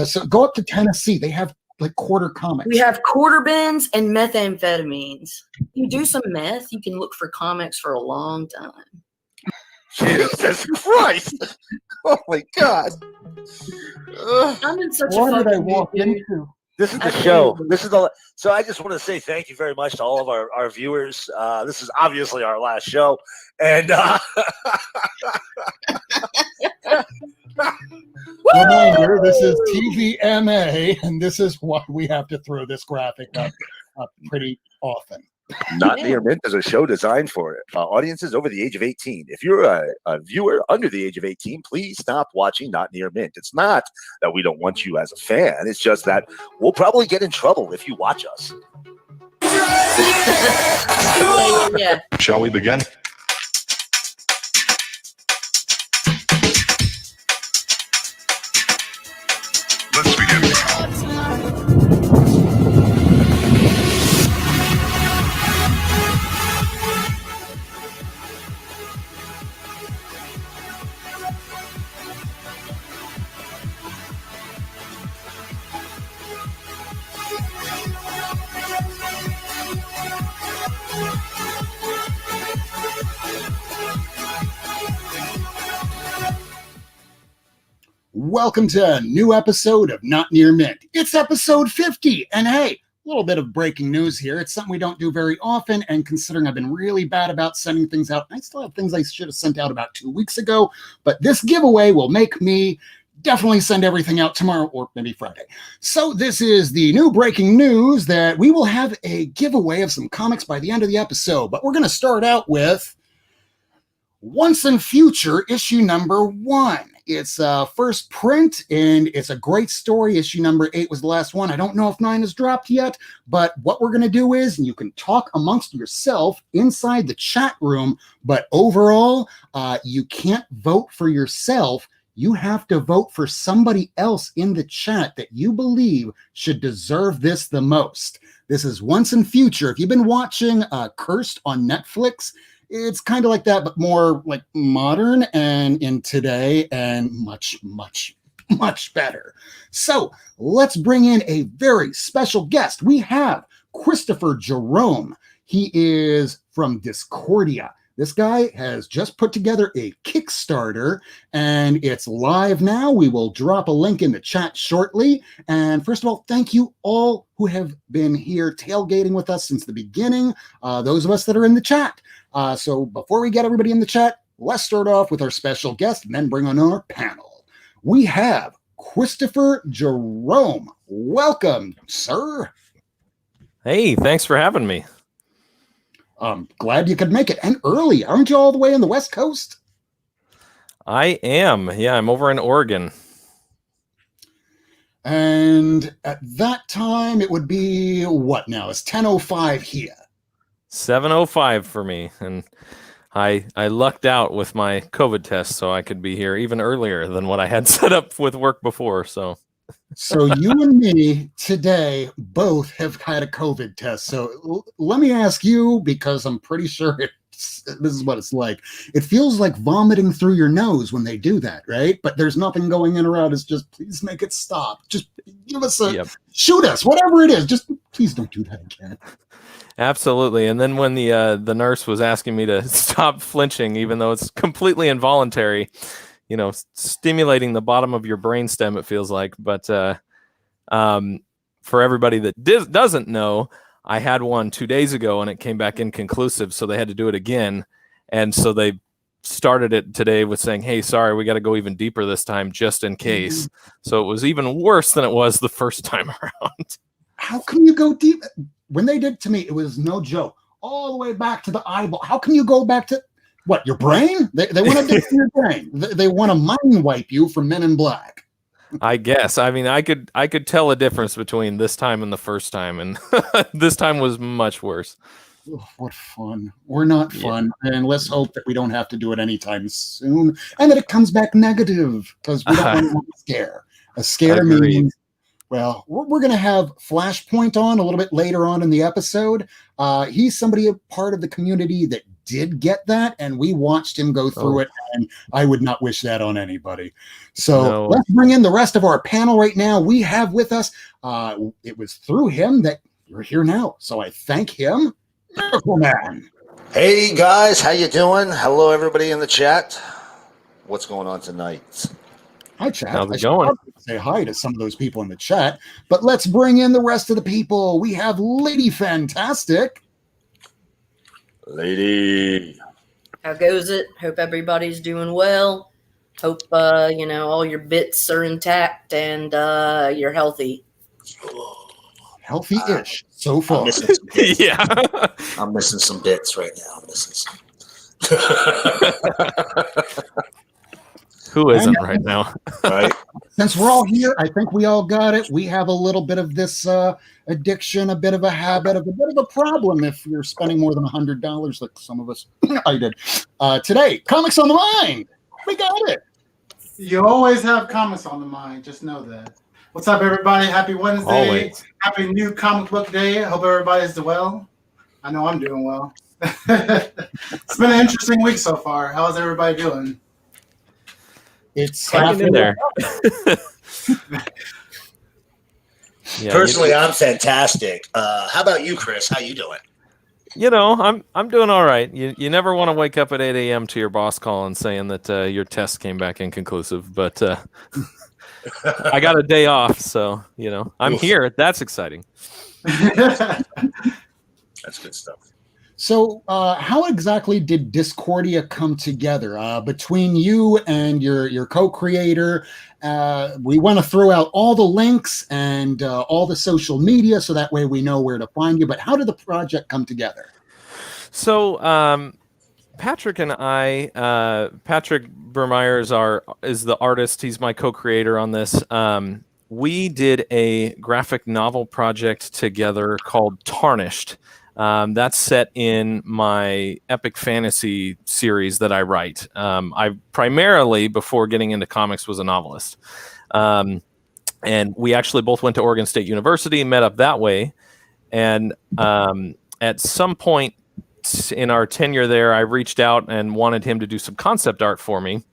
So go up to Tennessee. They have like quarter comics. We have quarter bins and methamphetamines. You do some meth, you can look for comics for a long time. Jesus Christ! Oh my God! I'm in such What a did I fucking walk mood, dude. into? This is the show. This is the. So I just want to say thank you very much to all of our viewers. This is obviously our last show, and reminder: this is TVMA, and this is why we have to throw this graphic up pretty often. Not Near Mint is a show designed for audiences over the age of 18. If you're a viewer under the age of 18, please stop watching Not Near Mint. It's not that we don't want you as a fan. It's just that we'll probably get in trouble if you watch us. Yeah. Shall we begin? Let's begin. Welcome to a new episode of Not Near Mint. It's episode 50, and hey, a little bit of breaking news here. It's something we don't do very often, and considering I've been really bad about sending things out, I still have things I should have sent out about 2 weeks ago, but this giveaway will make me definitely send everything out tomorrow or maybe Friday. So this is the new breaking news that we will have a giveaway of some comics by the end of the episode, but we're going to start out with Once and Future issue number 1. It's first print, and it's a great story. Issue number 8 was the last one. I don't know if 9 has dropped yet, but what we're going to do is, and you can talk amongst yourself inside the chat room, but overall, you can't vote for yourself. You have to vote for somebody else in the chat that you believe should deserve this the most. This is Once and Future. If you've been watching Cursed on Netflix, it's kind of like that, but more like modern and in today and much, much, much better. So let's bring in a very special guest. We have Christopher Jerome. He is from Discordia. This guy has just put together a Kickstarter, and it's live now. We will drop a link in the chat shortly. And first of all, thank you all who have been here tailgating with us since the beginning, those of us that are in the chat. So before we get everybody in the chat, let's start off with our special guest and then bring on our panel. We have Christopher Jerome. Welcome, sir. Hey, thanks for having me. Glad you could make it. And early. Aren't you all the way on the West Coast? I am. Yeah, I'm over in Oregon. And at that time, it would be what now? It's 10:05 here. 7:05 for me. And I lucked out with my COVID test, so I could be here even earlier than what I had set up with work before. So you and me today both have had a COVID test. So let me ask you, because I'm pretty sure this is what it's like. It feels like vomiting through your nose when they do that, right? But there's nothing going in or out. It's just, please make it stop. Just give us shoot us, whatever it is. Just please don't do that again. Absolutely. And then when the nurse was asking me to stop flinching, even though it's completely involuntary, you know, stimulating the bottom of your brainstem, it feels like. But for everybody that doesn't know, I had one 2 days ago and it came back inconclusive, so they had to do it again. And so they started it today with saying, hey, sorry, we got to go even deeper this time just in case. So it was even worse than it was the first time around. How can you go deep? When they did to me, it was no joke. All the way back to the eyeball. How can you go back to what, your brain? They want to do your brain. They want to mind wipe you from Men in Black. I guess. I mean, I could tell a difference between this time and the first time, and this time was much worse. Oh, what fun. We're not fun. Yeah. And let's hope that we don't have to do it anytime soon, and that it comes back negative, because we don't want a scare. A scare means, well, we're going to have Flashpoint on a little bit later on in the episode. He's somebody, a part of the community that did get that, and we watched him go through it, and I would not wish that on anybody. So No. let's bring in the rest of our panel right now. We have with us, it was through him that you're here now, so I thank him, Miracleman. Hey guys, how you doing? Hello everybody in the chat. What's going on tonight? Hi, chat. How's it I should going? probably say hi to some of those people in the chat, but let's bring in the rest of the people. We have Lady Fantastic. Lady. How goes it? Hope everybody's doing well. Hope all your bits are intact and you're healthy. Healthy-ish so far. I'm missing some bits. Yeah. I'm missing some bits right now. I'm missing some. Who isn't right now? Right? Since we're all here, I think we all got it. We have a little bit of this addiction, a bit of a habit, a bit of a problem if you're spending more than $100 like some of us I did. Today, Comics on the Mind. We got it. You always have comics on the mind. Just know that. What's up, everybody? Happy Wednesday. Always. Happy new comic book day. I hope everybody's doing well. I know I'm doing well. It's been an interesting week so far. How's everybody doing? It's Hanging in there. Yeah, Personally, I'm fantastic. How about you, Chris? How you doing? I'm doing all right. You never want to wake up at 8 a.m. to your boss calling saying that your test came back inconclusive, but I got a day off, so I'm here. That's exciting. That's good stuff. So, how exactly did Discordia come together? Between you and your co-creator, we want to throw out all the links and all the social media so that way we know where to find you. But how did the project come together? So, Patrick and I, Patrick Burmeyer is the artist. He's my co-creator on this. We did a graphic novel project together called Tarnished. That's set in my epic fantasy series that I write. I primarily, before getting into comics, was a novelist. And we actually both went to Oregon State University, met up that way. And at some point in our tenure there, I reached out and wanted him to do some concept art for me.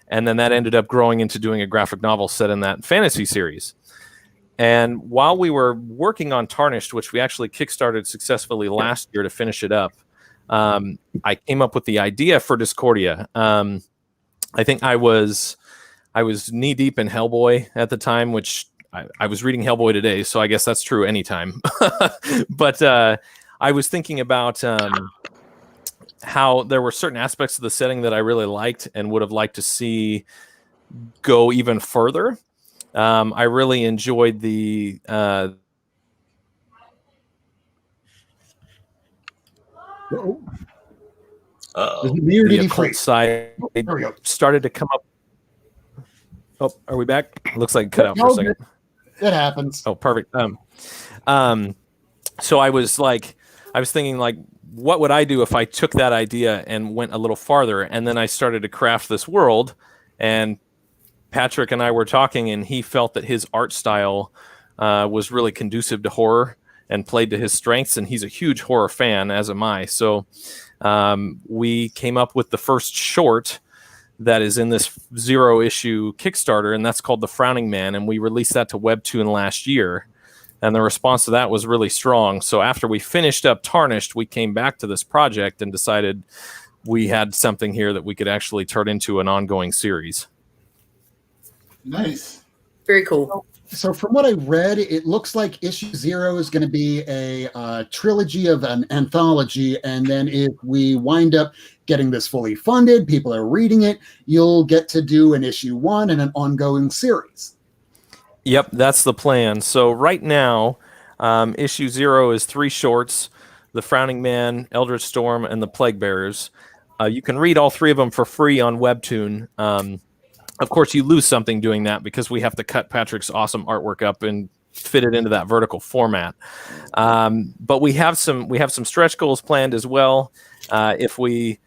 And then that ended up growing into doing a graphic novel set in that fantasy series. And while we were working on Tarnished, which we actually kickstarted successfully last year to finish it up, I came up with the idea for Discordia. I think I was knee deep in Hellboy at the time, which I was reading Hellboy today, so I guess that's true anytime. But I was thinking about how there were certain aspects of the setting that I really liked and would have liked to see go even further. I really enjoyed the The side. There we go. Started to come up. Oh, are we back? Looks like it cut out for a second. It happens. Oh, perfect. So I was thinking like, what would I do if I took that idea and went a little farther? And then I started to craft this world, and Patrick and I were talking, and he felt that his art style was really conducive to horror and played to his strengths. And he's a huge horror fan, as am I. So we came up with the first short that is in this 0-issue Kickstarter, and that's called The Frowning Man. And we released that to Webtoon last year. And the response to that was really strong. So after we finished up Tarnished, we came back to this project and decided we had something here that we could actually turn into an ongoing series. Nice. Very cool. So from what I read, it looks like issue 0 is going to be a trilogy of an anthology. And then if we wind up getting this fully funded, people are reading it, you'll get to do an issue 1 and an ongoing series. Yep, that's the plan. So right now, issue 0 is 3 shorts, The Frowning Man, Eldritch Storm, and The Plague Bearers. You can read all 3 of them for free on Webtoon. Of course, you lose something doing that because we have to cut Patrick's awesome artwork up and fit it into that vertical format. But we have some stretch goals planned as well. If we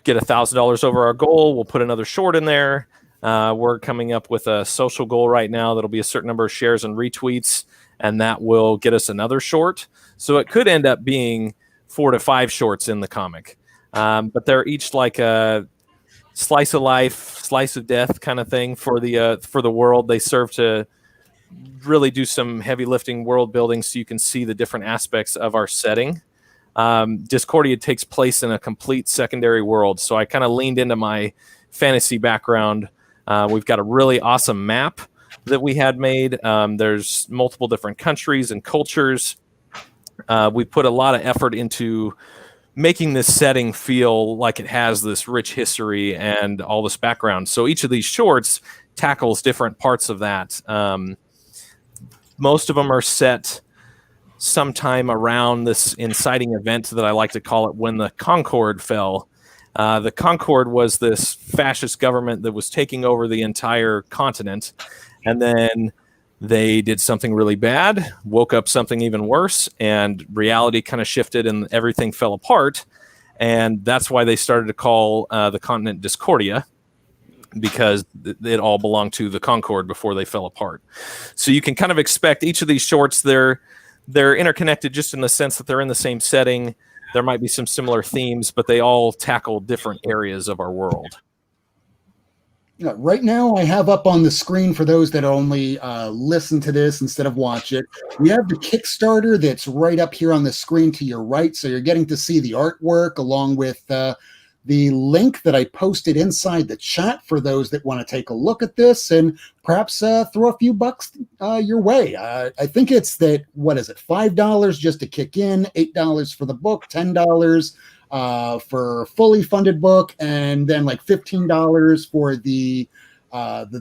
get $1,000 over our goal, we'll put another short in there. We're coming up with a social goal right now that'll be a certain number of shares and retweets, and that will get us another short. So it could end up being 4 to 5 shorts in the comic. but they're each like a slice of life, slice of death kind of thing for the world. They serve to really do some heavy lifting world building so you can see the different aspects of our setting. Discordia takes place in a complete secondary world, so I kind of leaned into my fantasy background. We've got a really awesome map that we had made. There's multiple different countries and cultures. We put a lot of effort into making this setting feel like it has this rich history and all this background. So each of these shorts tackles different parts of that. Most of them are set sometime around this inciting event that I like to call it, when the Concorde fell. The Concorde was this fascist government that was taking over the entire continent, and then they did something really bad, woke up something even worse, and reality kind of shifted and everything fell apart. And that's why they started to call the continent Discordia, because it all belonged to the Concorde before they fell apart. So you can kind of expect each of these shorts, they're interconnected just in the sense that they're in the same setting. There might be some similar themes, but they all tackle different areas of our world. Right now, I have up on the screen, for those that only listen to this instead of watch it, we have the Kickstarter that's right up here on the screen to your right. So you're getting to see the artwork along with the link that I posted inside the chat for those that want to take a look at this and perhaps throw a few bucks your way. I think it's that, what is it, $5 just to kick in, $8 for the book, $10 for a fully funded book, and then like $15 for the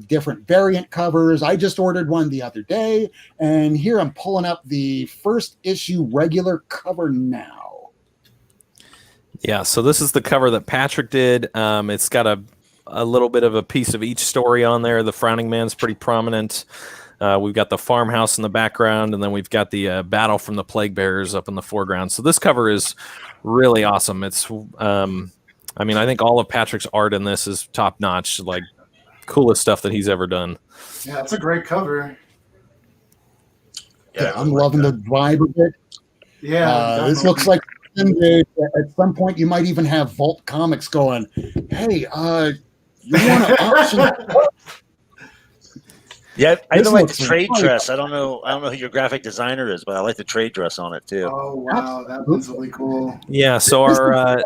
different variant covers. I just ordered one the other day, and here I'm pulling up the first issue regular cover now. Yeah, so this is the cover that Patrick did. It's got a little bit of a piece of each story on there. The Frowning Man's pretty prominent. We've got the farmhouse in the background, and then we've got the battle from the Plague Bearers up in the foreground. So this cover is really awesome. It's, I mean, I think all of Patrick's art in this is top notch, like coolest stuff that he's ever done. Yeah, it's a great cover. Yeah, I'm loving the vibe of it. Yeah, this looks like at some point you might even have Vault Comics going, hey, you want to option? Yeah, I This don't like looks the trade like- dress. I don't know who your graphic designer is, but I like the trade dress on it too. Oh wow, that one's really cool. Yeah, so our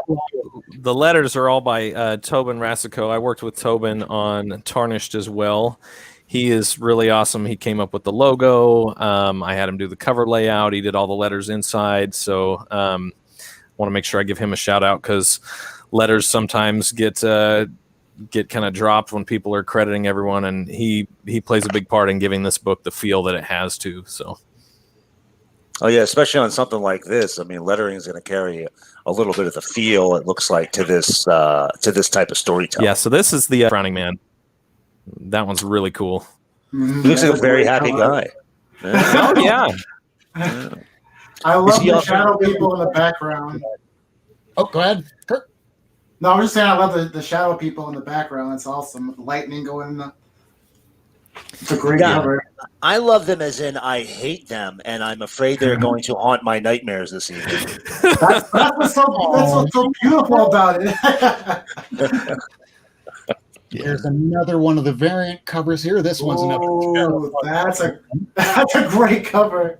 the letters are all by Tobin Rasico. I worked with Tobin on Tarnished as well. He is really awesome. He came up with the logo. I had him do the cover layout. He did all the letters inside. So want to make sure I give him a shout out, because letters sometimes get kind of dropped when people are crediting everyone, and he plays a big part in giving this book the feel that it has to. So. Oh yeah, especially on something like this. I mean, lettering is going to carry a little bit of the feel, it looks like, to this type of storytelling. Yeah. So this is the Frowning Man. That one's really cool. Mm-hmm. He looks like a very happy guy. Yeah. Oh yeah. Yeah. I love Is he the also- shadow people in the background. Oh, go ahead, Kurt. No, I'm just saying I love the shadow people in the background. It's awesome. With lightning going in the... It's a great Yeah. cover. I love them as in I hate them, and I'm afraid they're going to haunt my nightmares this evening. That's what's so beautiful about it. There's another one of the variant covers here. This one's Oh, that's a great cover.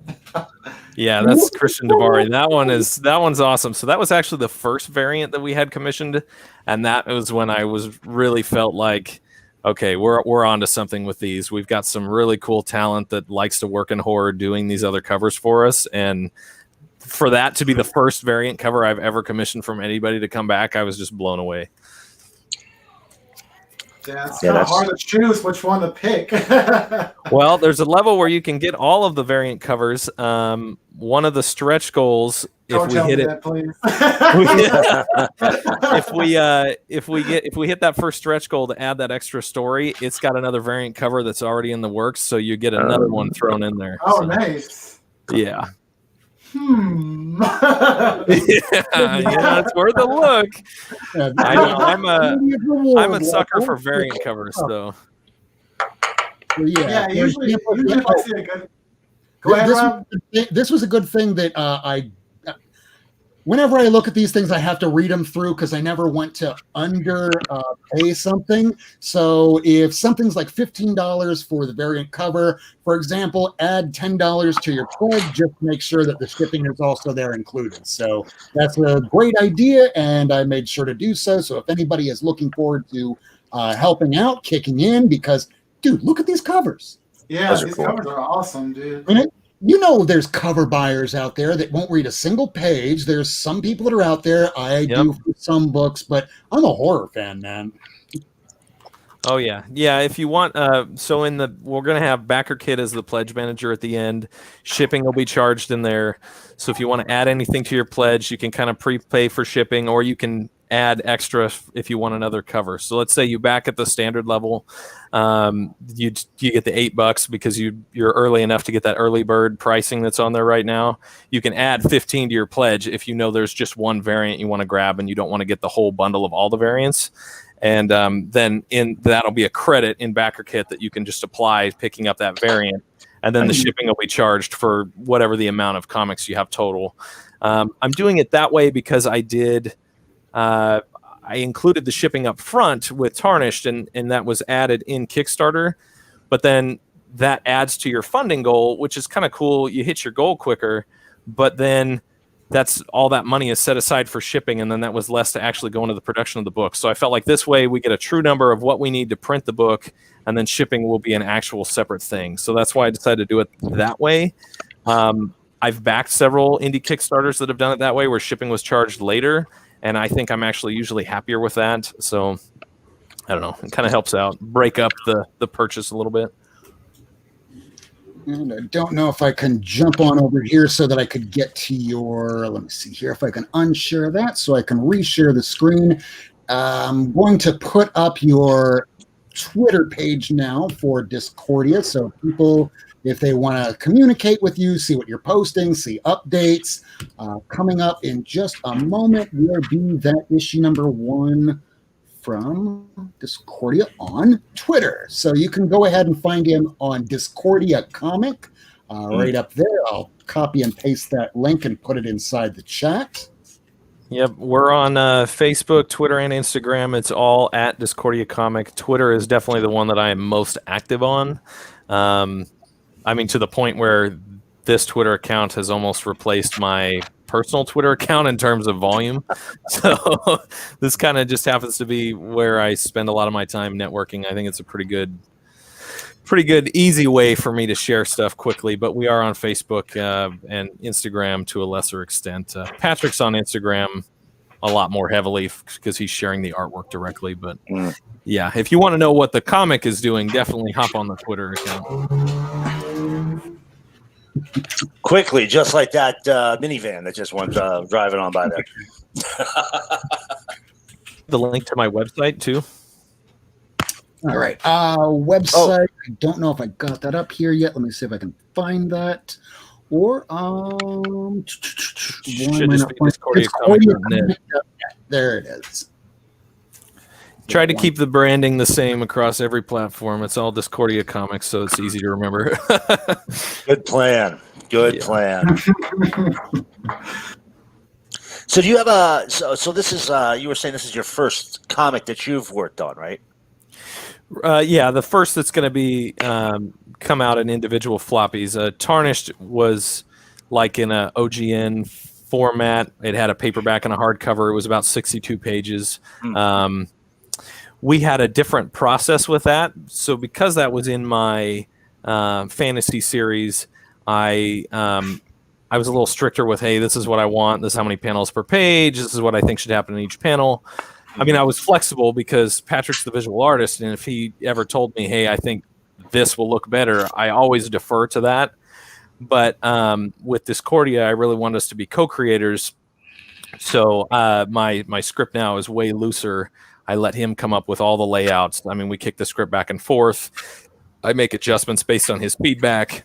Yeah, that's Christian Davari. That one's awesome. So that was actually the first variant that we had commissioned, and that was when I was really felt like, okay, we're onto something with these. We've got some really cool talent that likes to work in horror doing these other covers for us, and for that to be the first variant cover I've ever commissioned from anybody to come back, I was just blown away. Yeah, it's Yeah, kind of that's- hard to choose which one to pick. Well, there's a level where you can get all of the variant covers. One of the stretch goals, Don't if we tell hit me it, that, please. if we hit that first stretch goal to add that extra story, it's got another variant cover that's already in the works, so you get another one thrown in there. Oh, So, nice. yeah. Yeah. Yeah, it's worth a look. I know, I'm a sucker for variant covers, though. Yeah, usually if I see a good. Go ahead, Rob. This was a good thing that whenever I look at these things, I have to read them through because I never want to pay something. So if something's like $15 for the variant cover, for example, add $10 to your pledge, just make sure that the shipping is also there included. So that's a great idea, and I made sure to do so. So if anybody is looking forward to helping out, kicking in, because, dude, look at these covers. Yeah, these covers are awesome, dude. And you know, there's cover buyers out there that won't read a single page. There's some people that are out there. I do for some books, but I'm a horror fan, man. Oh yeah. If you want, so we're going to have backer kit as the pledge manager at the end. Shipping will be charged in there. So if you want to add anything to your pledge, you can kind of prepay for shipping, or you can add extra if you want another cover. So let's say you back at the standard level, you get the $8 because you're early enough to get that early bird pricing that's on there right now. You can add 15 to your pledge if you know there's just one variant you want to grab and you don't want to get the whole bundle of all the variants. And then that'll be a credit in backer kit that you can just apply picking up that variant, and then the shipping will be charged for whatever the amount of comics you have total. I'm doing it that way because I included the shipping up front with Tarnished, and that was added in Kickstarter. But then that adds to your funding goal, which is kind of cool. You hit your goal quicker, but then that's all that money is set aside for shipping, and then that was less to actually go into the production of the book. So I felt like this way we get a true number of what we need to print the book, and then shipping will be an actual separate thing. So that's why I decided to do it that way. I've backed several indie Kickstarters that have done it that way, where shipping was charged later, and I think I'm actually usually happier with that. So I don't know, it kind of helps out, break up the purchase a little bit. And I don't know if I can jump on over here so that I could get to your, let me see here, if I can unshare that so I can reshare the screen. I'm going to put up your Twitter page now for Discordia. So people, if they want to communicate with you, see what you're posting, see updates, coming up in just a moment will be that issue number 1 from Discordia on Twitter. So you can go ahead and find him on Discordia Comic right up there. I'll copy and paste that link and put it inside the chat. Yep, we're on Facebook, Twitter, and Instagram. It's all at Discordia Comic. Twitter is definitely the one that I am most active on. I mean, to the point where this Twitter account has almost replaced my personal Twitter account in terms of volume. So this kind of just happens to be where I spend a lot of my time networking. I think it's a pretty good, easy way for me to share stuff quickly. But we are on Facebook and Instagram to a lesser extent. Patrick's on Instagram a lot more heavily because he's sharing the artwork directly. But yeah, if you want to know what the comic is doing, definitely hop on the Twitter account. Quickly, just like that minivan that just went driving on by there. The link to my website too. All right. Website. I don't know if I got that up here yet. Let me see if I can find that. Or should just be Discordia. There it is. Try to keep the branding the same across every platform. It's all Discordia Comics, so it's easy to remember. Good plan. Good plan. So do you have so this is you were saying this is your first comic that you've worked on, right? Yeah, the first that's going to be come out in individual floppies. Tarnished was like in a OGN format. It had a paperback and a hardcover. It was about 62 pages. We had a different process with that. So because that was in my fantasy series, I was a little stricter with, hey, this is what I want. This is how many panels per page. This is what I think should happen in each panel. I mean, I was flexible because Patrick's the visual artist, and if he ever told me, hey, I think this will look better, I always defer to that. But with Discordia, I really wanted us to be co-creators. So my script now is way looser. I let him come up with all the layouts. I mean, we kick the script back and forth. I make adjustments based on his feedback.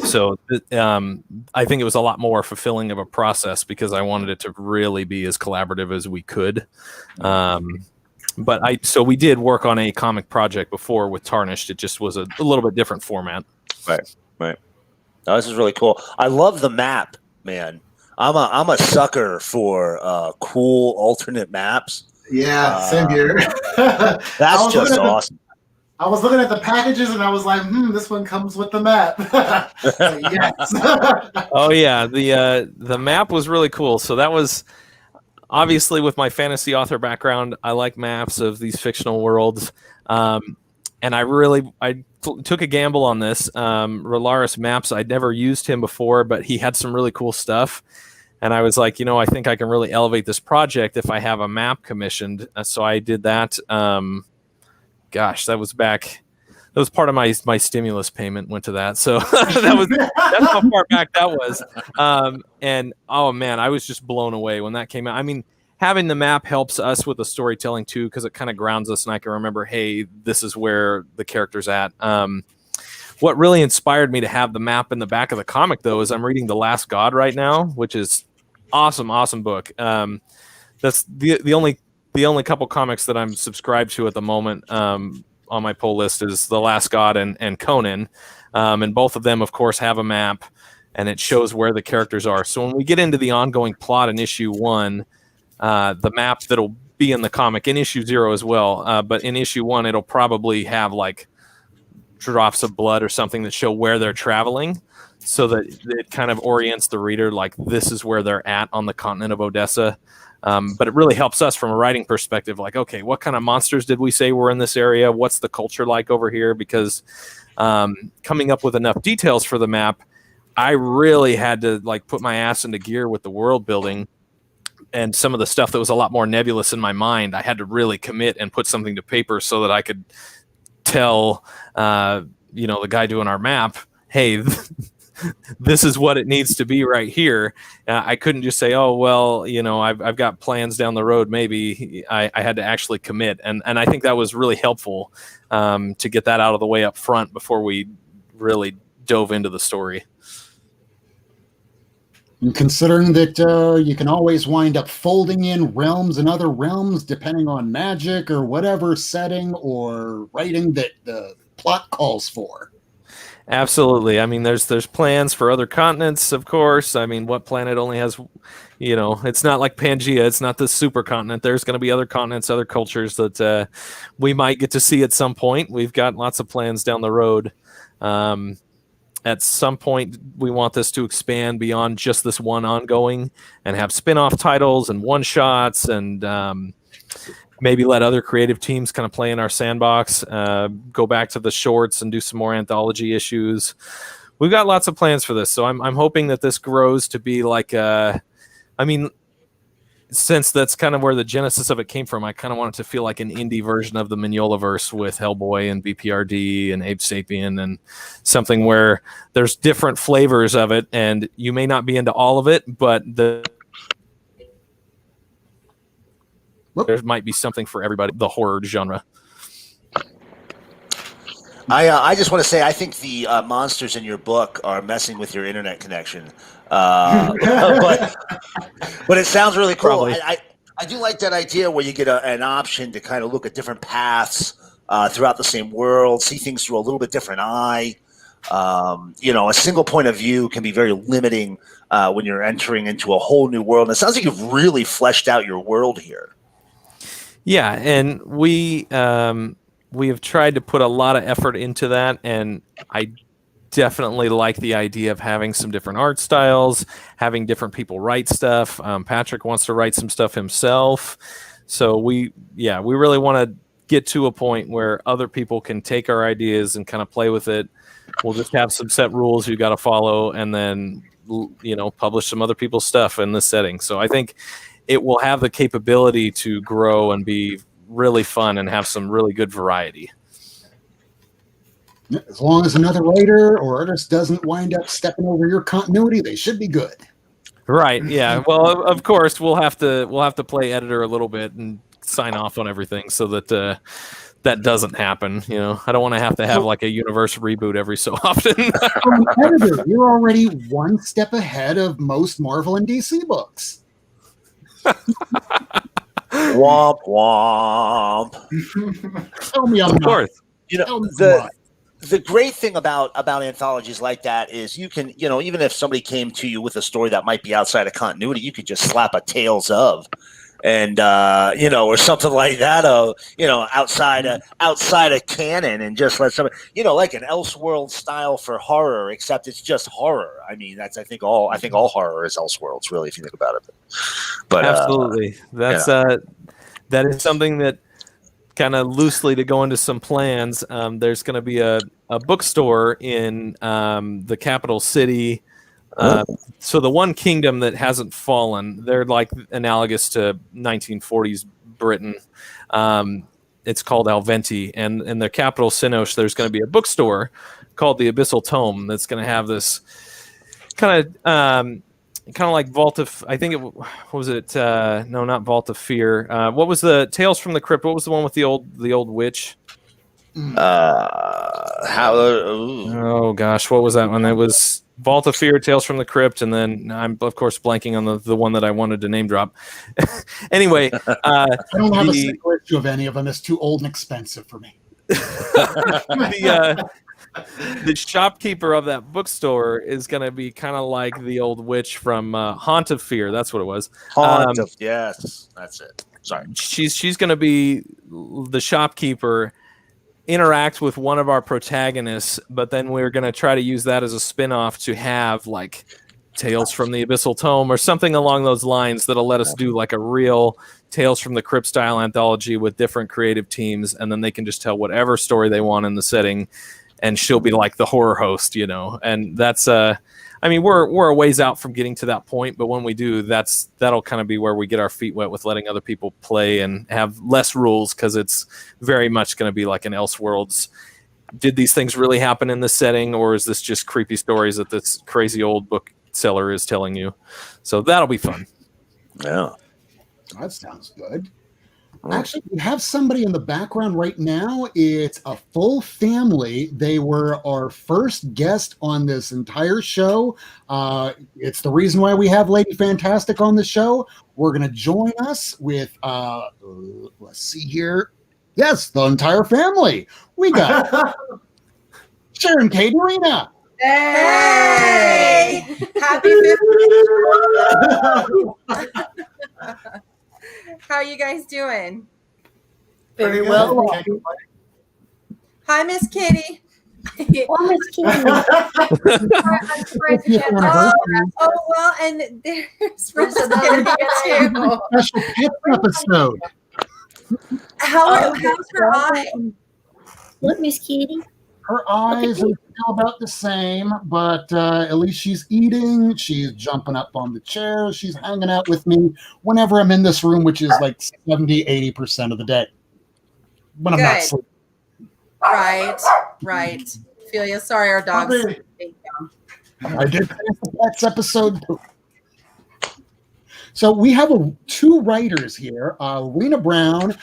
So I think it was a lot more fulfilling of a process because I wanted it to really be as collaborative as we could. So we did work on a comic project before with Tarnished. It just was a little bit different format. Right. No, this is really cool. I love the map, man. I'm a sucker for cool alternate maps. Yeah, same here. That's just awesome. I was looking at the packages and I was like, this one comes with the map. Yes. Oh yeah, the map was really cool. So that was obviously with my fantasy author background. I like maps of these fictional worlds, and I took a gamble on this. Rolaris Maps, I'd never used him before, but he had some really cool stuff. And I was like, I think I can really elevate this project if I have a map commissioned. So I did that. Gosh, that was part of my stimulus payment went to that. So that's how far back that was. And oh man, I was just blown away when that came out. I mean, having the map helps us with the storytelling too, because it kind of grounds us, and I can remember, hey, this is where the character's at. What really inspired me to have the map in the back of the comic, though, is I'm reading The Last God right now, which is awesome book. That's the only couple comics that I'm subscribed to at the moment on my pull list is The Last God and Conan, and both of them, of course, have a map, and it shows where the characters are. So when we get into the ongoing plot in issue 1, the map that'll be in the comic in issue 0 as well, but in issue 1 it'll probably have like drops of blood or something that show where they're traveling, so that it kind of orients the reader like this is where they're at on the continent of Odessa. But it really helps us from a writing perspective, like, okay, what kind of monsters did we say were in this area? What's the culture like over here? Because coming up with enough details for the map, I really had to like put my ass into gear with the world building, and some of the stuff that was a lot more nebulous in my mind, I had to really commit and put something to paper so that I could tell the guy doing our map, hey, this is what it needs to be right here. I couldn't just say, oh, well, I've got plans down the road. Maybe I had to actually commit. And I think that was really helpful to get that out of the way up front before we really dove into the story. And considering that you can always wind up folding in realms and other realms depending on magic or whatever setting or writing that the plot calls for. Absolutely. I mean, there's plans for other continents, of course. I mean, what planet only has, it's not like Pangea. It's not this supercontinent. There's going to be other continents, other cultures that we might get to see at some point. We've got lots of plans down the road. At some point, we want this to expand beyond just this one ongoing and have spin-off titles and one-shots and maybe let other creative teams kind of play in our sandbox, go back to the shorts and do some more anthology issues. We've got lots of plans for this, so I'm hoping that this grows to be like since that's kind of where the genesis of it came from, I kind of want it to feel like an indie version of the Mignolaverse with Hellboy and BPRD and Abe Sapien, and something where there's different flavors of it, and you may not be into all of it, but there might be something for everybody, the horror genre. I just want to say, I think the monsters in your book are messing with your internet connection. But it sounds really cool. I do like that idea where you get an option to kind of look at different paths throughout the same world, see things through a little bit different eye. A single point of view can be very limiting when you're entering into a whole new world. And it sounds like you've really fleshed out your world here. Yeah, and we have tried to put a lot of effort into that, and I definitely like the idea of having some different art styles, having different people write stuff. Patrick wants to write some stuff himself. So we really want to get to a point where other people can take our ideas and kind of play with it. We'll just have some set rules you got to follow, and then, publish some other people's stuff in this setting. So I think it will have the capability to grow and be really fun and have some really good variety. As long as another writer or artist doesn't wind up stepping over your continuity, they should be good. Right. Yeah. Well, of course, we'll have to play editor a little bit and sign off on everything so that that doesn't happen. I don't want to have like a universe reboot every so often. From editor, you're already one step ahead of most Marvel and DC books. Womp womp. Tell me I'm of course. the great thing about anthologies like that is you can, even if somebody came to you with a story that might be outside of continuity, you could just slap a Tales of, and or something like that, outside of canon, and just let somebody, like an Elseworld style for horror, except it's just horror. I mean, I think all horror is Elseworlds, really, if you think about it. But absolutely, that's that is something that, kind of loosely, to go into some plans, there's going to be a bookstore in the capital city. So the one kingdom that hasn't fallen, they're like analogous to 1940s Britain. It's called Alventi, and in the capital Sinosh, there's going to be a bookstore called the Abyssal Tome that's going to have this kind of like Vault of, I think no, not Vault of Fear. What was the Tales from the Crypt? What was the one with the old witch? Oh gosh, what was that one? It was Vault of Fear, Tales from the Crypt, and then I'm of course blanking on the one that I wanted to name drop. Anyway, I don't have a single issue of any of them. It's too old and expensive for me. The shopkeeper of that bookstore is going to be kind of like the old witch from Haunt of Fear. That's what it was. Yes, that's it. Sorry. She's going to be the shopkeeper, interact with one of our protagonists, but then we're going to try to use that as a spin-off to have like Tales from the Abyssal Tome or something along those lines that'll let us do like a real Tales from the Crypt style anthology with different creative teams, and then they can just tell whatever story they want in the setting. And she'll be like the horror host, and that's, I mean, we're a ways out from getting to that point, but when we do, that'll kind of be where we get our feet wet with letting other people play and have less rules, because it's very much going to be like an Elseworlds. Did these things really happen in this setting, or is this just creepy stories that this crazy old bookseller is telling you? So that'll be fun. Yeah, that sounds good. Actually, we have somebody in the background right now. It's a full family. They were our first guest on this entire show. It's the reason why we have Lady Fantastic on the show. We're going to join us with, let's see here. Yes, the entire family. We got Sharon Caterina. Hey! Happy 50th! How are you guys doing? Very well. Hi, Miss Kitty. Oh, Miss Kitty. Oh, well, and there's another too. Special pets episode. How's her eye? What, Miss Kitty? Her eyes are still about the same, but at least she's eating. She's jumping up on the chair. She's hanging out with me whenever I'm in this room, which is like 70-80% of the day when I'm not sleeping. Right. Feel you. Sorry, our dogs. I did finish the pets episode too. So we have two writers here, Rena Brown,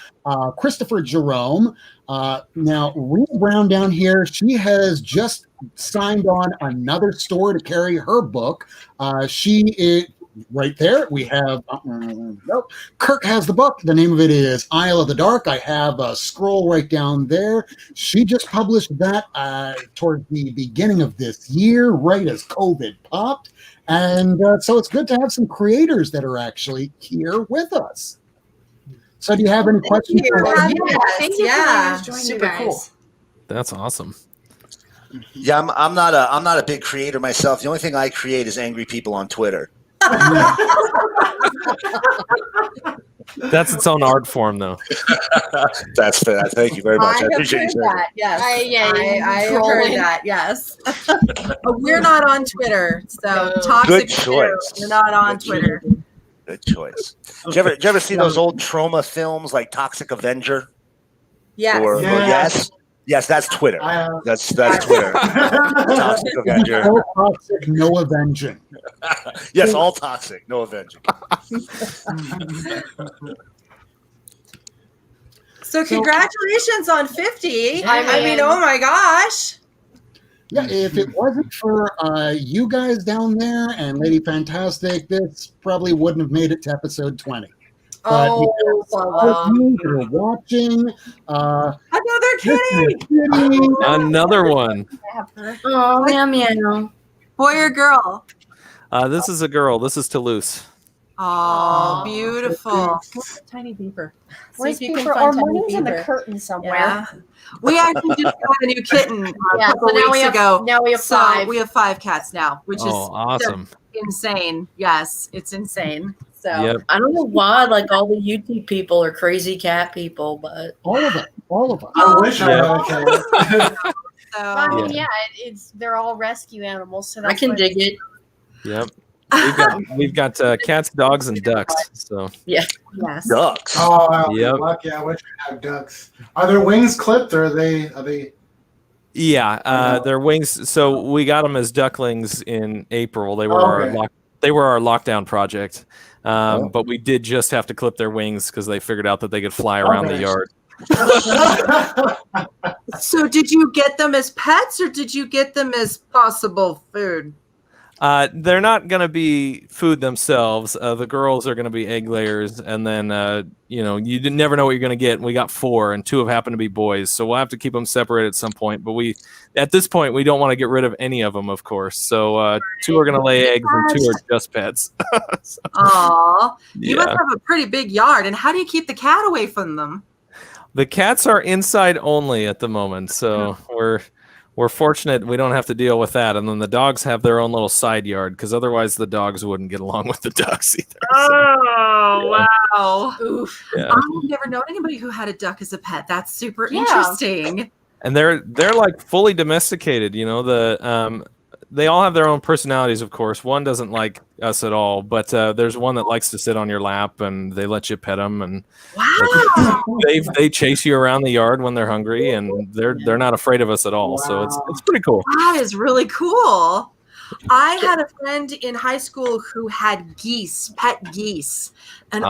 Christopher Jerome. Now, Rena Brown down here, she has just signed on another store to carry her book. She is right there. We have, Kirk has the book. The name of it is Isle of the Dark. I have a scroll right down there. She just published that toward the beginning of this year, right as COVID popped. And so it's good to have some creators that are actually here with us. So do you have any questions? Thank you. Yeah, super cool. That's awesome. Yeah, I'm not a big creator myself. The only thing I create is angry people on Twitter. That's its own art form, though. That's fair. Thank you very much. I appreciate you. That. Yes, I have heard that. Yes, but we're not on Twitter, so toxic. Good choice. We're not on Twitter. Good choice. Did you ever see those old trauma films like Toxic Avenger? Yes. Or yes, that's Twitter. That's Twitter. Toxic Avenger. All toxic, no avenging. Yes, all toxic, no avenging. So congratulations on 50. I mean, oh my gosh. Yeah, if it wasn't for you guys down there and Lady Fantastic, this probably wouldn't have made it to episode 20. But Oh, all of you that are watching, another kitty. Another one. Oh, meow meow. Boy or girl? This is a girl. This is Toulouse. Oh, beautiful. Tiny beeper. Where's See if you can Beeper? find Or Tiny Money's in the Beeper. curtain somewhere. Yeah. We actually just got a new kitten a Yeah, couple so now weeks we have, ago. Now we have So 5. we have 5 cats now, which is Awesome. insane. Yes, it's insane. So Yep. I don't know why, like all the YouTube people are crazy cat people, but all of it. I wish I Yeah. had a cat. so I mean, yeah, they're all rescue animals, so I that's can what- dig it. Yep. We've got cats, dogs, and ducks. So yes. Ducks. Oh, Yep. lucky. I wish I had ducks. Are their wings clipped or are they? yeah, their wings. So we got them as ducklings in April. They were Okay. they were our lockdown project. But we did just have to clip their wings because they figured out that they could fly around the Okay. yard. So did you get them as pets or did you get them as possible food? They're not going to be food themselves. The girls are going to be egg layers, and then you never know what you're going to get. We got 4, and 2 have happened to be boys, so we'll have to keep them separated at some point. But at this point, we don't want to get rid of any of them, of course. So 2 are going to lay eggs, and 2 are just pets. So, Aw. You must yeah. have a pretty big yard. And how do you keep the cat away from them? The cats are inside only at the moment, so we're fortunate we don't have to deal with that. And then the dogs have their own little side yard because otherwise the dogs wouldn't get along with the ducks either. Oh, wow. Oof. Yeah. I've never known anybody who had a duck as a pet. That's super Yeah. interesting. And they're like fully domesticated. They all have their own personalities, of course. One doesn't like us at all, but there's one that likes to sit on your lap and they let you pet them, and Wow. they chase you around the yard when they're hungry, and they're not afraid of us at all. So it's pretty cool. That is really cool. I had a friend in high school who had geese, pet geese. And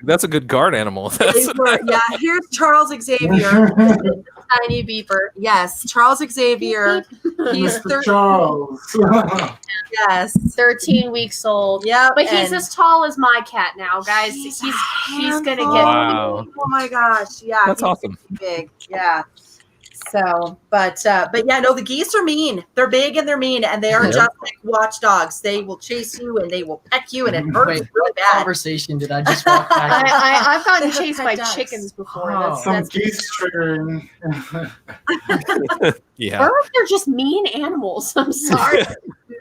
That's a good guard animal. Here's Charles Xavier. Tiny beeper. Yes, Charles Xavier. He's Mr. Charles. Yes. 13 weeks old. Yeah, But he's as tall as my cat now, guys. He's gonna get Wow. Oh my gosh. Yeah. That's he's awesome. big. Yeah. So, but yeah, no, the geese are mean. They're big and they're mean, and they are Yep. just like watchdogs. They will chase you and they will peck you, and it hurts really bad. Conversation did I just walk back? I've gotten They have chased pet by ducks. chickens before. Oh. Some That's geese triggering. Yeah. birds are just mean animals. I'm sorry.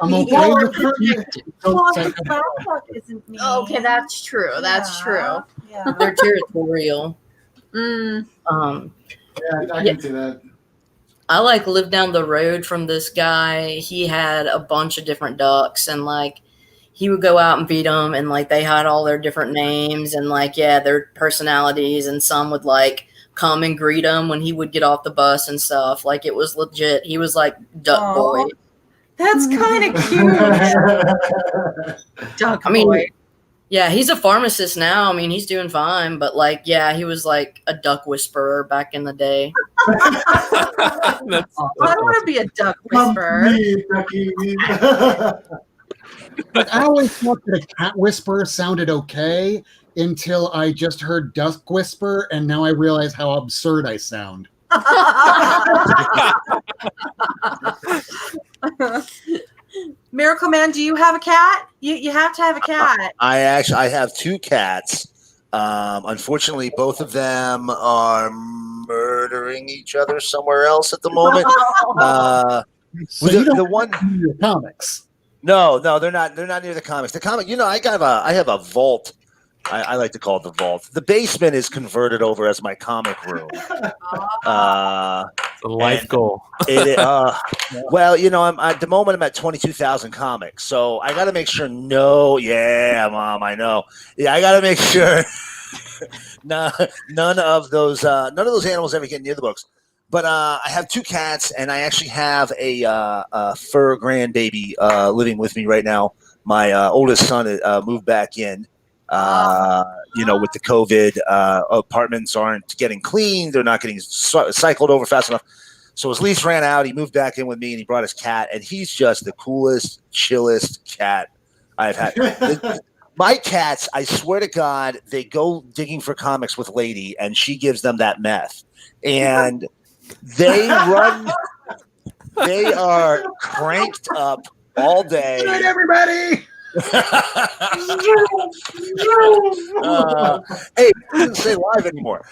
I'm okay Yeah. with it. Well, Don't the say- brown duck isn't mean. Okay, that's true. That's true. Yeah. they're territorial. Mm. Yeah, I can see that. I lived down the road from this guy. He had a bunch of different ducks, and he would go out and feed them, and they had all their different names and their personalities, and some would come and greet him when he would get off the bus and stuff. It was legit. He was duck Aw. boy. That's kind of cute. Duck I mean, boy. Yeah, he's a pharmacist now. I mean, he's doing fine, but he was a duck whisperer back in the day. I want to be a duck whisperer. Me, Ducky. But I always thought that a cat whisperer sounded okay until I just heard duck whisper, and now I realize how absurd I sound. Miracleman, do you have a cat? You have to have a cat. I have 2 cats. Unfortunately, both of them are murdering each other somewhere else at the moment. So the you don't one, read your comics. no, they're not. They're not near the comics. The comic, I have a vault. I like to call it the vault. The basement is converted over as my comic room. A life goal. Well, I'm at the moment I'm at 22,000 comics, so I got to make sure. Yeah, Mom, I know. Yeah, I got to make sure. None of those animals ever get near the books. But I have 2 cats, and I actually have a fur grandbaby living with me right now. My oldest son moved back in. With the COVID, apartments aren't getting cleaned. They're not getting cycled over fast enough. So his lease ran out. He moved back in with me, and he brought his cat, and he's just the coolest, chillest cat I've had. My cats, I swear to God, they go digging for comics with Lady, and she gives them that meth. And they run, they are cranked up all day. Good night, everybody. Hey, it doesn't say live anymore.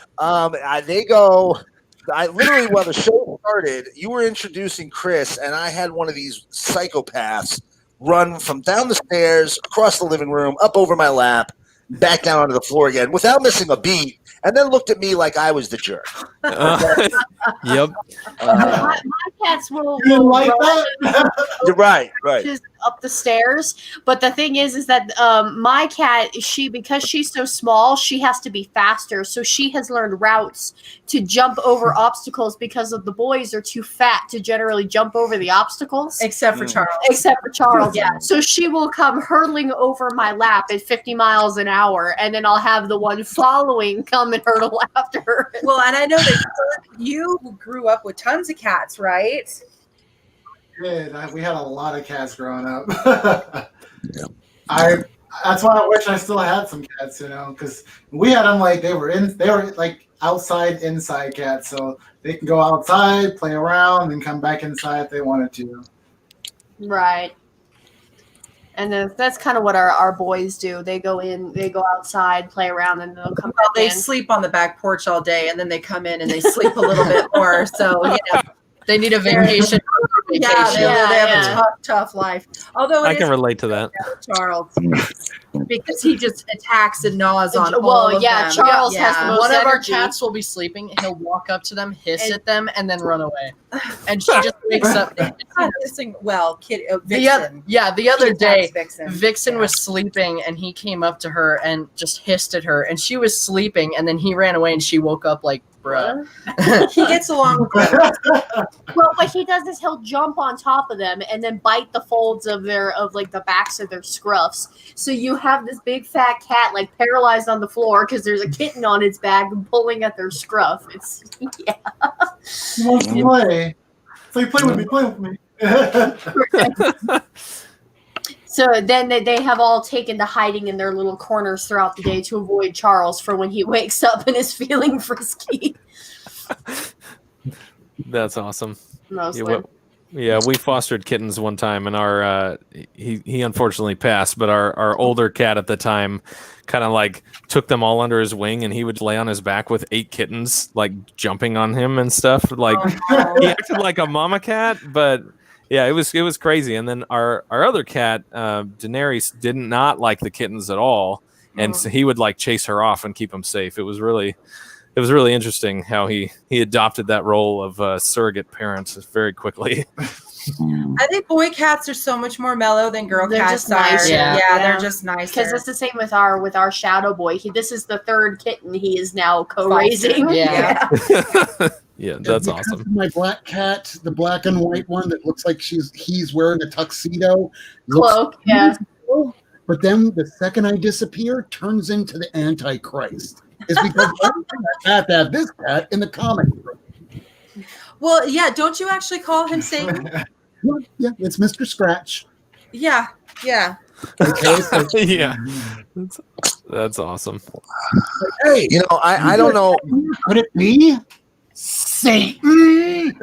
They go. I literally, while the show started, you were introducing Chris, and I had one of these psychopaths run from down the stairs, across the living room, up over my lap, back down onto the floor again without missing a beat, and then looked at me like I was the jerk. Yep. My cats will. You didn't like run that? You're right. just up the stairs. But the thing is that my cat, because she's so small, she has to be faster. So she has learned routes to jump over obstacles because of the boys are too fat to generally jump over the obstacles. Except for Charles. Except for Charles. Yeah. So she will come hurtling over my lap at 50 miles an hour, and then I'll have the one following come and hurtle after her. Well, and I know that you grew up with tons of cats, right? We had a lot of cats growing up. That's why I wish I still had some cats, because we had them like they were like outside, inside cats, so they can go outside, play around, and come back inside if they wanted to. Right. And then that's kind of what our boys do. They go outside, play around, and they'll come back They in. sleep on the back porch all day, and then they come in and they sleep a little bit more. So, They need a vacation. they have a tough life. Although I can relate to that. Charles, because he just attacks and gnaws on Well, all of yeah, them. Charles has the most One of our energy. cats will be sleeping. He'll walk up to them, hiss at them, and then run away. And she just wakes up. Vixen. The other day, Vixen. Vixen was sleeping, and he came up to her and just hissed at her. And she was sleeping, and then he ran away, and she woke up like, bruh. He gets along with them. Well, what he does is he'll jump on top of them and then bite the folds of the backs of their scruffs. So you have this big fat cat like paralyzed on the floor because there's a kitten on its back pulling at their scruff. It's He wants to play. So you play with me. So then they have all taken to hiding in their little corners throughout the day to avoid Charles for when he wakes up and is feeling frisky. That's awesome. Mostly. Yeah, we fostered kittens one time, and our he unfortunately passed, but our older cat at the time kind of like took them all under his wing, and he would lay on his back with 8 kittens like jumping on him and stuff. Like he acted like a mama cat, but yeah, it was crazy. And then our other cat, Daenerys, did not like the kittens at all, and so he would like chase her off and keep them safe. It was really interesting how he adopted that role of surrogate parent very quickly. I think boy cats are so much more mellow than girl They're cats just are. nicer. Yeah, they're just nicer. Because it's the same with our Shadow Boy. This is the 3rd kitten he is now co-raising. Yeah. Yeah, that's Because awesome. of my black cat, the black and white one that looks like he's wearing a tuxedo. Cloak, yeah. But then the second I disappear, turns into the Antichrist. It's because I have to have this cat in the comic book. Well, yeah, don't you actually call him Satan? Yeah, it's Mr. Scratch. Yeah. Okay, so Yeah, that's awesome. hey, I don't know. could it be Satan?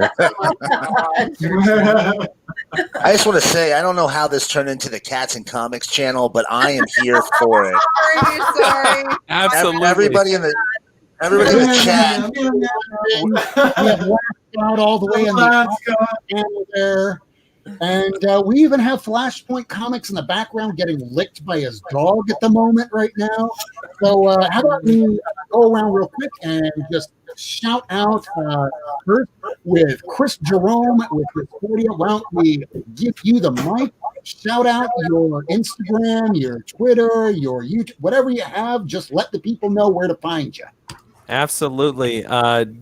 I just want to say, I don't know how this turned into the Cats and Comics channel, but I am here for it. Sorry. Absolutely. Everybody in the chat. We have laughed out all the way in the channel there. And we even have Flashpoint Comics in the background getting licked by his dog at the moment right now. So how about we go around real quick and just shout out first with Chris Jerome with Discordia. Why don't we give you the mic? Shout out your Instagram, your Twitter, your YouTube, whatever you have. Just let the people know where to find you. Absolutely.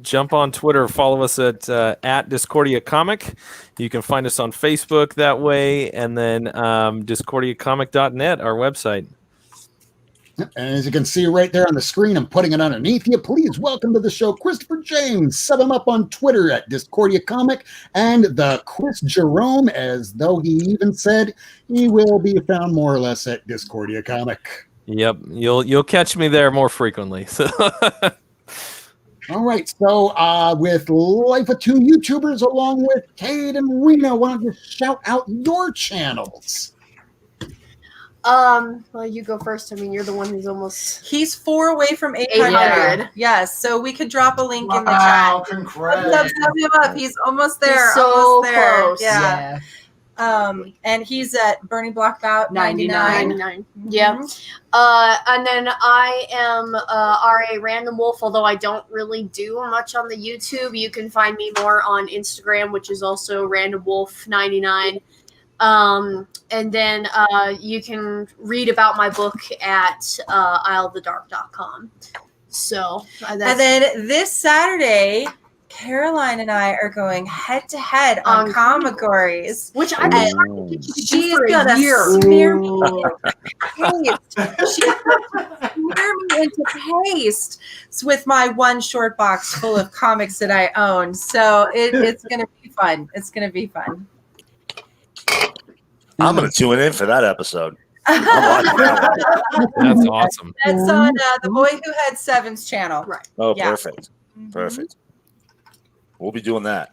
Jump on Twitter. Follow us at Discordia Comic. You can find us on Facebook that way, and then discordiacomic.net, our website. And as you can see right there on the screen, I'm putting it underneath you. Please welcome to the show, Christopher James. Sub him up on Twitter at Discordia Comic, and the Chris Jerome, as though he even said he will be found more or less at Discordia Comic. Yep, you'll catch me there more frequently. So. All right, so with Life of Two YouTubers along with Cade and Rena, why don't you shout out your channels? Well, you go first. I mean, you're the one who's almost. He's 4 away from 800. 800. Yes, so we could drop a link in the Wow, chat. congrats. Sub him up. He's almost there. He's so almost there. close. Yeah. And he's at Burning Block about 99. Yeah. And then I am RA Random Wolf, although I don't really do much on the YouTube. You can find me more on Instagram, which is also Random Wolf 99. And then you can read about my book at isleofthedark.com. So and then this Saturday, Caroline and I are going head to head on Comigories, which I've been trying to get you to do she's for a gonna year. smear me into paste. She's gonna smear me into paste with my one short box full of comics that I own. So it's gonna be fun. It's gonna be fun. I'm going to tune in for that episode. I'm watching that one. That's awesome. That's on the Boy Who Had Seven's channel. Right. Oh, Yeah. perfect. Perfect. We'll be doing that.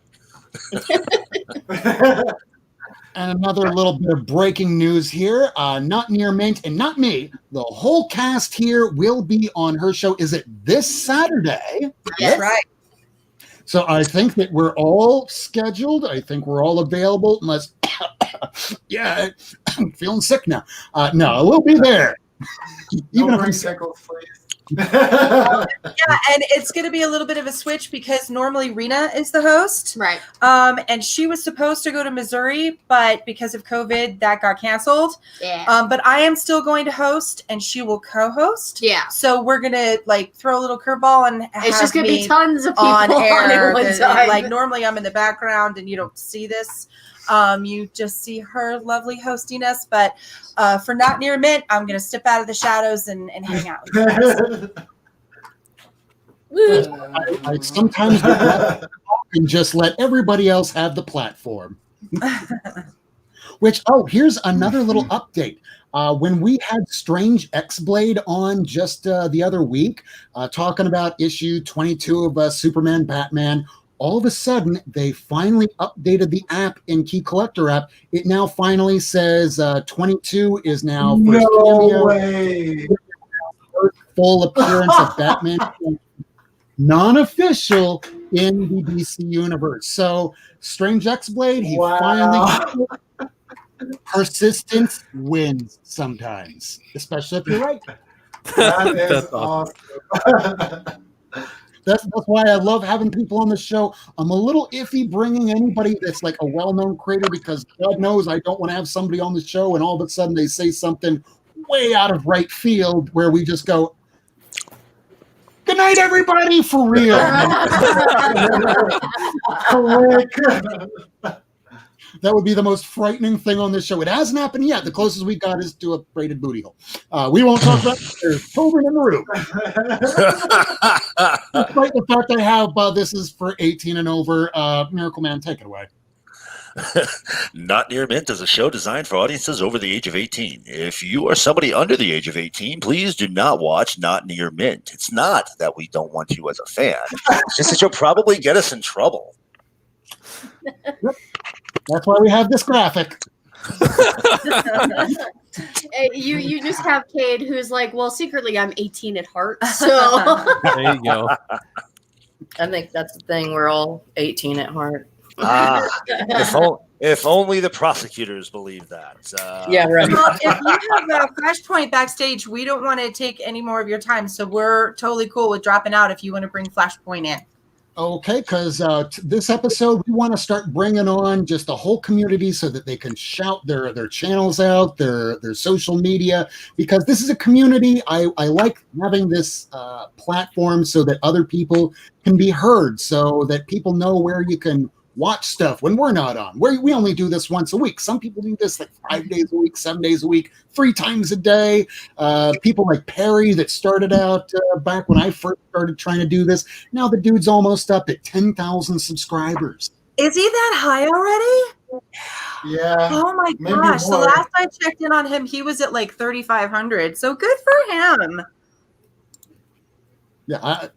And another little bit of breaking news here. Not Near Mint and not me. The whole cast here will be on her show. Is it this Saturday? That's right. So I think that we're all scheduled. I think we're all available unless, yeah, I'm feeling sick now. No, we'll be there. Even if I'm sick. Yeah, and it's going to be a little bit of a switch because normally Rena is the host. Right. And she was supposed to go to Missouri, but because of COVID, that got canceled. Yeah. But I am still going to host, and she will co-host. Yeah. So we're going to like throw a little curveball and It's just going to be me tons of people on air. at one that- time. Like normally I'm in the background and you don't see this. You just see her lovely hosting us. But for Not Near Mint, I'm going to step out of the shadows and hang out with you guys. I sometimes would let them talk and just let everybody else have the platform. Which, here's another little update. When we had Strange X-Blade on just the other week, talking about issue 22 of Superman, Batman, all of a sudden, they finally updated the app in Key Collector app. It now finally says 22 is now first cameo, way. first full appearance of Batman. Non-official in the DC universe. So Strange X-Blade, he finally persistence wins sometimes, especially if you're right. That is That's awesome. awesome. That's why I love having people on the show. I'm a little iffy bringing anybody that's like a well-known creator because God knows I don't want to have somebody on the show and all of a sudden they say something way out of right field where we just go, good night, everybody, for real. That would be the most frightening thing on this show. It hasn't happened yet. The closest we got is to a braided booty hole. We won't talk about it. There's children in the room. Despite the fact I have this is for 18 and over. Miracleman, take it away. Not Near Mint is a show designed for audiences over the age of 18. If you are somebody under the age of 18, please do not watch Not Near Mint. It's not that we don't want you as a fan. It's just that you'll probably get us in trouble. Yep. That's why we have this graphic. You just have Cade who's like, well, secretly I'm 18 at heart. So There you go. I think that's the thing. We're all 18 at heart. If only the prosecutors believe that. Yeah, right. Well, if you have a Flashpoint backstage, we don't want to take any more of your time. So we're totally cool with dropping out if you want to bring Flashpoint in. Okay, because this episode, we want to start bringing on just a whole community so that they can shout their channels out, their social media, because this is a community. I like having this platform so that other people can be heard, so that people know where you can watch stuff when we're not on. We only do this once a week. Some people do this like 5 days a week, 7 days a week, 3 times a day. People like Perry that started out back when I first started trying to do this. Now the dude's almost up at 10,000 subscribers. Is he that high already? Yeah. Oh my maybe gosh! The more. last I checked in on him, he was at like 3,500. So good for him. Yeah,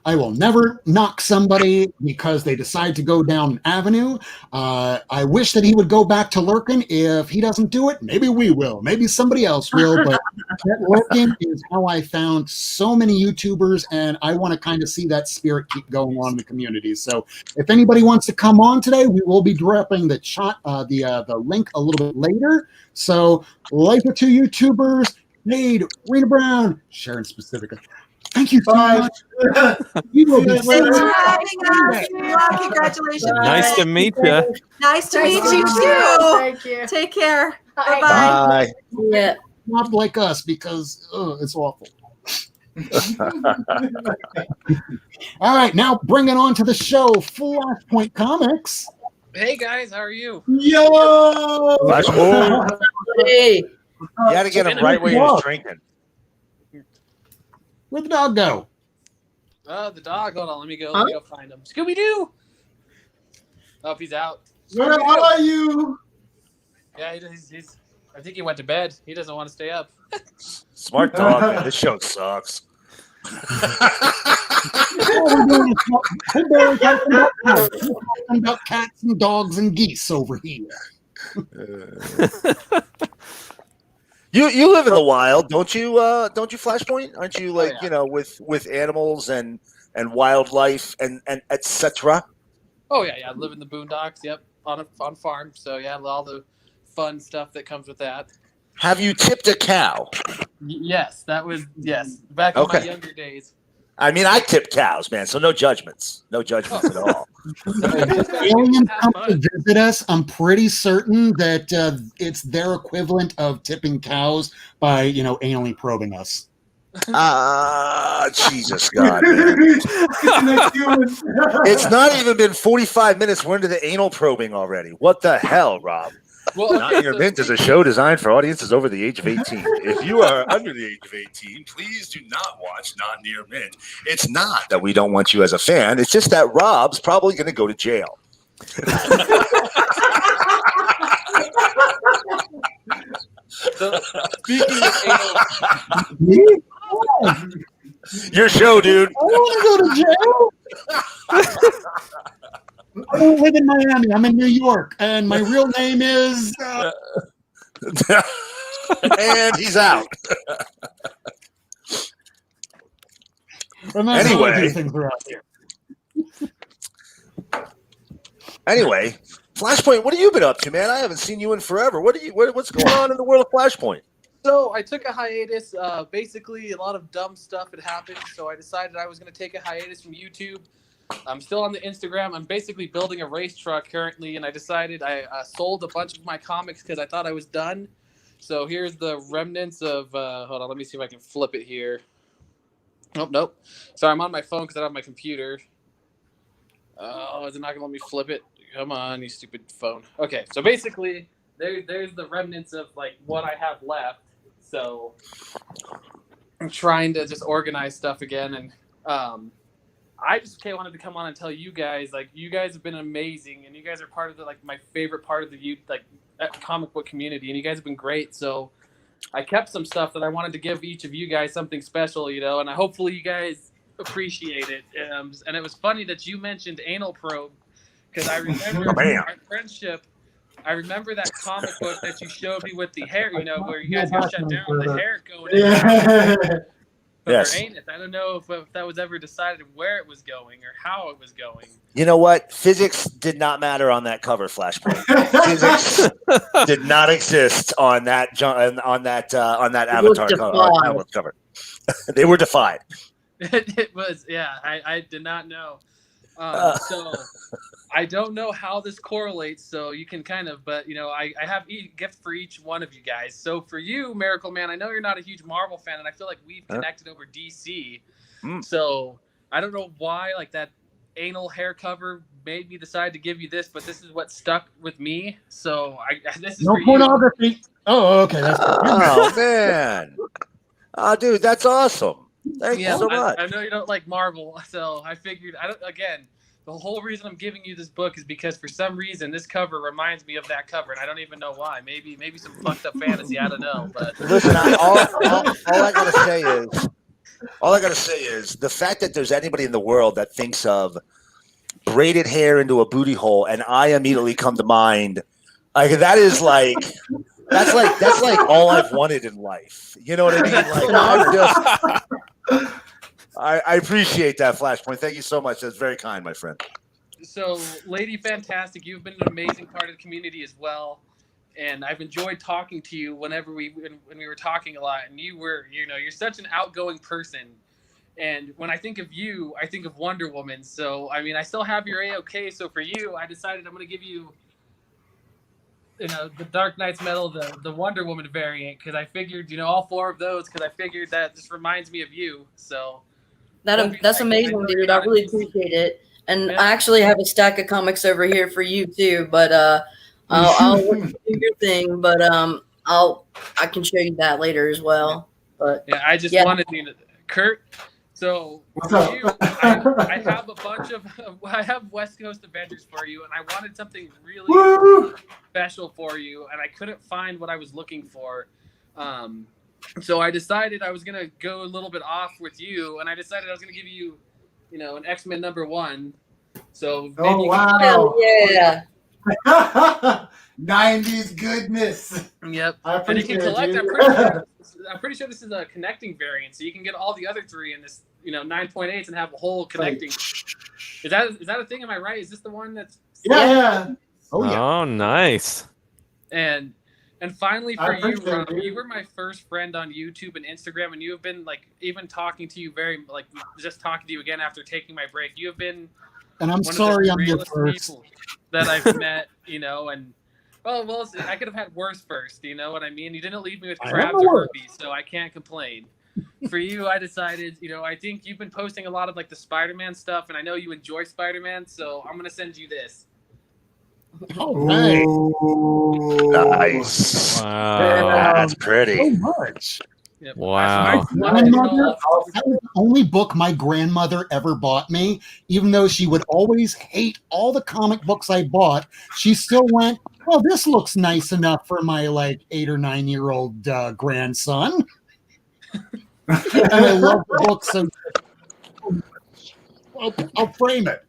I will never knock somebody because they decide to go down an avenue. I wish that he would go back to lurking. If he doesn't do it, maybe we will. Maybe somebody else will. But that lurking is how I found so many YouTubers, and I want to kind of see that spirit keep going on in the community. So if anybody wants to come on today, we will be dropping the link a little bit later. So like the two YouTubers, Made, Rena Brown, Sharon specifically. Thank you so much. You will be Thanks for having us. Wow, congratulations. Nice to meet you. Nice to meet you Thank too. Thank you. Take care. Bye. Bye-bye. Yeah. Not like us because it's awful. All right, now bring it on to the show, Flashpoint Comics. Hey guys, how are you? Yo! Flashpoint. Hey. You got to get him right where he was drinking. Where'd the dog go? The dog. Hold on, let me go find him. Scooby Doo. Oh, he's out. Where are you? Yeah, he's. I think he went to bed. He doesn't want to stay up. Smart dog, man. This show sucks. We're talking about cats and dogs and geese over here. You live in the wild, don't you? Don't you, Flashpoint? Aren't you like with animals and wildlife and etc.? Oh yeah. I live in the boondocks. Yep, on farm. So yeah, all the fun stuff that comes with that. Have you tipped a cow? Yes, that was back in my younger days. I mean, I tip cows, man. So no judgments, at all. Aliens come to visit us. I'm pretty certain that it's their equivalent of tipping cows by anally probing us. Jesus God, man. It's not even been 45 minutes. We're into the anal probing already. What the hell, Rob? Well, Not Near Mint is a show designed for audiences over the age of 18. If you are under the age of 18, please do not watch Not Near Mint. It's not that we don't want you as a fan. It's just that Rob's probably going to go to jail. So, speaking of anal, your show, dude. I want to go to jail. I don't live in Miami. I'm in New York, and my real name is. And he's out. Anyway, Flashpoint, what have you been up to, man? I haven't seen you in forever. What's going on in the world of Flashpoint? So I took a hiatus. Basically, a lot of dumb stuff had happened, so I decided I was going to take a hiatus from YouTube. I'm still on the Instagram. I'm basically building a race truck currently, and I decided I sold a bunch of my comics because I thought I was done. So here's the remnants of. Hold on, let me see if I can flip it here. Oh, nope. Sorry, I'm on my phone because I don't have my computer. Oh, is it not going to let me flip it? Come on, you stupid phone. Okay, so basically, there's the remnants of like what I have left. So I'm trying to just organize stuff again, and I just wanted to come on and tell you guys, like, you guys have been amazing, and you guys are part of the my favorite part of the comic book community, and you guys have been great. So I kept some stuff that I wanted to give each of you guys something special, and hopefully you guys appreciate it. And it was funny that you mentioned anal probe because I remember our friendship. I remember that comic book that you showed me with the hair, where you guys got shut down with the hair going in. Yes. I don't know if that was ever decided where it was going or how it was going. You know what? Physics did not matter on that cover, Flashpoint. Physics did not exist on that Avatar cover. They were defied. It was, yeah. I did not know. So I don't know how this correlates. So you can kind of, but I have a gift for each one of you guys. So for you, Miracleman, I know you're not a huge Marvel fan, and I feel like we've connected over DC. So I don't know why, that anal hair cover made me decide to give you this, but this is what stuck with me. So this is no for pornography. You. Oh, okay. Oh man, dude, that's awesome. Thank you so much. I know you don't like Marvel, so I figured the whole reason I'm giving you this book is because for some reason this cover reminds me of that cover, and I don't even know why. Maybe some fucked up fantasy. I don't know. But Listen, all I gotta say is the fact that there's anybody in the world that thinks of braided hair into a booty hole, and I immediately come to mind. Like that's like all I've wanted in life. You know what I mean? Like I appreciate that, Flashpoint. Thank you so much. That's very kind, my friend. So, Lady Fantastic, you've been an amazing part of the community as well, and I've enjoyed talking to you when we were talking a lot. And you're such an outgoing person. And when I think of you, I think of Wonder Woman. So, I mean, I still have your AOK. So for you, I decided I'm going to give you, the Dark Knight's Metal, the Wonder Woman variant, because I figured, all 4 of those, because I figured that just reminds me of you. So that's amazing, dude. I really appreciate it. And I actually have a stack of comics over here for you too. But I'll do your thing. But I can show you that later as well. But yeah, I just wanted to, Kurt. So for you, I have a bunch of I have West Coast Avengers for you, and I wanted something really special for you, and I couldn't find what I was looking for. So I decided I was gonna go a little bit off with you, and I decided I was gonna give you, an X-Men #1. So maybe wow! Yeah. 90s goodness. Yep. And you can collect. I'm pretty sure this is a connecting variant, so you can get all the other 3 in this, 9.8s and have a whole connecting. Is that a thing? Am I right? Is this the one that's? Yeah. Oh yeah. Oh, nice. And finally for you, Rob, you were my first friend on YouTube and Instagram, and you have been even talking to you just talking to you again after taking my break. You have been. And I'm one sorry of the I'm your realest first. people that I've met, and well, I could have had worse first, you know what I mean? You didn't leave me with crabs or herpes, so I can't complain. For you, I decided, I think you've been posting a lot of the Spider-Man stuff, and I know you enjoy Spider-Man, so I'm gonna send you this. Oh, nice. Nice. Wow. That's pretty. So much. Yep. Wow. That was the only book my grandmother ever bought me, even though she would always hate all the comic books I bought. She still went, well, this looks nice enough for my 8 or 9-year-old grandson. And I love the book, so I'll frame it.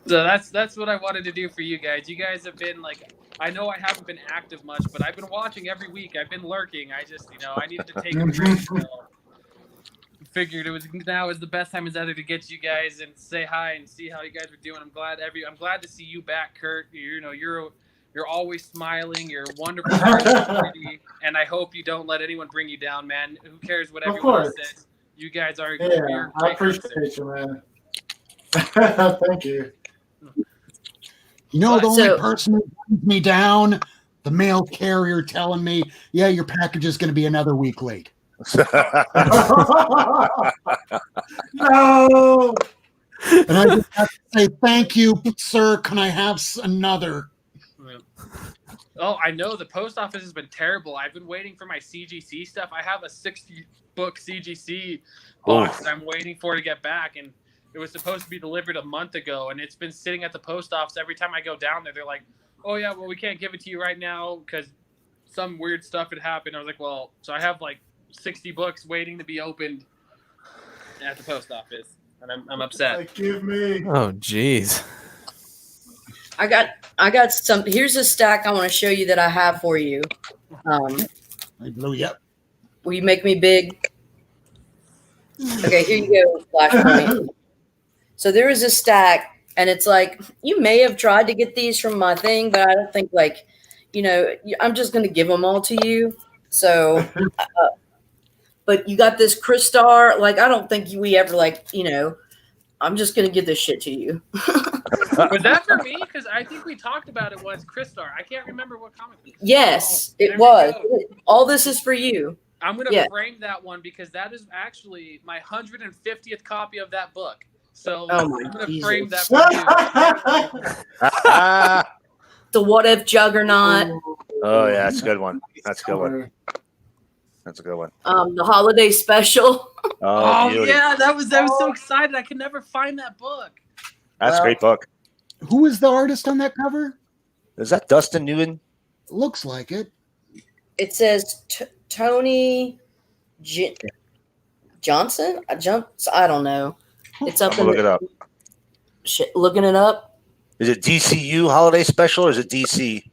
So that's what I wanted to do for you guys. You guys have been I know I haven't been active much, but I've been watching every week. I've been lurking. I just, I needed to take a break. So figured now is the best time as ever to get you guys and say hi and see how you guys are doing. I'm glad to see you back, Kurt. You're always smiling. You're wonderful, and I hope you don't let anyone bring you down, man. Who cares what everyone says? You guys are. Yeah, I appreciate you, man. Thank you. The only person who brings me down, the mail carrier telling me, yeah, your package is going to be another week late. No. And I just have to say, thank you, sir. Can I have another? Oh, I know the post office has been terrible. I've been waiting for my CGC stuff. I have a 60-book CGC box that I'm waiting for to get back, and it was supposed to be delivered a month ago, and it's been sitting at the post office. Every time I go down there, they're like, oh, yeah, well, we can't give it to you right now because some weird stuff had happened. I was like, well, so I have 60 books waiting to be opened at the post office, and I'm upset. Give me. Oh, geez. I got some. Here's a stack I want to show you that I have for you. I blew you up. Will you make me big? Okay, here you go, Flashpoint. So there is a stack, and it's you may have tried to get these from my thing, but I don't think I'm just going to give them all to you. So, but you got this Crystar. I don't think we ever I'm just going to give this shit to you. Was that for me? Because I think we talked about it once, Crystar. I can't remember what comic. Yes, it was. All this is for you. I'm going to frame that one because that is actually my 150th copy of that book. So I'm going to frame that for you. The What If Juggernaut. Oh, yeah, that's a good one. That's a good one. That's a good one. The holiday special. Oh yeah, that was so excited. I could never find that book. That's a great book. Who is the artist on that cover? Is that Dustin Newton? Looks like it. It says Tony Johnson. I don't know. It's up. I'm gonna look it up. Looking it up. Is it DCU holiday special or is it DC?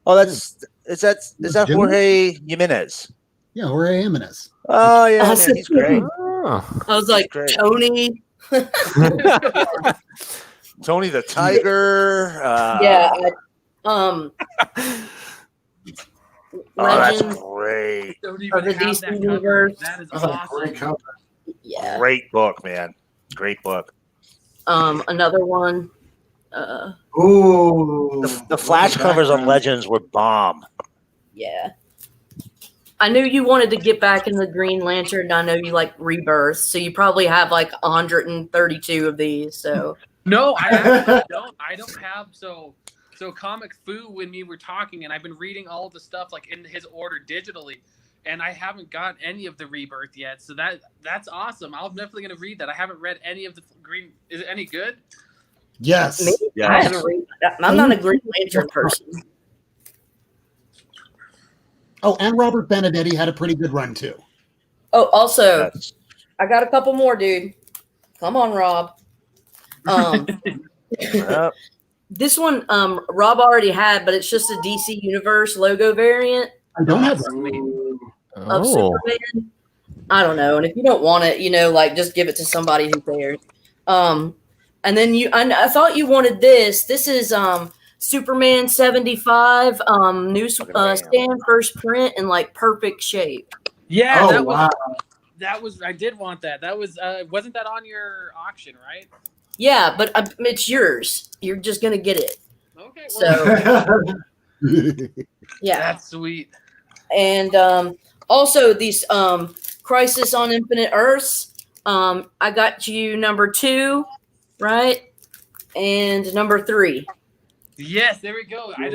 Oh, is that Jorge Jimenez? Yeah, Jorge Jimenez. Oh yeah, man, he's great. I was like, Tony. Tony the Tiger. Yeah. That's Legends great. of the DC universe. That is awesome. Yeah. Great book, man. Great book. Another one. Ooh. The Flash covers on Legends were bomb. Yeah. I knew you wanted to get back in the Green Lantern. I know you like Rebirth, so you probably have like 132 of these. So No, I actually don't. I don't have so Comic Fu when we were talking, and I've been reading all of the stuff like in his order digitally, and I haven't got any of the Rebirth yet. So that's awesome. I'm definitely gonna read that. I haven't read any of the Green. Is it any good? Yes. maybe I haven't read. I'm not a Green Lantern person. Oh, and Robert Benedetti had a pretty good run too. Oh, also, I got a couple more, dude. Come on, Rob. This one, Rob already had, but it's just a DC Universe logo variant. I don't have that. Of Superman. I don't know, and if you don't want it, like just give it to somebody who cares. And then I thought you wanted this. This is Superman 75, new stand first print in like perfect shape. Yeah, Oh, that was. I did want that. That was. Wasn't that on your auction, right? Yeah, but it's yours. You're just gonna get it. Okay. So yeah, that's sweet. And also these Crisis on Infinite Earths. I got you number 2, right? And number 3. Yes, there we go. Those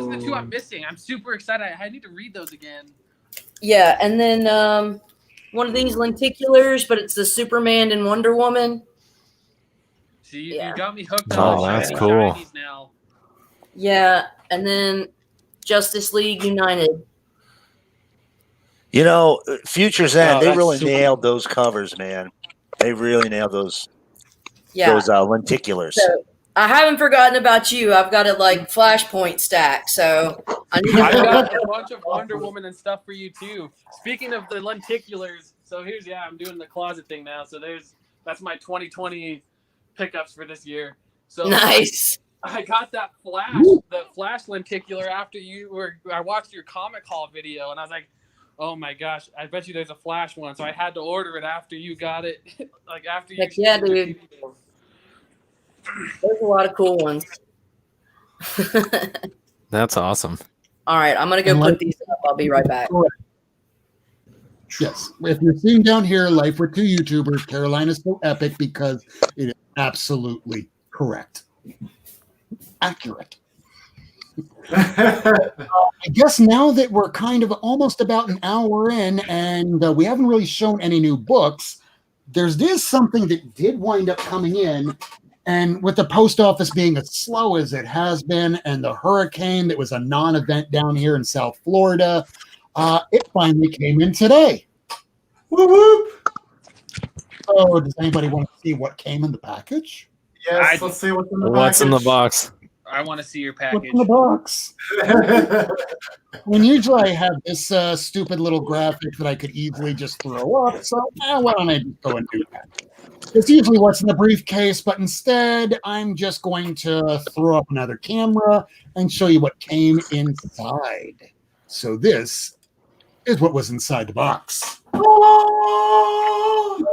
are the 2 I'm missing. I'm super excited. I need to read those again. Yeah, and then one of these lenticulars, but it's the Superman and Wonder Woman. So you got me hooked Oh, on that's cool. now. Yeah, and then Justice League United. Future's End, they that's really super nailed those covers, man. They really nailed those Yeah. lenticulars. So I haven't forgotten about you. I've got it like Flashpoint stack, so I need I've to got a bunch of Wonder Woman and stuff for you too. Speaking of the lenticulars, so I'm doing the closet thing now. So that's my 2020 pickups for this year. So nice. I got that the Flash lenticular after I watched your comic haul video, and I was like, oh my gosh, I bet you there's a Flash one. So I had to order it after you got it. Like after you. Heck yeah, dude. There's a lot of cool ones. That's awesome. All right, I'm gonna go put these up. I'll be right back. Yes. If you're seeing down here, Life with 2 YouTubers, Caroline is so epic because it is absolutely correct. Accurate. I guess now that we're kind of almost about an hour in and we haven't really shown any new books, there's something that did wind up coming in. And with the post office being as slow as it has been and the hurricane that was a non-event down here in South Florida, it finally came in today. Whoop, whoop. So does anybody want to see what came in the package? Yes, let's see what's in the What's in the package. box? I want to see your What's package. in the box? When usually I have this stupid little graphic that I could easily just throw up, so why don't I just go and do that? It's usually what's in the briefcase, but instead I'm just going to throw up another camera and show you what came inside. So this is what was inside the box. Oh!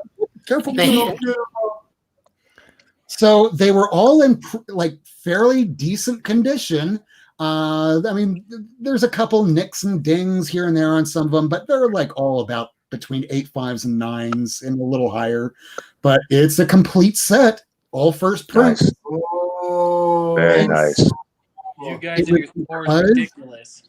Careful. So they were all in fairly decent condition. I mean, there's a couple nicks and dings here and there on some of them, but they're like all about between 8.5s and 9s and a little higher. But it's a complete set, all first print. Nice. Oh, Very nice. You guys and your scores are ridiculous.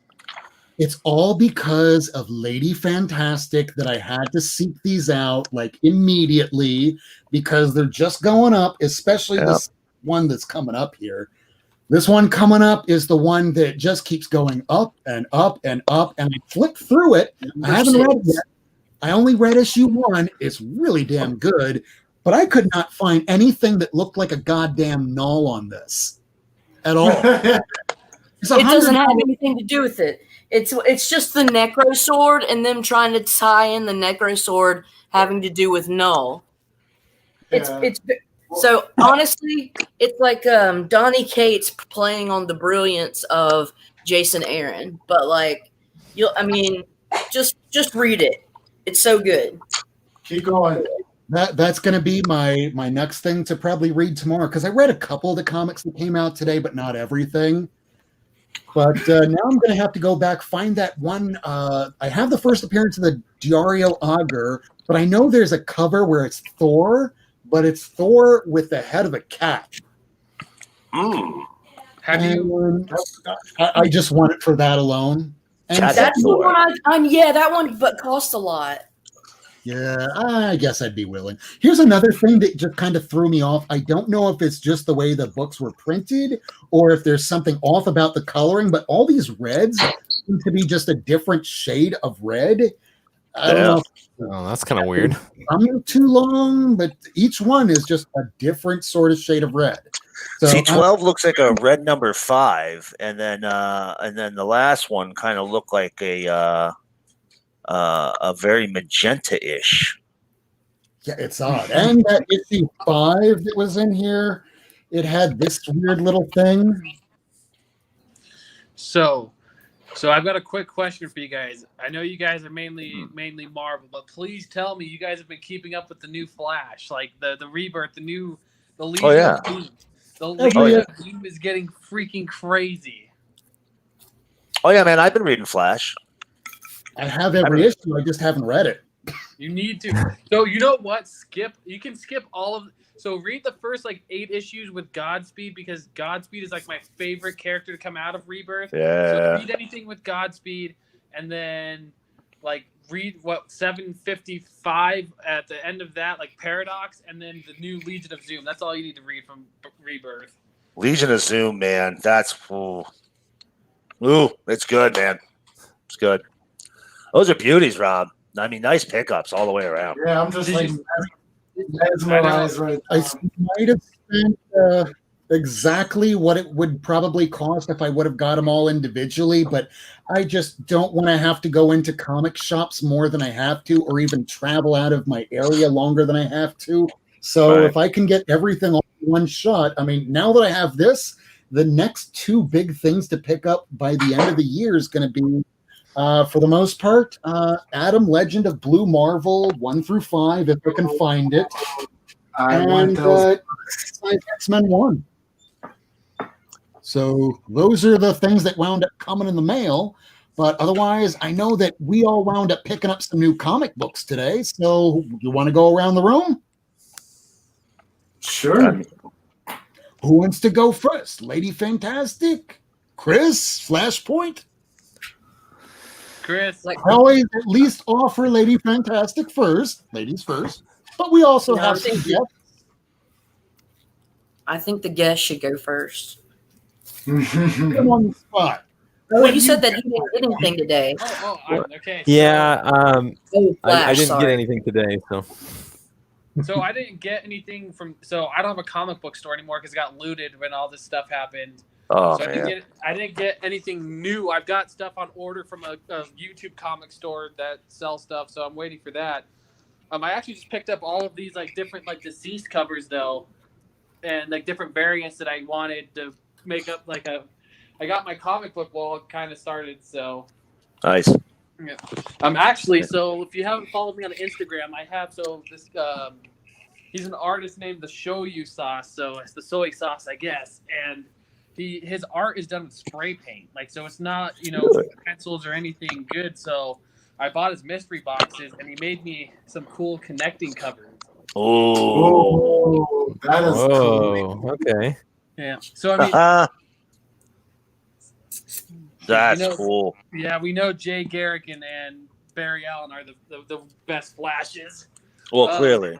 It's all because of Lady Fantastic that I had to seek these out like immediately because they're just going up, especially the one that's coming up here. This one coming up is the one that just keeps going up and up and up. And I flipped through it. I haven't read it yet. I only read issue 1. It's really damn good. But I could not find anything that looked like a goddamn null on this at all. It doesn't have anything to do with it. It's just the Necro Sword and them trying to tie in the Necro Sword having to do with null. So honestly, it's like Donnie Cates playing on the brilliance of Jason Aaron, but like just read it. It's so good. Keep going. That's going to be my next thing to probably read tomorrow, because I read a couple of the comics that came out today, but not everything. But now I'm going to have to go back, find that one. I have the first appearance of the Dario Augur, but I know there's a cover where it's Thor, but it's Thor with the head of a cat. Have you? I just want it for that alone. And that's the one. That one, but costs a lot. Yeah, I guess I'd be willing. Here's another thing that just kind of threw me off. I don't know if it's just the way the books were printed or if there's something off about the coloring, but all these reds seem to be just a different shade of red. I don't know. Oh, that's kind of weird. I'm too long, but each one is just a different sort of shade of red. So, see, 12 looks like a red number 5, and then the last one kind of looked like a very magenta-ish. Yeah, it's odd. And that issue 5 that was in here, it had this weird little thing. So I've got a quick question for you guys. I know you guys are mainly Marvel, but please tell me you guys have been keeping up with the new Flash, like the Rebirth, the Legion of Doom. The Legion of Doom is getting freaking crazy. Oh yeah, man, I've been reading Flash. I have every issue. I just haven't read it. You need to. So you know what? You can skip all of. So read the first 8 issues with Godspeed, because Godspeed is my favorite character to come out of Rebirth. Yeah. So read anything with Godspeed, and then read 755 at the end of that, Paradox, and then the new Legion of Zoom. That's all you need to read from Rebirth. Legion of Zoom, man. That's it's good, man. It's good. Those are beauties, Rob. I mean, nice pickups all the way around. Yeah, I'm just mesmerized right now. I might have spent exactly what it would probably cost if I would have got them all individually, but I just don't want to have to go into comic shops more than I have to, or even travel out of my area longer than I have to. So if I can get everything all in one shot, I mean, now that I have this, the next 2 big things to pick up by the end of the year is going to be, for the most part, Adam Legend of Blue Marvel 1 through 5, if I can find it, and X-Men 1. So those are the things that wound up coming in the mail. But otherwise, I know that we all wound up picking up some new comic books today. So you want to go around the room? Sure. Who wants to go first? Lady Fantastic? Chris? Flashpoint? Chris. I always at least offer Lady Fantastic first. Ladies first. But we also have some guests. I think the guest should go first. Come on the spot. Well, you said that he didn't get anything today. Okay. Yeah, I didn't Flash, get anything today, so. So I didn't get anything from. So I don't have a comic book store anymore because it got looted when all this stuff happened. Oh, so man. I didn't get anything new. I've got stuff on order from a YouTube comic store that sells stuff, so I'm waiting for that. I actually just picked up all of these different deceased covers though, and different variants that I wanted to make up I got my comic book wall kind of started, so. Nice. Yeah. Actually, so if you haven't followed me on Instagram, I have this. He's an artist named the Shoyu Sauce, so it's the soy sauce, I guess, and his art is done with spray paint, so it's not pencils or anything good. So I bought his mystery boxes, and he made me some cool connecting covers. Oh, that is cool. Okay. Yeah. So I mean. That's cool. Yeah, we know Jay Garrick and Barry Allen are the best Flashes. Well, clearly.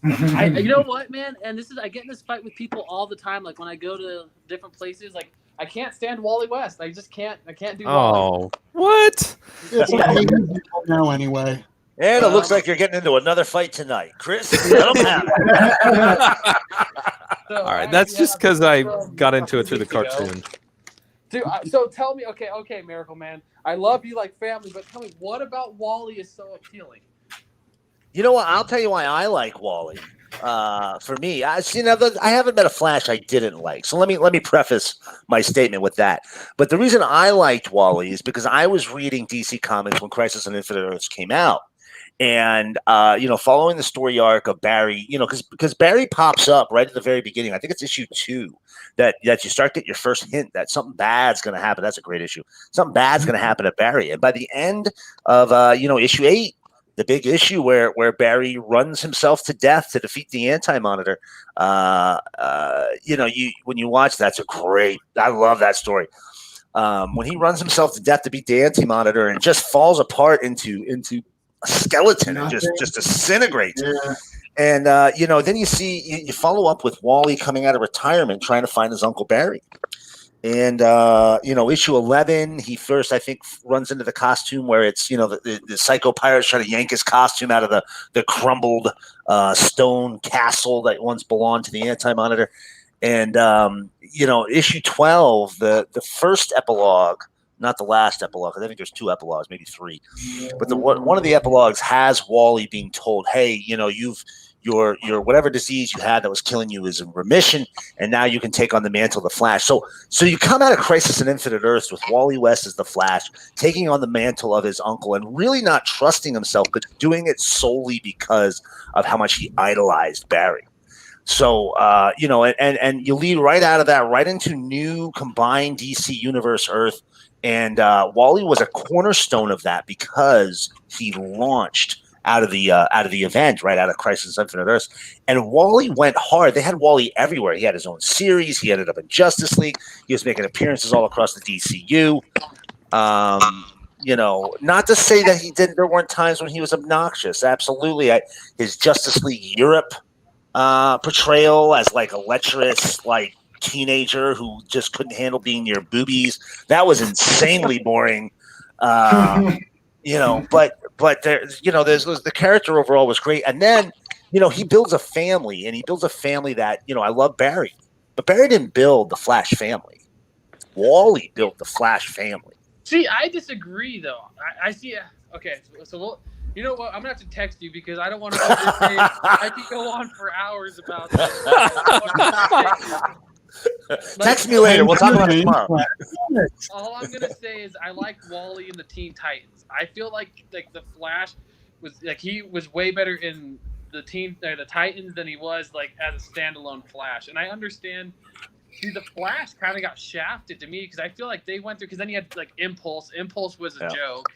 You know what, man? And I get in this fight with people all the time. Like when I go to different places, like I can't stand Wally West. I just can't. I can't do. Wally. What? It's okay. You know anyway. And it looks like you're getting into another fight tonight, Chris. Let 'em have it. All right, that's just because I got into it through the cartoon. Dude, so tell me, okay, Miracleman, I love you like family, but tell me, what about Wally is so appealing? You know what? I'll tell you why I like Wally. For me, I haven't met a Flash I didn't like. So let me preface my statement with that. But the reason I liked Wally is because I was reading DC Comics when Crisis on Infinite Earths came out. And following the story arc of Barry, because Barry pops up right at the very beginning. I think it's issue 2 that you start getting your first hint that something bad's going to happen. That's a great issue. Something bad's going to happen to Barry. And by the end of issue 8, the big issue where Barry runs himself to death to defeat the Anti-Monitor, when you watch that's a great. I love that story. When he runs himself to death to beat the Anti-Monitor and just falls apart into a skeleton and just disintegrates. Yeah. And then you follow up with Wally coming out of retirement trying to find his Uncle Barry. And issue 11, he first I think runs into the costume where it's the psycho pirates trying to yank his costume out of the crumbled stone castle that once belonged to the Anti-Monitor. And issue 12, the first epilogue, not the last epilogue. I think there's 2 epilogues, maybe 3. But one of the epilogues has Wally being told, "Hey, your whatever disease you had that was killing you is in remission, and now you can take on the mantle of the Flash." So you come out of Crisis on Infinite Earths with Wally West as the Flash, taking on the mantle of his uncle, and really not trusting himself, but doing it solely because of how much he idolized Barry. So and you lead right out of that right into new combined DC Universe Earth. And Wally was a cornerstone of that because he launched out of the event, right out of Crisis on Infinite Earths. And Wally went hard. They had Wally everywhere. He had his own series. He ended up in Justice League. He was making appearances all across the DCU. Not to say that there weren't times when he was obnoxious. Absolutely. His Justice League Europe portrayal as like a lecherous, like teenager who just couldn't handle being near boobies. That was insanely boring. But there's the character overall was great. And then, he builds a family, and he builds a family that, I love Barry, but Barry didn't build the Flash family. Wally built the Flash family. See, I disagree though. I see. Okay. So you know what? I'm gonna have to text you because I don't want to. I could go on for hours about this. Text me later. We'll talk about it tomorrow. All I'm gonna say is I like Wally and the Teen Titans. I feel like the Flash was he was way better in the Titans than he was as a standalone Flash. And I understand. See, the Flash kind of got shafted to me because I feel like they went through because then he had Impulse. Impulse was a joke.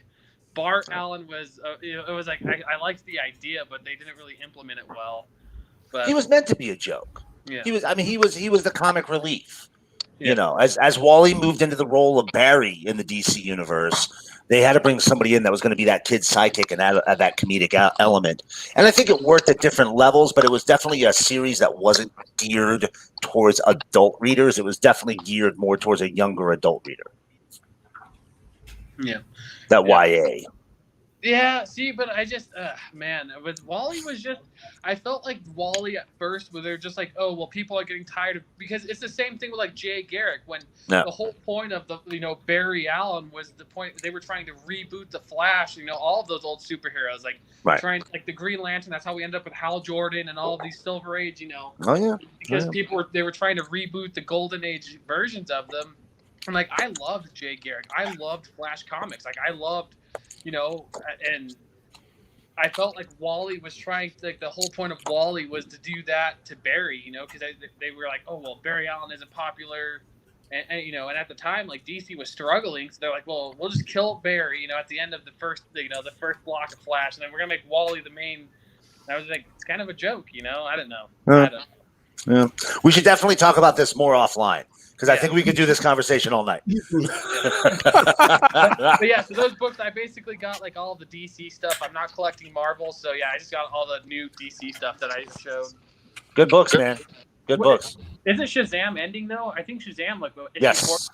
Bart Allen was it was I liked the idea, but they didn't really implement it well. But he was meant to be a joke. Yeah. He was the comic relief. Yeah. As Wally moved into the role of Barry in the DC universe, they had to bring somebody in that was going to be that kid's sidekick and add that comedic element. And I think it worked at different levels, but it was definitely a series that wasn't geared towards adult readers. It was definitely geared more towards a younger adult reader. Yeah. That YA. Yeah, see, but I just, with Wally was just, I felt like Wally at first, where they're just like, oh, well, people are getting tired of, because it's the same thing with Jay Garrick, when the whole point of the, Barry Allen was the point, they were trying to reboot the Flash, all of those old superheroes, trying, the Green Lantern, that's how we end up with Hal Jordan and all of these Silver Age, Oh, yeah. Because they were trying to reboot the Golden Age versions of them. And, I loved Jay Garrick. I loved Flash comics. I loved, and I felt like Wally was trying to, the whole point of Wally was to do that to Barry, because they were like, oh, well, Barry Allen isn't popular. And at the time, DC was struggling. So they're like, well, we'll just kill Barry, at the end of the first, the first block of Flash. And then we're going to make Wally the main. And I was like, it's kind of a joke, I don't know. Yeah. We should definitely talk about this more offline. because I think we could do this conversation all night. But yeah, so those books, I basically got like all the DC stuff. I'm not collecting Marvel, so yeah, I just got all the new DC stuff that I showed. Good books, man. Good books. Isn't Shazam ending though? I think Shazam Yes.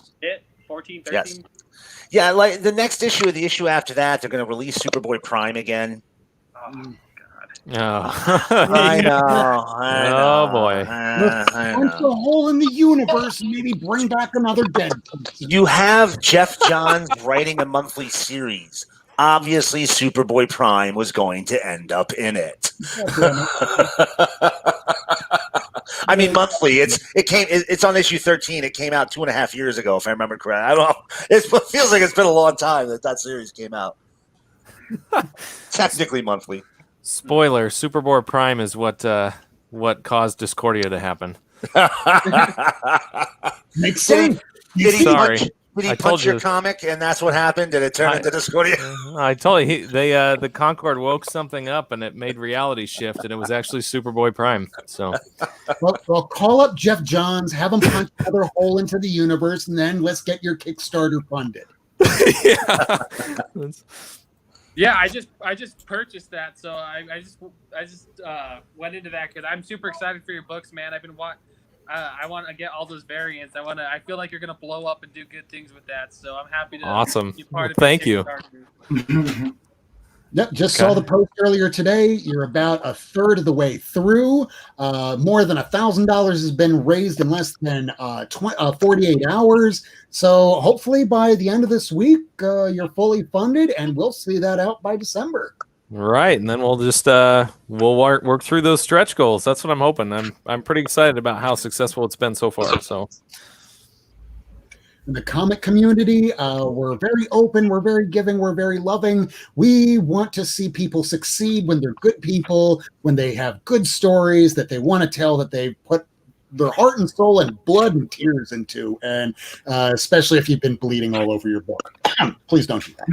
14, 13. Yes. Yeah, like the next issue or the issue after that, they're going to release Superboy Prime again. I know. Oh boy. Punch a hole in the universe and maybe bring back another Deadpool. You have Jeff Johns writing a monthly series. Obviously, Superboy Prime was going to end up in it. I mean, monthly. It's on issue 13. It came out 2.5 years ago, if I remember correctly. I don't know. It feels like it's been a long time that series came out. Technically monthly. Spoiler: Superboy Prime is what caused Discordia to happen. Makes sense. Did he Sorry. punch your comic, and that's what happened? Did it turn into Discordia? I told you, the Concord woke something up, and it made reality shift, and it was actually Superboy Prime. So, well, call up Jeff Johns, have him punch another hole into the universe, and then let's get your Kickstarter funded. Yeah, I just purchased that, so I just went into that because I'm super excited for your books, man. I want to get all those variants. I feel like you're gonna blow up and do good things with that. So I'm happy to awesome. be part of Thank you. Yep, just saw the post earlier today. You're about a third of the way through. More than $1,000 has been raised in less than 48 hours. So hopefully by the end of this week, you're fully funded, and we'll see that out by December. Right, and then we'll just we'll work through those stretch goals. That's what I'm hoping. I'm pretty excited about how successful it's been so far. So. In the comic community, we're very open, we're very giving, we're very loving. We want to see people succeed when they're good people, when they have good stories that they want to tell, that they put their heart and soul and blood and tears into, and especially if you've been bleeding all over your book. Please don't do that.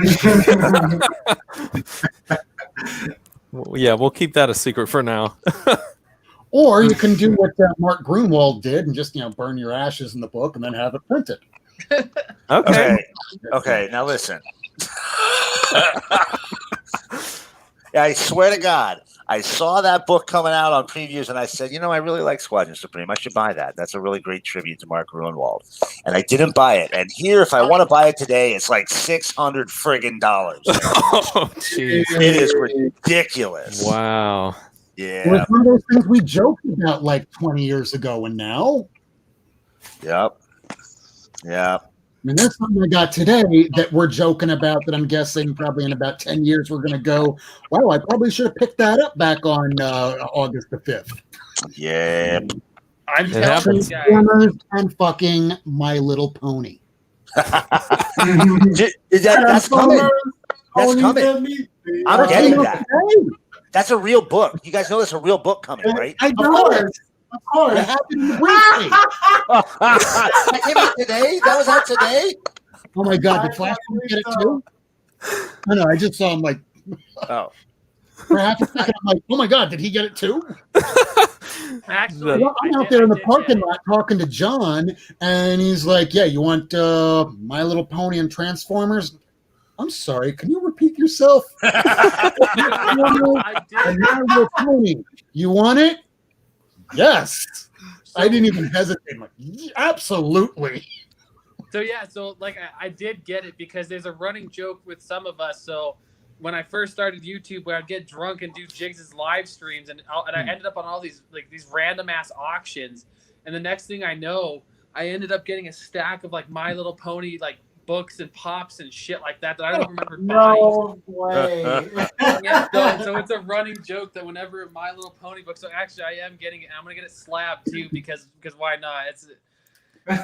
Yeah, we'll keep that a secret for now. Or you can do what Mark Grunwald did and just burn your ashes in the book and then have it printed. Okay. Now listen. I swear to God, I saw that book coming out on previews, and I said, I really like Squadron Supreme. I should buy that. That's a really great tribute to Mark Gruenwald. And I didn't buy it. And here, if I want to buy it today, it's like $600 friggin'. Oh, jeez. It is ridiculous. Wow. Yeah. Well, it's one of those things we joked about like 20 years ago, and now. Yep. Yeah. I mean, there's something I got today that we're joking about that I'm guessing probably in about 10 years we're going to go, wow, I probably should have picked that up back on August the 5th. Yeah. I'm telling you guys. And fucking My Little Pony. That's coming. That's coming. I'm getting that. That's a real book. You guys know there's a real book coming, right? I know it. Of course. It happened briefly. That came out today? That was out today? Oh my God. Did Flashpoint get it too? I know. I just saw him like. Oh. For half a second, I'm like, oh my God, did he get it too? Actually, I'm out there in the parking lot talking to John, and he's like, yeah, you want My Little Pony and Transformers? I'm sorry, can you repeat yourself? I did. My Little Pony. You want it? Yes. I didn't even hesitate. I'm like, absolutely. So yeah, I did get it because there's a running joke with some of us. So when I first started YouTube, where I'd get drunk and do Jigs' live streams, and I ended up on all these random ass auctions, and the next thing I know, I ended up getting a stack of My Little Pony books and pops and shit like that I don't even remember buying. No way. Yeah, so it's a running joke that whenever My Little Pony book. So actually, I am getting it. I'm gonna get it slabbed too because why not? It's gonna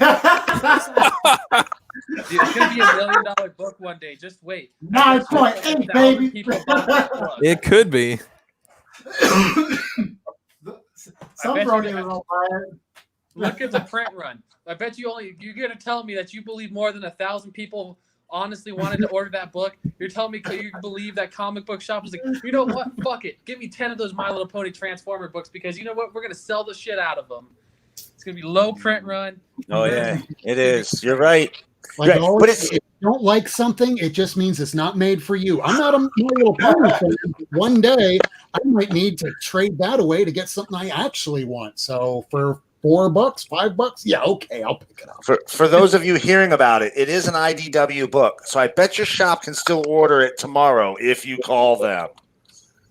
be $1 million book one day. Just wait. 9.8, baby. People bought that book. It could be. Some bronies will buy it. Look at the print run. I bet you're gonna tell me that you believe more than 1,000 people honestly wanted to order that book. You're telling me you believe that comic book shop is like, you know what? Fuck it. Give me 10 of those My Little Pony Transformer books because you know what? We're gonna sell the shit out of them. It's gonna be low print run. Oh yeah, it is. You're right. Like Right, always, but it's if you don't like something, it just means it's not made for you. I'm not a My Little Pony fan. One day, I might need to trade that away to get something I actually want. So for $4, $5, yeah, okay, I'll pick it up. For those of you hearing about it, it is an IDW book, so I bet your shop can still order it tomorrow if you call them.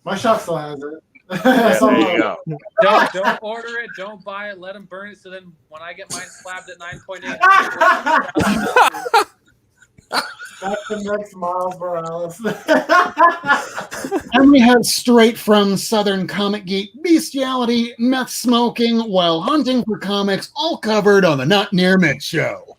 My shop still has it. Yeah, there you go. Don't order it. Don't buy it. Let them burn it. So then, when I get mine slabbed at 9.8, That's the next Miles Morales. And we have straight from Southern Comic Geek bestiality, meth smoking while hunting for comics, all covered on the Not Near Mint show.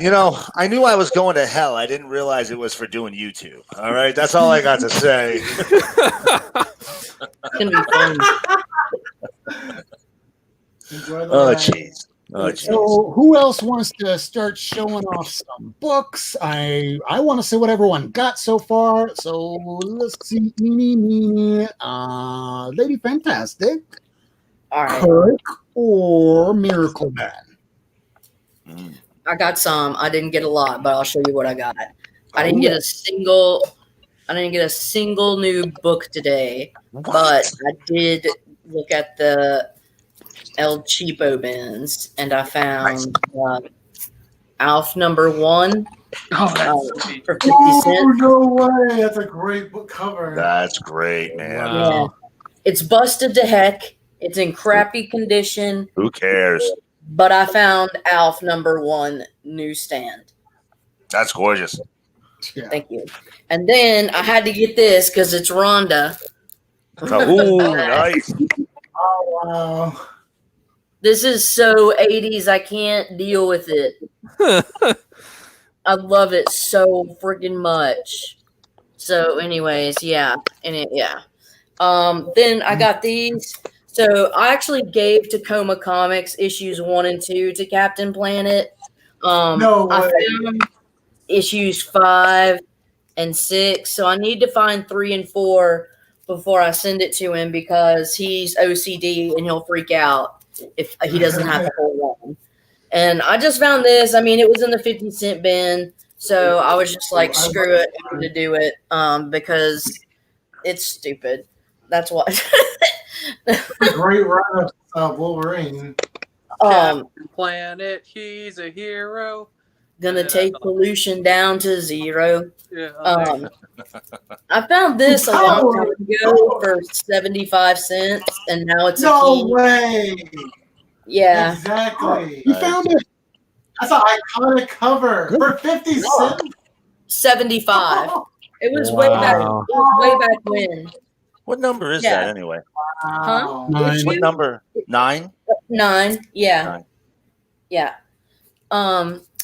You know, I knew I was going to hell. I didn't realize it was for doing YouTube. All right, that's all I got to say. It's gonna be fun. Oh, jeez. Oh, jeez. So who else wants to start showing off some books? I want to see what everyone got so far. So let's see. Lady Fantastic, All right. Kirk, or Miracleman. I got some. I didn't get a lot, but I'll show you what I got. I didn't get a single new book today, but I did look at the El Cheapo bins, and I found Alf #1 for 50 Oh, cents. no way. That's a great book cover. That's great, man. Yeah. It's busted to heck. It's in crappy condition, Who cares? but I found Alf #1 newsstand. That's gorgeous. Yeah. Thank you. And then I had to get this because it's Rhonda. Ooh, nice. Oh, wow. This is so 80s. I can't deal with it. I love it so freaking much. So, anyways, yeah. Then I got these. So I actually gave Tacoma Comics issues 1 and 2 to Captain Planet. No way. I found issues 5 and 6. So I need to find 3 and 4 before I send it to him because he's OCD and he'll freak out if he doesn't have the whole one. And I just found this. I mean, it was in the 50-cent bin. So I was just like, screw it, I'm going to do it because it's stupid. That's why. Great run of Wolverine. Planet, he's a hero. Gonna take pollution down to 0. Yeah, I found this a long time ago for 75 cents, and now it's No a key. way. Yeah. Exactly. You found it. That's an iconic cover for 50 cents. 75. It was way back. It Wow. was way back when. What number is Yeah. that anyway? Huh? Nine. What number? 9? 9. Yeah. 9. Yeah.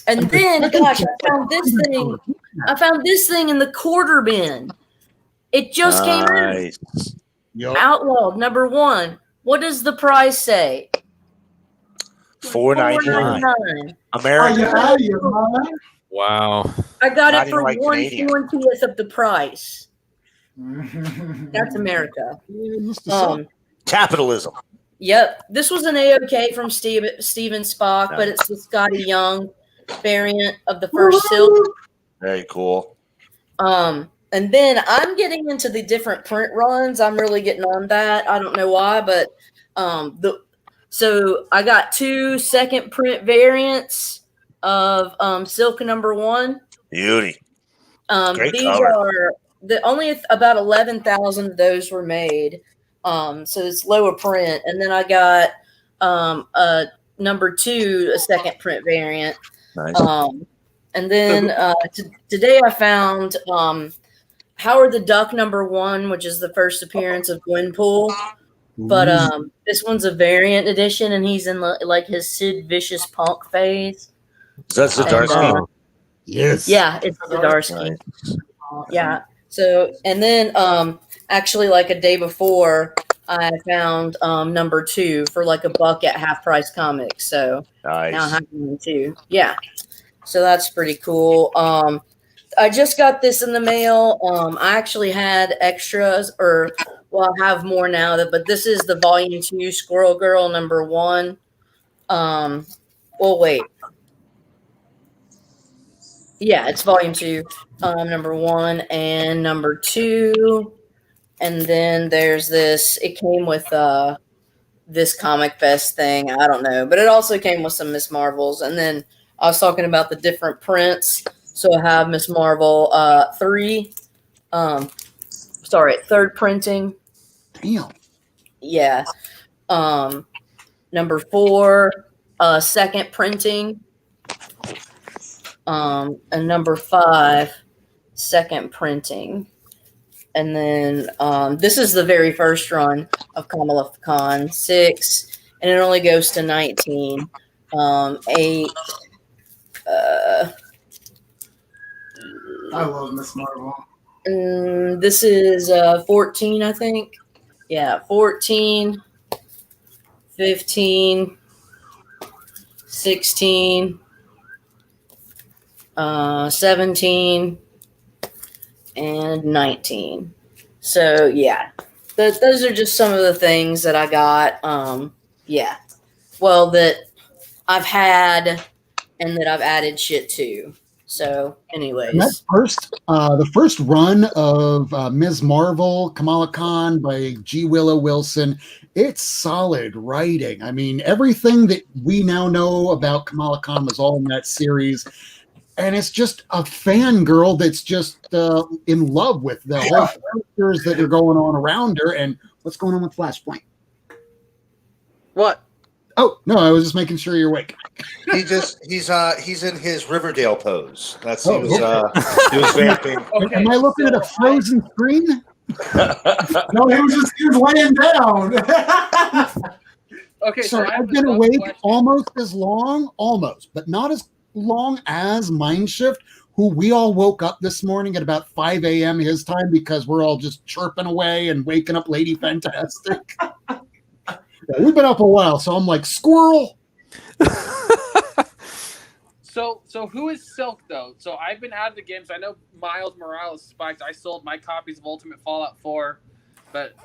And then, gosh, I found this thing. I found this thing in the quarter bin. It just came out. Nice. Yup. Outlawed #1. What does the price say? $4.99. $4.99. Are American. you out of your mind? Wow. I got Not it for even like Canadian. 1/20th of the price. That's America. Capitalism. Yep. This was an A-OK from Steven Spock, but it's the Scotty Young variant of the first Silk. Very cool. And then I'm getting into the different print runs. I'm really getting on that. I don't know why, but so I got 2 second print variants of Silk #1. Beauty. Great These cover. are only about 11,000 of those were made. So it's lower print. And then I got a #2, a second print variant. Nice. And then today I found Howard the Duck #1, which is the first appearance of Gwenpool. But this one's a variant edition, and he's in like his Sid Vicious punk phase. That's the Darsky. Yes. Yeah, it's the Darsky. Yeah. So, and then actually, like a day before, I found #2 for like $1 at Half Price Comics. So Nice. now I have one too. Yeah. So that's pretty cool. I just got this in the mail. I actually had extras, or well, I have more now, but this is the volume 2 Squirrel Girl number 1. Well, wait. Yeah, it's volume 2, number 1 and number 2. And then there's this. It came with this Comic Fest thing. I don't know, but it also came with some Miss Marvels. And then I was talking about the different prints. So I have Miss Marvel 3. Third printing. Damn. Yeah. Number 4, second printing. And number 5, second printing. And then this is the very first run of Kamala Khan 6, and it only goes to 19. 8. I love Miss Marvel. This is 14, I think. Yeah, 14, 15, 16, 17, and 19. So yeah, those are just some of the things that I got. Yeah, well, that I've had and that I've added shit to. So, anyways, And the first run of Ms. Marvel, Kamala Khan by G. Willow Wilson, it's solid writing. I mean, everything that we now know about Kamala Khan was all in that series. And it's just a fangirl that's just in love with the whole characters that are going on around her. And what's going on with Flashpoint? What? Oh, no, I was just making sure you're awake. He's in his Riverdale pose. He was vamping. Okay. Am I looking at a frozen screen? No, he was laying down. Okay, so I've been awake almost as long, but not as long as Mindshift, who we all woke up this morning at about 5 a.m. his time because we're all just chirping away and waking up Lady Fantastic. Yeah, we've been up a while, so I'm like, squirrel. So who is Silk though? So I've been out of the games. I know Miles Morales spiked. I sold my copies of Ultimate Fallout 4, but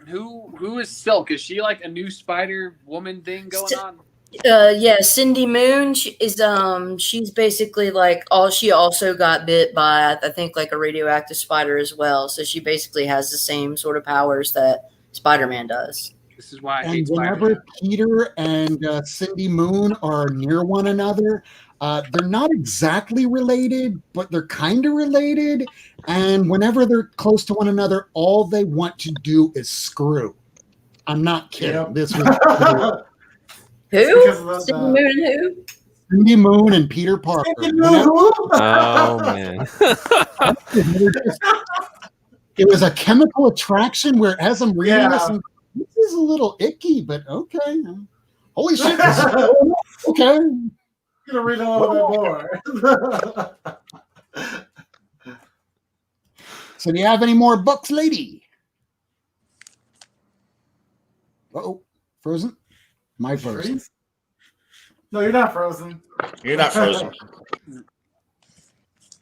who is Silk? Is she like a new Spider Woman thing going on? Yeah, Cindy Moon she's basically like she also got bit by, I think, like a radioactive spider as well. So she basically has the same sort of powers that Spider-Man does. This is why I And hate whenever Spider-Man. Peter and Cindy Moon are near one another, they're not exactly related, but they're kind of related. And whenever they're close to one another, all they want to do is screw. I'm not kidding. Yep. This was Who? Cindy Moon and who? Cindy Moon and Peter Parker. Oh man. It was a chemical attraction where, as I'm reading this, this is a little icky, but okay. Holy shit. Okay. I'm gonna read a little bit more. So do you have any more books, lady? Uh-oh. Frozen? Am I frozen? No, you're not frozen. You're not frozen.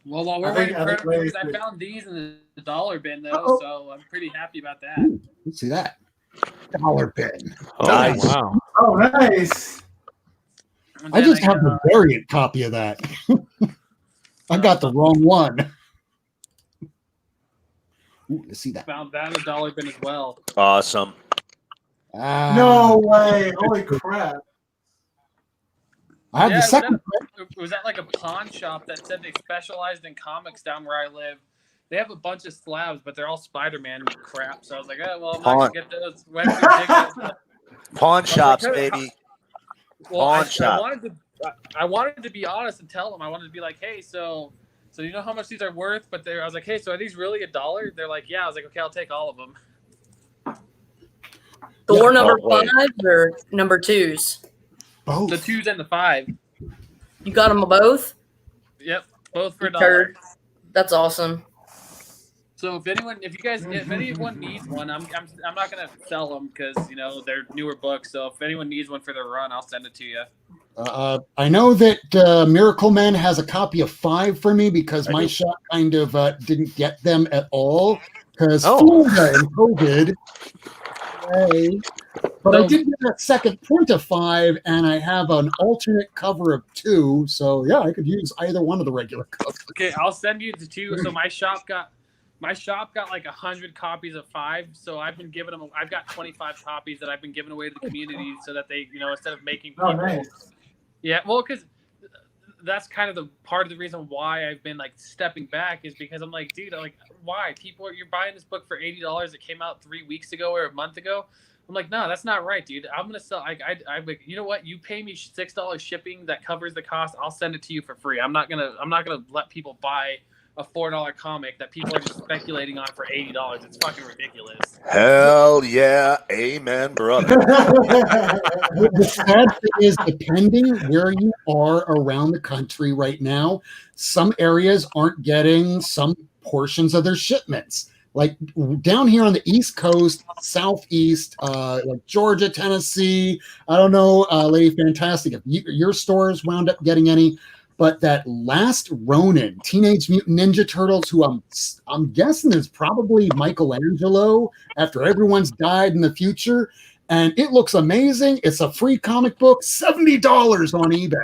Well, while we're I think- waiting I for think everything, I Larry's- found these in the dollar bin though, Uh-oh. so I'm pretty happy about that. Ooh, let's see that. Dollar bin. Oh, Nice. wow. Oh, nice. And I then just have the variant copy of that. I got the wrong one. Ooh, let's see that. found that in the dollar bin as well. Awesome. No way. Holy crap. I have the second. It was at like a pawn shop that said they specialized in comics down where I live. They have a bunch of slabs, but they're all Spider-Man crap. So I was like, oh, well, I'm not going to get those. When we dig those. Pawn shops, like, baby. Well, Pawn I shop. wanted to be honest and tell them. I wanted to be like, hey, so you know how much these are worth? But I was like, hey, so are these really $1? They're like, yeah. I was like, okay, I'll take all of them. Thor number Oh, wait. 5 or number 2s? Both. The 2s and the 5. You got them both? Yep, both for $1. Turd. That's awesome. So if anyone needs one, I'm not gonna sell them because they're newer books. So if anyone needs one for their run, I'll send it to you. I know that Miracleman has a copy of 5 for me because my shop kind of didn't get them at all because Florida and COVID. But I did get a second print of 5, and I have an alternate cover of 2. So yeah, I could use either one of the regular covers. Okay, I'll send you the 2. So my shop got like 100 copies of 5. So I've been giving them. I've got 25 copies that I've been giving away to the community, so that they, instead of making people. Oh, nice. Yeah, well, because that's kind of the part of the reason why I've been like stepping back is because I'm like, dude, why you're buying this book for $80 that came out 3 weeks ago or a month ago? I'm like, no, that's not right, dude. I'm gonna sell. I'm like, you know what? You pay me $6 shipping that covers the cost. I'll send it to you for free. I'm not gonna let people buy a $4 comic that people are just speculating on for $80. It's fucking ridiculous. Hell yeah, amen, brother. The sad thing is, depending where you are around the country right now, some areas aren't getting some portions of their shipments. Like down here on the East Coast, Southeast, like Georgia, Tennessee. I don't know, Lady Fantastic, if your stores wound up getting any. But that last Ronin, Teenage Mutant Ninja Turtles, who I'm guessing is probably Michelangelo after everyone's died in the future, and it looks amazing. It's a free comic book, $70 on eBay.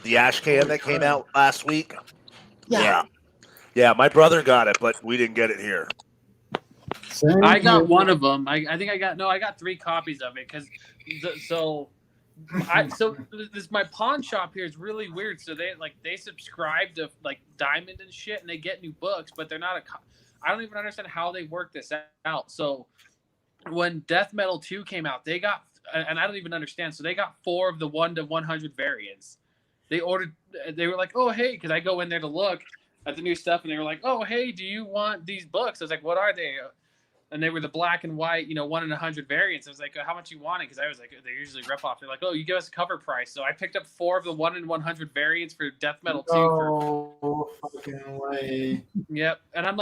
The ash can that came out last week. Yeah. Yeah, my brother got it, but we didn't get it here. I got one of them. I think I got 3 copies of it because this my pawn shop here is really weird. So they subscribe to like Diamond and shit, and they get new books, but they're not I don't even understand how they work this out. So when Death Metal 2 came out, they got, and I don't even understand. So they got 4 of the 1 to 100 variants. They were like, oh hey, because I go in there to look at the new stuff, and they were like, oh hey, do you want these books? I was like, what are they? And they were the black and white, 1 in 100 variants. I was like, how much you want it? Because I was like, they usually rip off. They're like, oh, you give us a cover price. So I picked up 4 of the 1 in 100 variants for Death Metal 2. Oh, fucking way. Yep. And I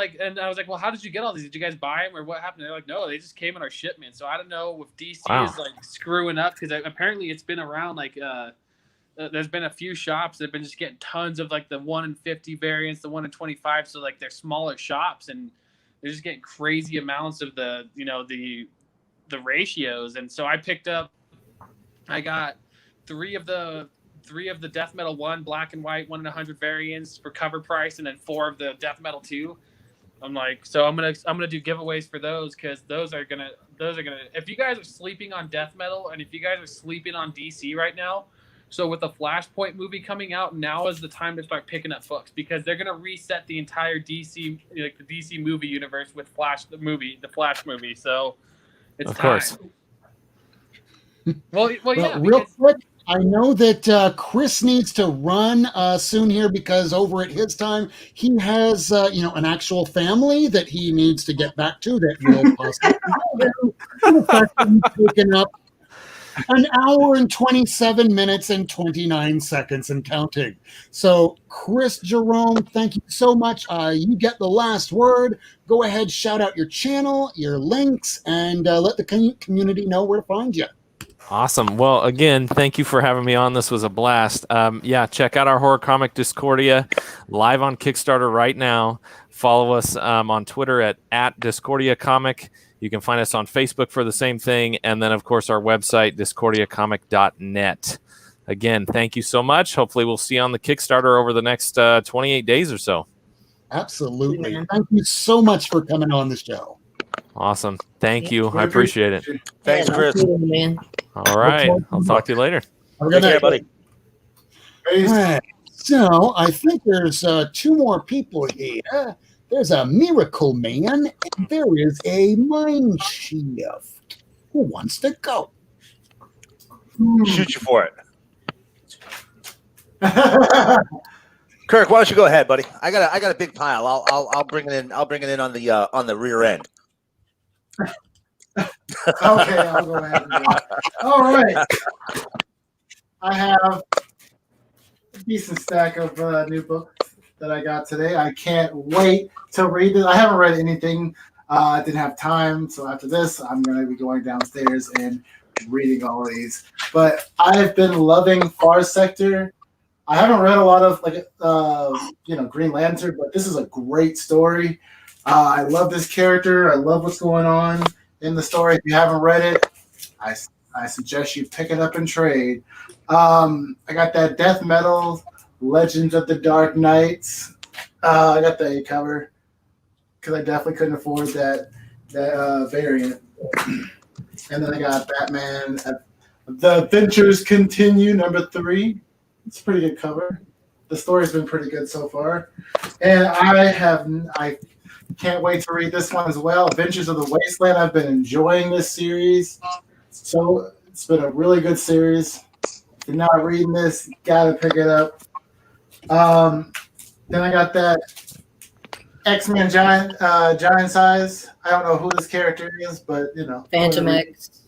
was like, well, how did you get all these? Did you guys buy them or what happened? They're like, no, they just came in our shipment. So I don't know if DC is like screwing up because apparently it's been around like there's been a few shops that have been just getting tons of like the 1 in 50 variants, the 1 in 25. So like they're smaller shops and they're just getting crazy amounts of the the ratios. And so I got 3 of the Death Metal 1 black and white 1 in 100 variants for cover price, and then 4 of the Death Metal 2. I'm like, so I'm gonna do giveaways for those because those are gonna. If you guys are sleeping on Death Metal and if you guys are sleeping on DC right now. So with the Flashpoint movie coming out, now is the time to start picking up books because they're gonna reset the entire DC, like the DC movie universe with the Flash movie. So it's of time. Course. Well, yeah. Real quick, I know that Chris needs to run soon here because over at his time he has an actual family that he needs to get back to that will possibly taken up an hour and 27 minutes and 29 seconds and counting. So, Chris Jerome, thank you so much. You get the last word. Go ahead, shout out your channel, your links, and let the community know where to find you. Awesome. Well, again, thank you for having me on. This was a blast. Check out our horror comic Discordia live on Kickstarter right now. Follow us on Twitter at Discordia Comic. You can find us on Facebook for the same thing. And then, of course, our website, discordiacomic.net. Again, thank you so much. Hopefully we'll see you on the Kickstarter over the next 28 days or so. Absolutely. Yeah. Thank you so much for coming on the show. Awesome. Thank you. I appreciate it. Thanks, Chris. Man. All right. I'll talk to you later. Have a good night, buddy. Right. So I think there's 2 more people here. There's a Miracleman, and there is a Mind Shift. Who wants to go? Shoot you for it. Kirk, why don't you go ahead, buddy? I got a big pile. I'll bring it in. I'll bring it in on the rear end. Okay, I'll go ahead and do it. All right. I have a decent stack of new books that I got today. I can't wait to read it. I haven't read anything. I didn't have time, so after this, I'm going to be going downstairs and reading all of these. But I've been loving Far Sector. I haven't read a lot of Green Lantern, but this is a great story. I love this character. I love what's going on in the story. If you haven't read it, I suggest you pick it up and trade. I got that death metal Legends of the Dark Knights. I got the A cover because I definitely couldn't afford that variant. And then I got Batman. The Adventures Continue #3. It's a pretty good cover. The story's been pretty good so far, and I can't wait to read this one as well. Adventures of the Wasteland. I've been enjoying this series, so it's been a really good series. If you're not reading this, you gotta pick it up. Then I got that X-Men giant size. I don't know who this character is, but you know, Phantom X.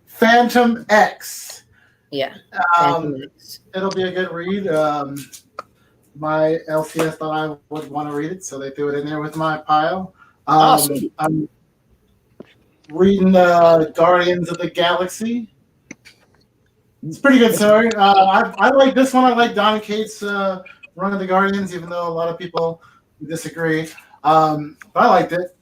Phantom X. Yeah. It'll be a good read. My LCS thought I would want to read it, so they threw it in there with my pile. Awesome. I'm reading Guardians of the Galaxy. It's a pretty good story. I like this one. I like Donny Cates' Run of the Guardians, even though a lot of people disagree. But I liked it.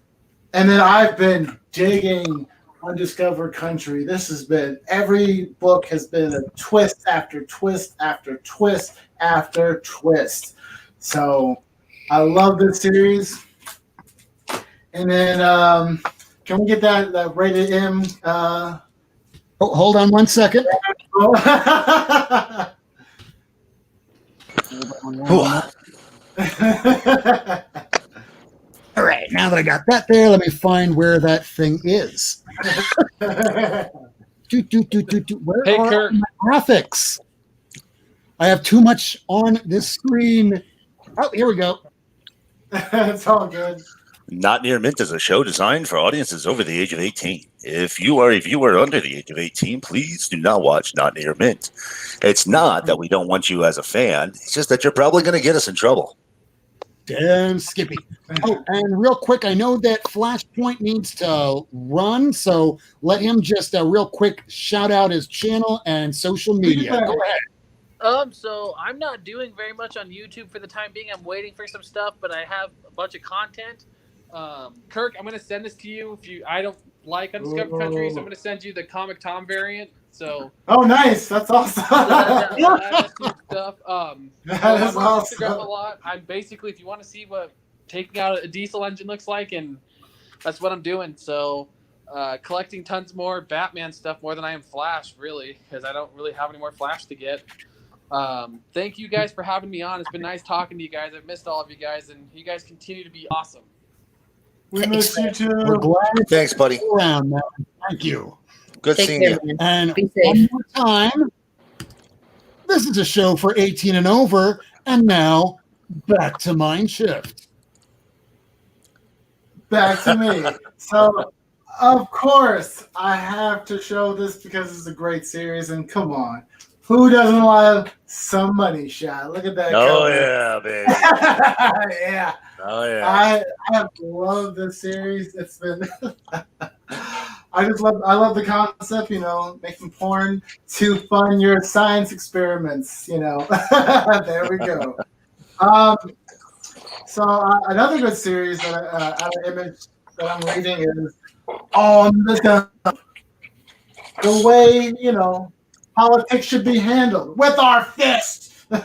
And then I've been digging Undiscovered Country. This has been, every book has been a twist after twist after twist after twist. So I love this series. And then can we get that rated M? Hold on one second. All right, now that I got that there, let me find where that thing is. Where Hey, are Kurt. my graphics? I have too much on this screen. Oh, here we go. It's all good. Not Near Mint is a show designed for audiences over the age of 18. If you are a viewer under the age of 18, please do not watch Not Near Mint. It's not that we don't want you as a fan. It's just that you're probably going to get us in trouble. Damn Skippy. Oh, and real quick, I know that Flashpoint needs to run, so let him just real quick shout out his channel and social media. Go ahead. So I'm not doing very much on YouTube for the time being. I'm waiting for some stuff, but I have a bunch of content. Kirk, I'm gonna send this to you. I don't like Undiscovered Country, so I'm gonna send you the Comic Tom variant. So Oh, nice. That's awesome. that's good stuff. That is I'm on awesome. Instagram a lot. I'm basically, if you want to see what taking out a diesel engine looks like, and that's what I'm doing. So collecting tons more Batman stuff, more than I am Flash, really, because I don't really have any more Flash to get. Thank you guys for having me on. It's been nice talking to you guys. I've missed all of you guys, and you guys continue to be awesome. We miss you too. We're glad Thanks, buddy. you're around, man. Thank you. Good Take seeing care, you. man. And Be one safe. more time, this is a show for 18 and over. And now, back to Mind Shift. Back to me. So, of course, I have to show this because it's a great series. And come on, who doesn't love some money shot? Look at that. Oh, cover. yeah, baby. Yeah. Oh, yeah. I have loved this series. It's been I love the concept, making porn to fund your science experiments, There we go. So another good series that out of Image that I'm reading is On the Dump. The way, politics should be handled with our fists. So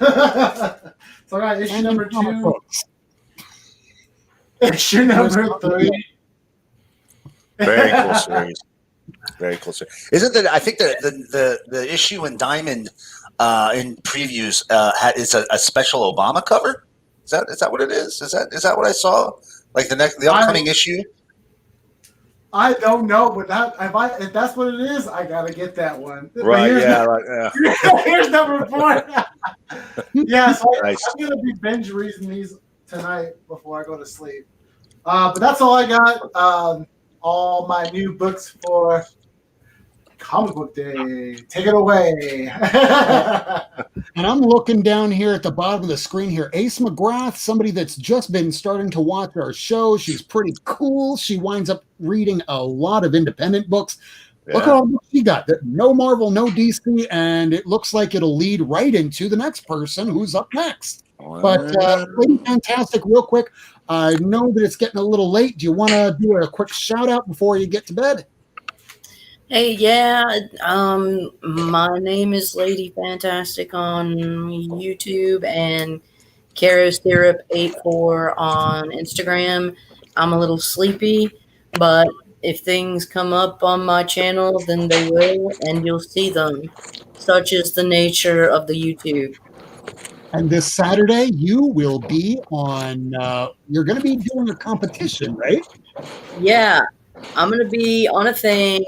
I got issue number 2. Issue number 3. Very cool series. Very cool series. Isn't that? I think that the issue in Diamond in previews is a special Obama cover. Is that what it is? Is that what I saw? Like the upcoming issue? I don't know, but if that's what it is, I gotta get that one. Right? Yeah. Here's number 4. Yeah, so Nice. I'm gonna be binge reading these tonight before I go to sleep. But that's all I got. All my new books for Comic Book Day. Take it away. And I'm looking down here at the bottom of the screen here. Ace McGrath, somebody that's just been starting to watch our show. She's pretty cool. She winds up reading a lot of independent books. Yeah. Look at all the books she got. No Marvel, no DC, and it looks like it'll lead right into the next person who's up next. But Lady Fantastic, real quick, I know that it's getting a little late. Do you want to do a quick shout out before you get to bed? Hey, yeah, my name is Lady Fantastic on YouTube and Syrup84 on Instagram. I'm a little sleepy, but if things come up on my channel, then they will, and you'll see them. Such is the nature of the YouTube. And this Saturday, you will be on, you're going to be doing a competition, right? Yeah, I'm going to be on a thing,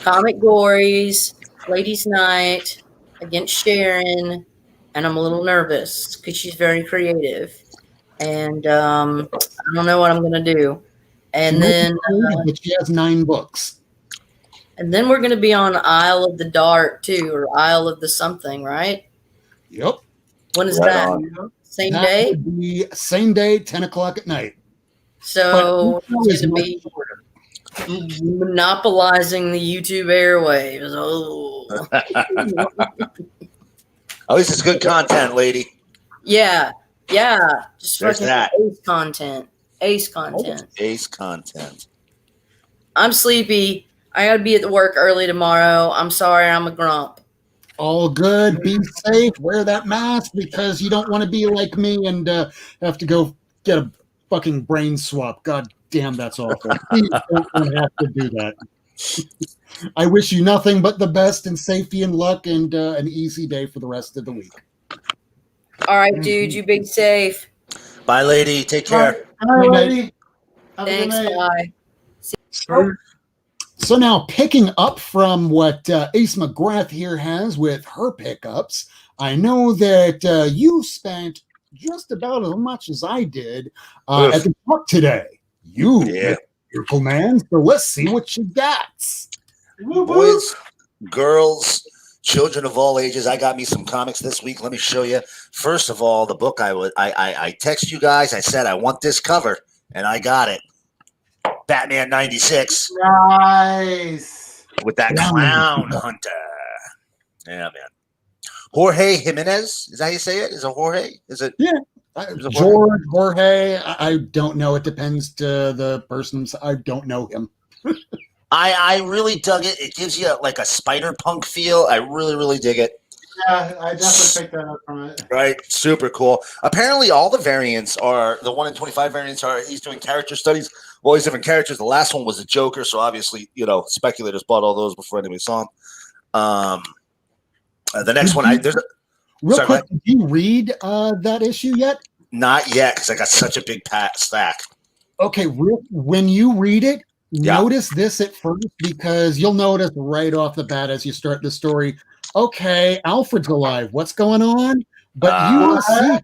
Comic Gories, Ladies Night, against Sharon, and I'm a little nervous because she's very creative. And I don't know what I'm going to do. And then but she has 9 books. And then we're going to be on Isle of the Dark, too, or Isle of the something, right? Yep. When is Right that? on. Same That day? would be same day, 10 o'clock at night. So But it's going to be monopolizing the YouTube airwaves. Oh. At least it's good content, lady. Yeah. Just There's fucking that. ace content. Ace content. Ace content. I'm sleepy. I got to be at work early tomorrow. I'm sorry I'm a grump. All good. Be safe. Wear that mask because you don't want to be like me and have to go get a fucking brain swap. God damn, that's awful. Please don't have to do that. I wish you nothing but the best and safety and luck and an easy day for the rest of the week. All right, dude. You be safe. Bye, lady. Take care. Hi, lady. Have a good Thanks. night. Bye. So now, picking up from what Ace McGrath here has with her pickups, I know that you spent just about as much as I did at the park today. You, Miracleman. So let's see what you got. Boys, girls, children of all ages. I got me some comics this week. Let me show you. First of all, the book I text you guys. I said I want this cover, and I got it. Batman 96. Nice. With that clown hunter. Yeah, man. Jorge Jimenez. Is that how you say it? Is it Jorge? Is it? Yeah. George, Jorge, I don't know. It depends to the person. I don't know him. I really dug it. It gives you like a spider punk feel. I really, really dig it. Yeah, I definitely picked that up from it. Right. Super cool. Apparently all the variants are, the 1 in 25 variants are, he's doing character studies. All these different characters. The last one was a Joker. So obviously, speculators bought all those before anybody saw them. The next one, Real quick, did you read that issue yet? Not yet, because I got such a big stack. Okay, when you read it, notice this at first, because you'll notice right off the bat as you start the story, okay, Alfred's alive. What's going on? But you will see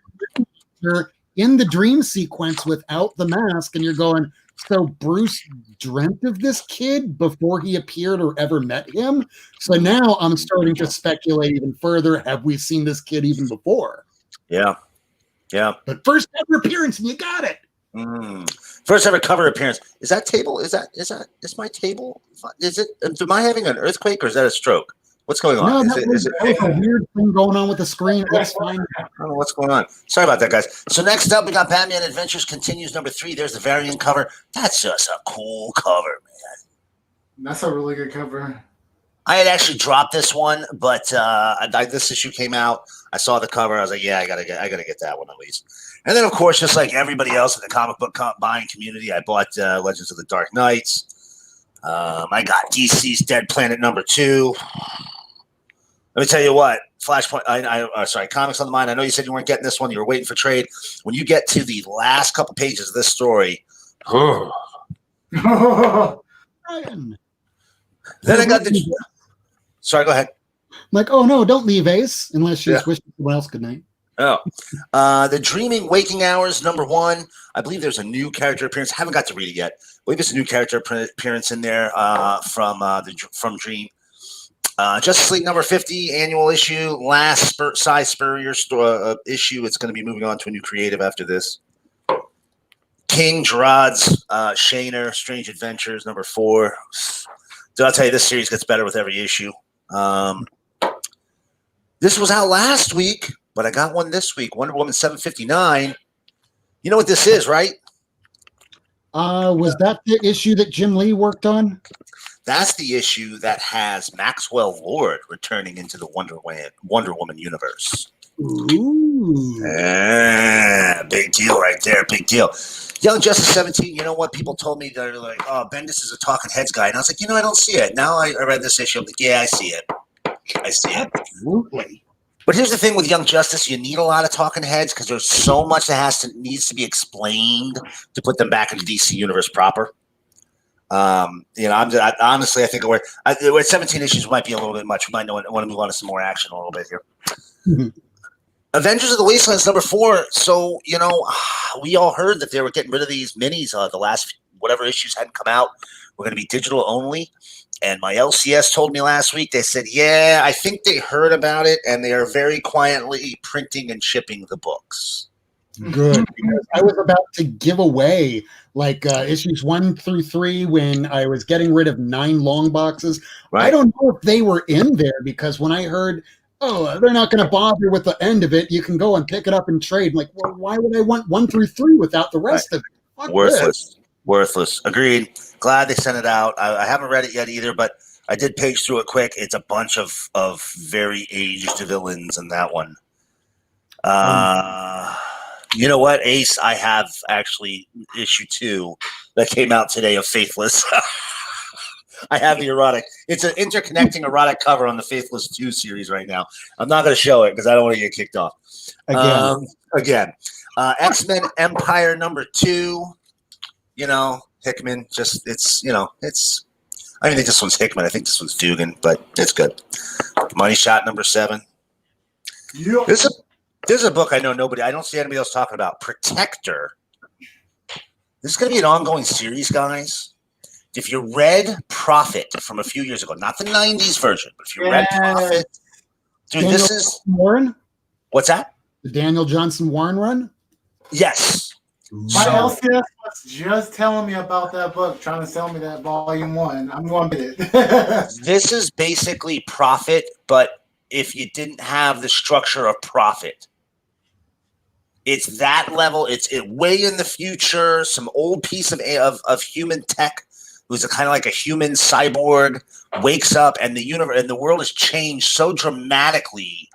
her in the dream sequence without the mask, and you're going, so Bruce dreamt of this kid before he appeared or ever met him? So now I'm starting to speculate even further. Have we seen this kid even before? Yeah. But first ever appearance, and you got it. First ever cover appearance. Is that table? Is my table? Is it? Am I having an earthquake or is that a stroke? What's going on? No, that was a weird thing going on with the screen. It's fine. I don't know what's going on. Sorry about that, guys. So next up, we got Batman Adventures Continues #3. There's the variant cover. That's just a cool cover, man. That's a really good cover. I had actually dropped this one, but this issue came out. I saw the cover. I was like, yeah, I gotta get that one at least. And then, of course, just like everybody else in the comic book buying community, I bought Legends of the Dark Knights. I got DC's Dead Planet #2. Let me tell you what, Flashpoint. Sorry, Comics on the Mind. I know you said you weren't getting this one. You were waiting for trade. When you get to the last couple pages of this story, then I got the. Sorry, go ahead. I'm like, oh no, don't leave, Ace, unless she's wishing someone else good night. Oh, the Dreaming Waking Hours #1. I believe there's a new character appearance. I haven't got to read it yet. I believe there's a new character appearance in there from Dream. Justice League #50 annual issue, last Cy Spurrier issue. It's going to be moving on to a new creative after this. King Gerard's Shaner Strange Adventures #4. I'll tell you, this series gets better with every issue. This was out last week. but I got one this week. Wonder Woman 759. You know what this is, right? Was that the issue that Jim Lee worked on? That's the issue that has Maxwell Lord returning into the Wonder Woman universe. Ooh. Big deal right there. Big deal. Young Justice 17, you know what? People told me they're like, oh, Bendis is a Talking Heads guy. And I was like, I don't see it. Now I read this issue. I'm like, yeah, I see it. I see it. Absolutely. But here's the thing with Young Justice. You need a lot of Talking Heads because there's so much that needs to be explained to put them back into DC Universe proper. Honestly, I think we're at 17 issues might be a little bit much. We might want to move on to some more action a little bit here. Mm-hmm. Avengers of the Wastelands #4. So, we all heard that they were getting rid of these minis. The last whatever issues hadn't come out were going to be digital only. And my LCS told me last week, they said, yeah, I think they heard about it, and they are very quietly printing and shipping the books. Good, because I was about to give away issues 1 through 3 when I was getting rid of 9 long boxes. Right. I don't know if they were in there because when I heard, oh, they're not going to bother with the end of it, you can go and pick it up and trade. I'm like, well, why would I want 1 through 3 without the rest of it? Fuck Worthless. Worthless. Agreed. Glad they sent it out. I haven't read it yet either, but I did page through it quick. It's a bunch of very aged villains in that one. You know what, Ace? I have actually issue 2 that came out today of Faithless. I have the erotic. It's an interconnecting erotic cover on the Faithless 2 series right now. I'm not going to show it because I don't want to get kicked off. Again. X-Men Empire #2. Hickman. I think this one's Hickman. I think this one's Dugan, but it's good. Money Shot #7. Yep. This is a book I don't see anybody else talking about. Protector. This is going to be an ongoing series, guys. If you read Prophet from a few years ago, not the 90s version, but if you read Prophet, dude, Daniel this is Warren. What's that? The Daniel Johnson Warren run? Yes. My LCS was just telling me about that book, trying to sell me that volume 1. I'm going to get it. This is basically Prophet, but if you didn't have the structure of Prophet. It's that level. It's way in the future. Some old piece of human tech who's kind of like a human cyborg wakes up, and the universe and the world has changed so dramatically.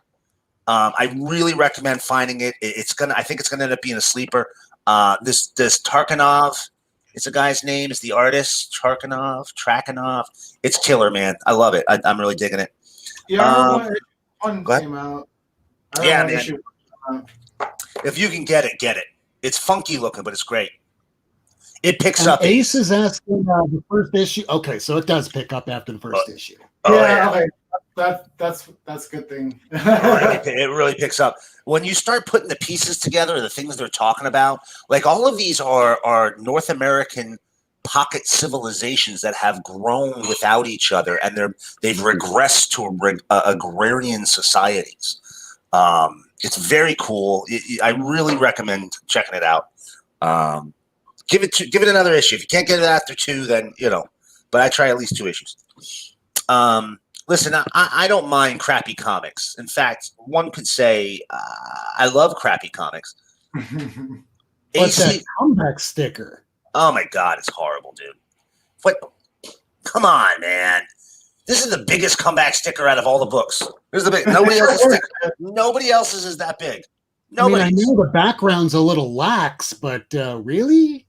I really recommend finding it. I think it's gonna end up being a sleeper. This Tarkanov, it's a guy's name. Is the artist Trakanov? It's killer, man. I love it. I'm really digging it. Yeah, one came out. Yeah, man. If you can get it. It's funky looking, but it's great. It picks up. Ace is asking the first issue. Okay, so it does pick up after the first issue. Okay. That's a good thing. It really picks up when you start putting the pieces together. The things they're talking about, like all of these are North American pocket civilizations that have grown without each other, and they've regressed to agrarian societies. It's very cool. I really recommend checking it out. Give it another issue. If you can't get it after 2, then But I try at least 2 issues. Listen, I don't mind crappy comics. In fact, one could say I love crappy comics. What's that comeback sticker? Oh my God, it's horrible, dude. What? Come on, man. This is the biggest comeback sticker out of all the books. Nobody else's is that big. Nobody. I know the background's a little lax, but really?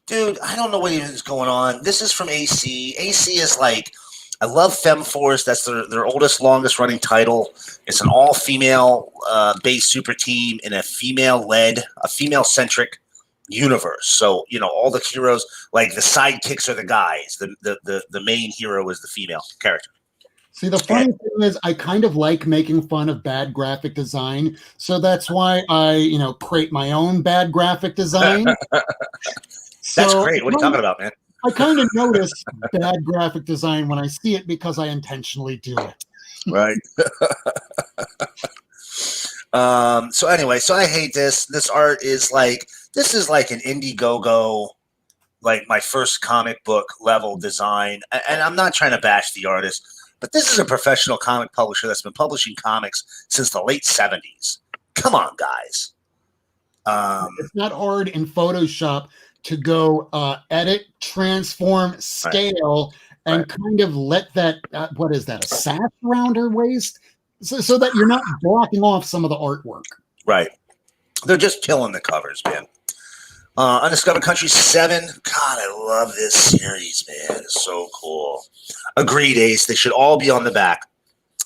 Dude, I don't know what is going on. This is from AC. AC is like, I love FemForce. That's their oldest, longest running title. It's an all-female based super team in a female-centric universe. So, all the heroes, like the sidekicks are the guys. The main hero is the female character. See, the funny thing is I kind of like making fun of bad graphic design. So that's why I, create my own bad graphic design. That's great. What are you talking about, man? I kind of notice bad graphic design when I see it because I intentionally do it. Right. So anyway, I hate this. This art is this is like an Indiegogo, like my first comic book level design. And I'm not trying to bash the artist. but this is a professional comic publisher that's been publishing comics since the late 70s. Come on, guys. It's not hard in Photoshop to go edit, transform, scale, and kind of let that, what is that, a sash around her waist? So that you're not blocking off some of the artwork. Right. They're just killing the covers, man. Undiscovered Country 7. God, I love this series, man. It's so cool. Agreed, Ace. They should all be on the back.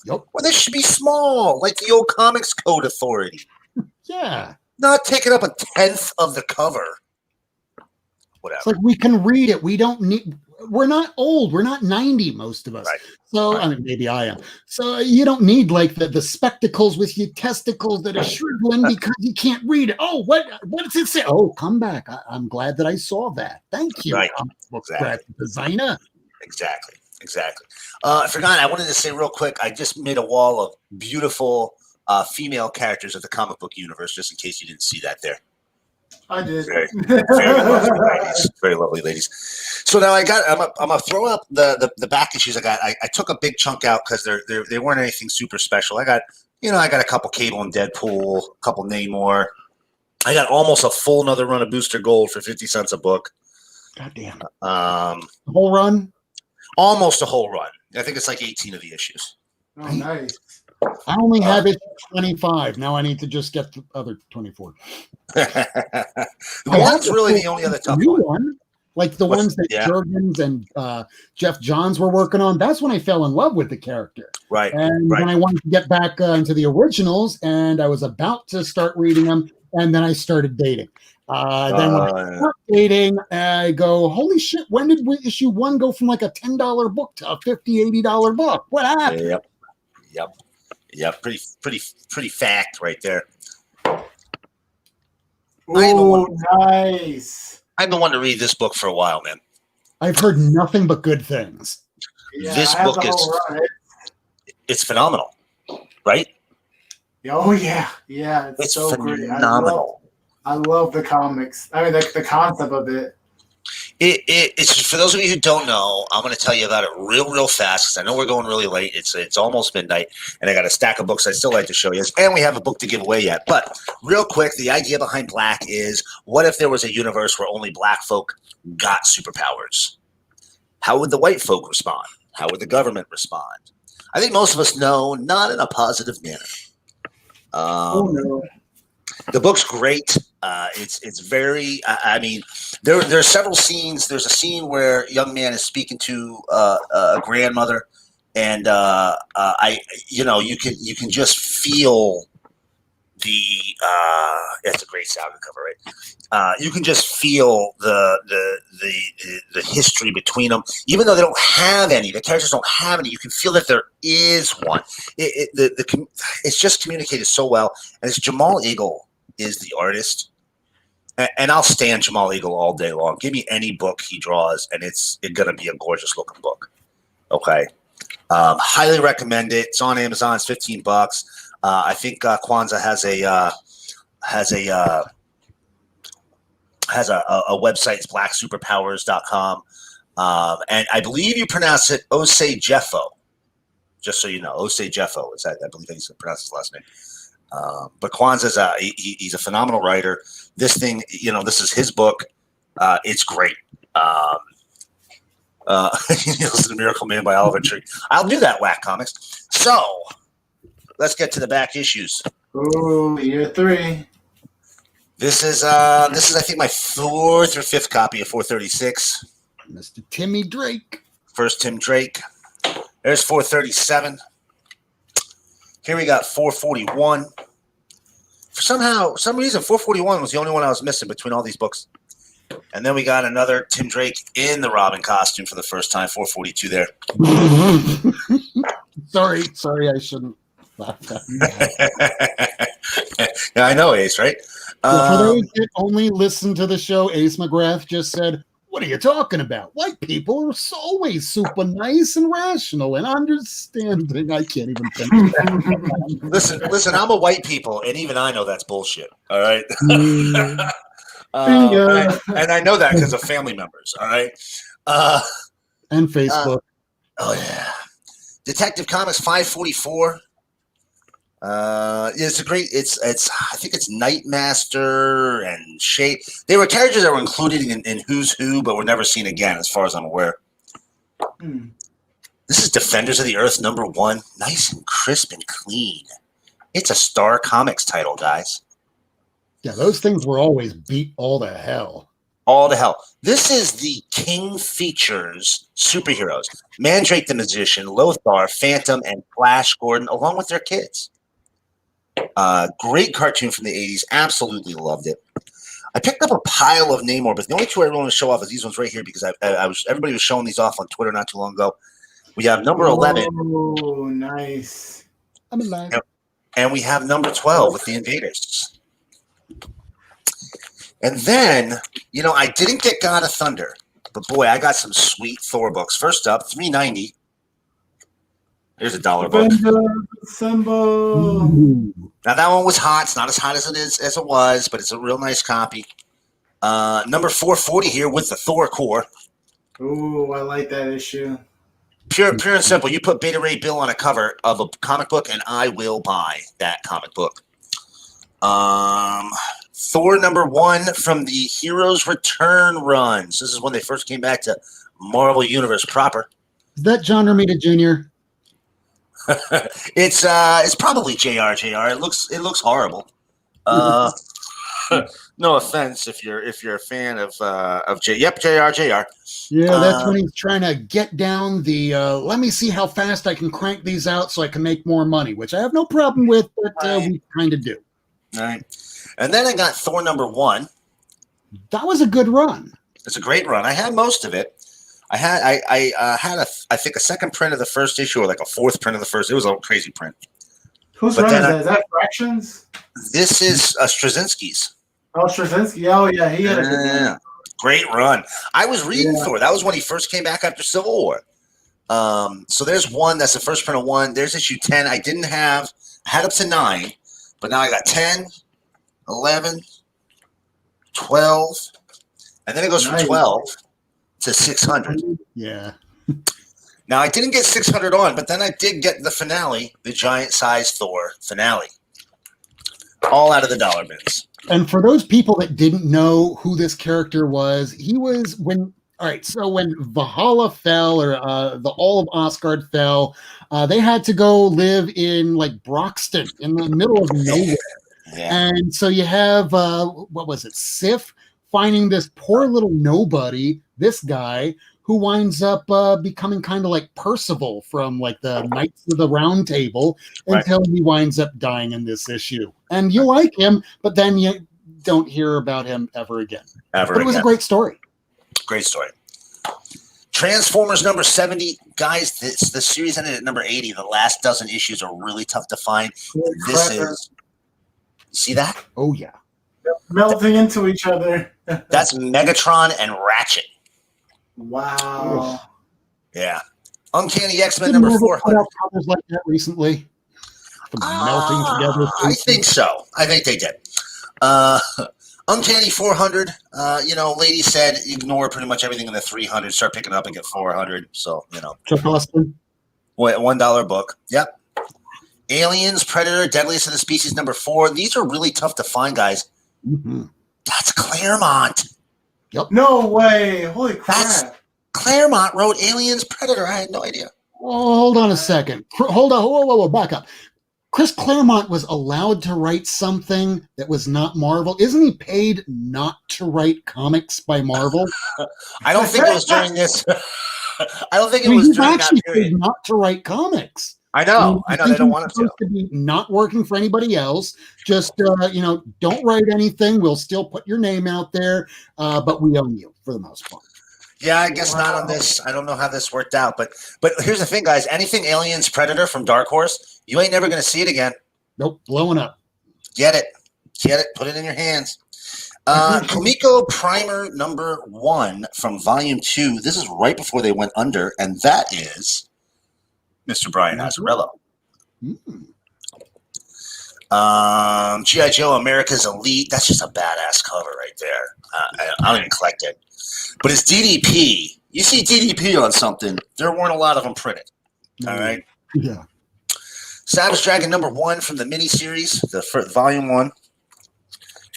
Yep. Well, they should be small, like the old Comics Code Authority. Yeah. Not taking up a 10th of the cover. Whatever. It's like we can read it. We don't need. We're not old. We're not 90, most of us. Right. So I mean, maybe I am. So you don't need like the spectacles with your testicles that are shriveling because you can't read it. Oh, what does it say? Oh, come back. I'm glad that I saw that. Thank you. Right. Graphic designer. Exactly. I forgot. I wanted to say real quick. I just made a wall of beautiful female characters of the comic book universe, just in case you didn't see that there. I did. Very lovely ladies. Very lovely ladies. So now I'm gonna throw up the back issues I got. I took a big chunk out because they weren't anything super special. I got a couple Cable and Deadpool, a couple Namor. I got almost a full another run of Booster Gold for 50 cents a book. God damn. The whole run? Almost a whole run. I think it's like 18 of the issues. Oh, nice. I only have it 25. Now I need to just get the other 24. The one's really the only other tough one. Like the ones that Jurgens and Jeff Johns were working on. That's when I fell in love with the character. Right. And then I wanted to get back into the originals, and I was about to start reading them, and then I started dating. Then when I start dating, I go, holy shit, when did issue 1 go from like a $10 book to a $50, $80 book? What happened? Yep. Pretty fact right there. Oh, nice. I've been wanting to read this book for a while, man. I've heard nothing but good things. Yeah, this book it's phenomenal, right? Oh yeah, it's so phenomenal. Great. I love the comics. I mean, the concept of it. It's for those of you who don't know, I'm going to tell you about it real fast because I know we're going really late. It's almost midnight, and I got a stack of books I'd still like to show you, and we have a book to give away yet. But real quick, the idea behind Black is: what if there was a universe where only Black folk got superpowers? How would the white folk respond? How would the government respond? I think most of us know, not in a positive manner. No. The book's great. It's very. I mean, there are several scenes. There's a scene where a young man is speaking to a grandmother, and you can just feel the. It's a great sound cover, right? You can just feel the history between them, even though they don't have any. The characters don't have any. You can feel that there is one. It's just communicated so well, and it's Jamal Eagle is the artist, and I'll stand Jamal Eagle all day long. Give me any book he draws, and it's gonna be a gorgeous looking book. Okay, highly recommend it. It's on Amazon. It's $15. I think Kwanzaa has a website. It's blacksuperpowers.com, and I believe you pronounce it Osei Jeffo. Just so you know, Osei Jeffo is that. I believe he's pronounced his last name. But Kwanzaa's he's a phenomenal writer. This thing, this is his book. It's great. Listen to Miracleman by Oliver Tree. I'll do that, Whack Comics. So let's get to the back issues. Oh, year 3. This is I think my 4th or 5th copy of 436. Mr. Timmy Drake. First Tim Drake. There's 437. Here we got 441. For some reason, 441 was the only one I was missing between all these books. And then we got another Tim Drake in the Robin costume for the first time, 442 there. Sorry, I shouldn't laugh at that. Yeah, I know, Ace, right? For those that only listen to the show, Ace McGrath just said, what are you talking about? White people are always super nice and rational and understanding. I can't even think of that. Listen, I'm a white people, and even I know that's bullshit. All right. And I know that because of family members. All right. And Facebook. Oh yeah. Detective Comics 544. It's a great. It's. I think it's Nightmaster and Shade. They were characters that were included in Who's Who, but were never seen again, as far as I'm aware. This is Defenders of the Earth #1. Nice and crisp and clean. It's a Star Comics title, guys. Yeah, those things were always beat all to hell. All to hell. This is the King Features superheroes. Mandrake the Magician, Lothar, Phantom, and Flash Gordon, along with their kids. Great cartoon from the 80s. Absolutely loved it. I picked up a pile of Namor, but the only two I really want to show off is these ones right here because everybody was showing these off on Twitter not too long ago. We have number 11. Oh, nice. I'm alive. And we have number 12 with the Invaders. And then, I didn't get God of Thunder, but boy, I got some sweet Thor books. First up, $3.90. Here's a $1 book. Now that one was hot. It's not as hot as it was, but it's a real nice copy. Number 440 here with the Thor core. Ooh, I like that issue. Pure and simple. You put Beta Ray Bill on a cover of a comic book, and I will buy that comic book. Thor #1 from the Heroes Return runs. This is when they first came back to Marvel Universe proper. Is that John Romita Jr.? It's probably JR. It looks horrible. No offense if you're a fan of JR. Yeah, that's when he's trying to get down the let me see how fast I can crank these out so I can make more money, which I have no problem with, but we kind of do. All right. And then I got Thor #1. That was a good run. It's a great run. I had most of it. I had I think a second print of the first issue or like a fourth print of the first. It was a crazy print. Whose run is that? Is that Fractions? This is Straczynski's. Oh, Straczynski. Oh, yeah. He had a good run. Great run. I was reading Thor. That was when he first came back after Civil War. So there's one. That's the first print of 1. There's issue 10. I had up to 9, but now I got 10, 11, 12, and then it goes from 12 to 600. Yeah. Now, I didn't get 600 on, but then I did get the finale, the giant-sized Thor finale. All out of the dollar bins. And for those people that didn't know who this character was, he was when Valhalla fell or the All of Asgard fell, they had to go live in like Broxton in the middle of nowhere. Yeah. And so you have, Sif finding this poor little nobody, this guy, who winds up becoming kind of like Percival from like the Knights of the Round Table until he winds up dying in this issue. And you like him, but then you don't hear about him ever again. But it was a great story. Great story. Transformers #70. Guys, the series ended at number 80. The last dozen issues are really tough to find. See that? Oh, yeah. Melting into each other. That's Megatron and Ratchet. Wow. Yeah. Uncanny X-Men #400. Covers like that recently. Melting together. I think so. I think they did. Uncanny 400. Lady said ignore pretty much everything in the 300. Start picking up and get 400. So, Chuck Austin. $1 book. Yep. Aliens, Predator, Deadliest of the Species #4. These are really tough to find, guys. Mm-hmm. That's Claremont. Yep. No way. Holy crap. Claremont wrote Aliens, Predator. I had no idea. Oh, hold on a second. Hold on. Whoa, back up. Chris Claremont was allowed to write something that was not Marvel. Isn't he paid not to write comics by Marvel? I don't think it was during this. I don't think it was during that period. Paid not to write comics. I know. They don't want him to be not working for anybody else. Just don't write anything. We'll still put your name out there, but we own you for the most part. Yeah, I guess not on this. I don't know how this worked out, but here's the thing, guys. Anything Aliens, Predator from Dark Horse, you ain't never gonna see it again. Nope, blowing up. Get it. Put it in your hands. Comico Primer #1 from Volume 2. This is right before they went under, and that is Mr. Brian Azzarello. G.I. Joe America's Elite. That's just a badass cover right there. I don't even collect it. But it's DDP. You see DDP on something, there weren't a lot of them printed. All right? Yeah. Savage Dragon #1 from the miniseries, the volume 1.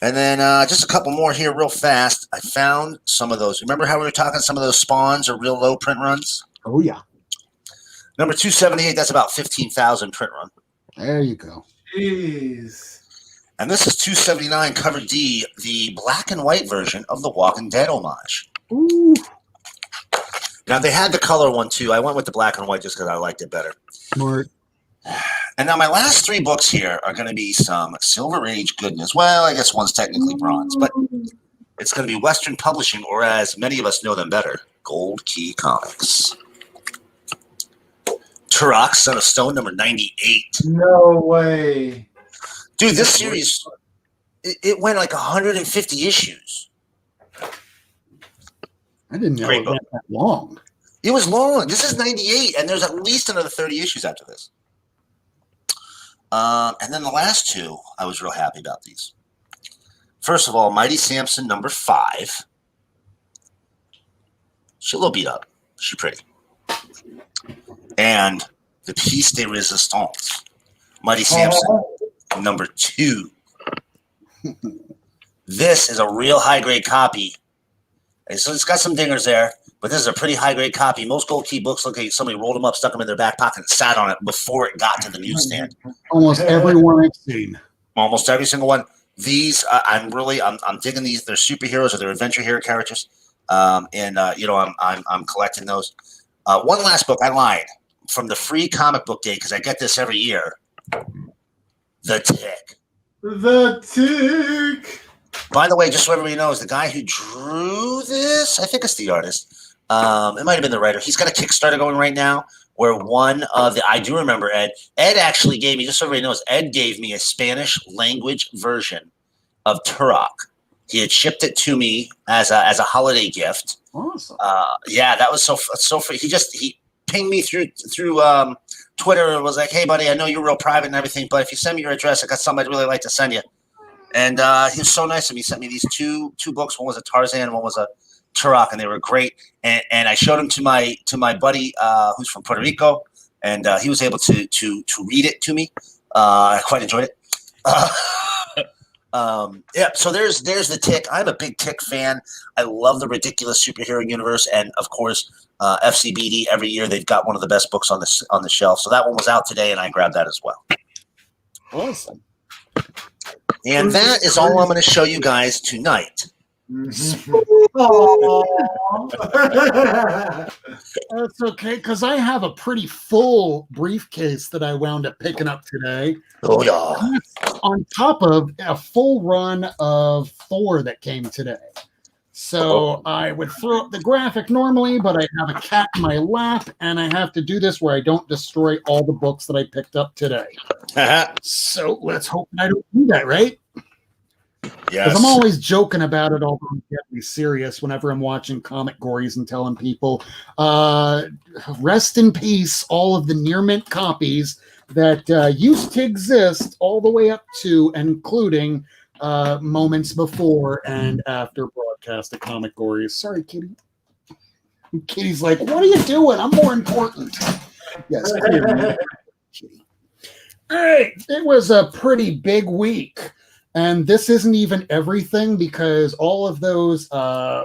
And then just a couple more here real fast. I found some of those. Remember how we were talking some of those spawns or real low print runs? Oh, yeah. Number 278, that's about 15,000 print run. There you go. Jeez. And this is 279 cover D, the black and white version of the Walking Dead homage. Ooh. Now, they had the color one, too. I went with the black and white just because I liked it better. Smart. And now my last 3 books here are going to be some Silver Age goodness. Well, I guess one's technically bronze, but it's going to be Western Publishing, or as many of us know them better, Gold Key Comics. Turok, Son of Stone, number 98. No way. Dude, this series, it went like 150 issues. I didn't know it went that long. It was long. This is 98, and there's at least another 30 issues after this. And then the last 2, I was real happy about these. First of all, Mighty Samson, number 5. She's a little beat up. She's pretty. And the Piece de Resistance, Mighty Samson, number 2. This is a real high-grade copy. And so it's got some dingers there, but this is a pretty high-grade copy. Most Gold Key books look like somebody rolled them up, stuck them in their back pocket, and sat on it before it got to the newsstand. Almost every one I've seen. Almost every single one. These, I'm digging these. They're superheroes or they're adventure hero characters, I'm collecting those. One last book, I lied, from the free comic book day because I get this every year. The Tick. The Tick. By the way, just so everybody knows, the guy who drew this, I think it's the artist. It might have been the writer. He's got a Kickstarter going right now where I do remember Ed. Ed actually gave me, just so everybody knows, Ed gave me a Spanish language version of Turok. He had shipped it to me as a holiday gift. Awesome. Yeah, that was so free. He pinged me through Twitter and was like, "Hey, buddy, I know you're real private and everything, but if you send me your address, I got something I'd really like to send you." And he was so nice of me. He sent me these two books. One was a Tarzan, one was a Turok, and they were great. And I showed them to my buddy who's from Puerto Rico, and he was able to read it to me. I quite enjoyed it. Yeah, so there's the Tick. I'm a big Tick fan. I love the ridiculous superhero universe, and of course, FCBD. Every year they've got one of the best books on the shelf. So that one was out today, and I grabbed that as well. Awesome. And that is all I'm going to show you guys tonight. That's okay, because I have a pretty full briefcase that I wound up picking up today. Oh, yeah. On top of a full run of Thor that came today. So I would throw up the graphic normally, but I have a cat in my lap, and I have to do this where I don't destroy all the books that I picked up today. So let's hope I don't do that, right? Yes. Because I'm always joking about it, although I'm deadly serious whenever I'm watching comic gories and telling people, rest in peace, all of the near mint copies that used to exist all the way up to and including moments before and after broadcast of comic gories. Sorry, Kitty. Kitty's like, what are you doing? I'm more important. Yes, Kitty. All right, it was a pretty big week. And this isn't even everything because all of those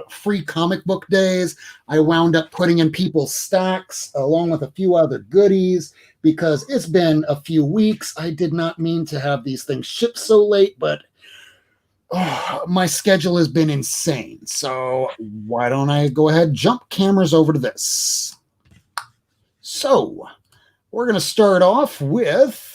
free comic book days, I wound up putting in people's stacks along with a few other goodies because it's been a few weeks. I did not mean to have these things shipped so late, but my schedule has been insane. So why don't I go ahead and jump cameras over to this? So we're going to start off with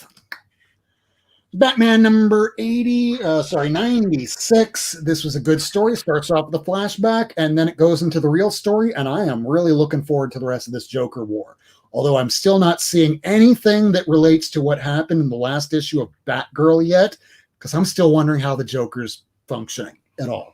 Batman number 96. This was a good story. Starts off with a flashback, and then it goes into the real story, and I am really looking forward to the rest of this Joker war. Although I'm still not seeing anything that relates to what happened in the last issue of Batgirl yet, because I'm still wondering how the Joker's functioning at all.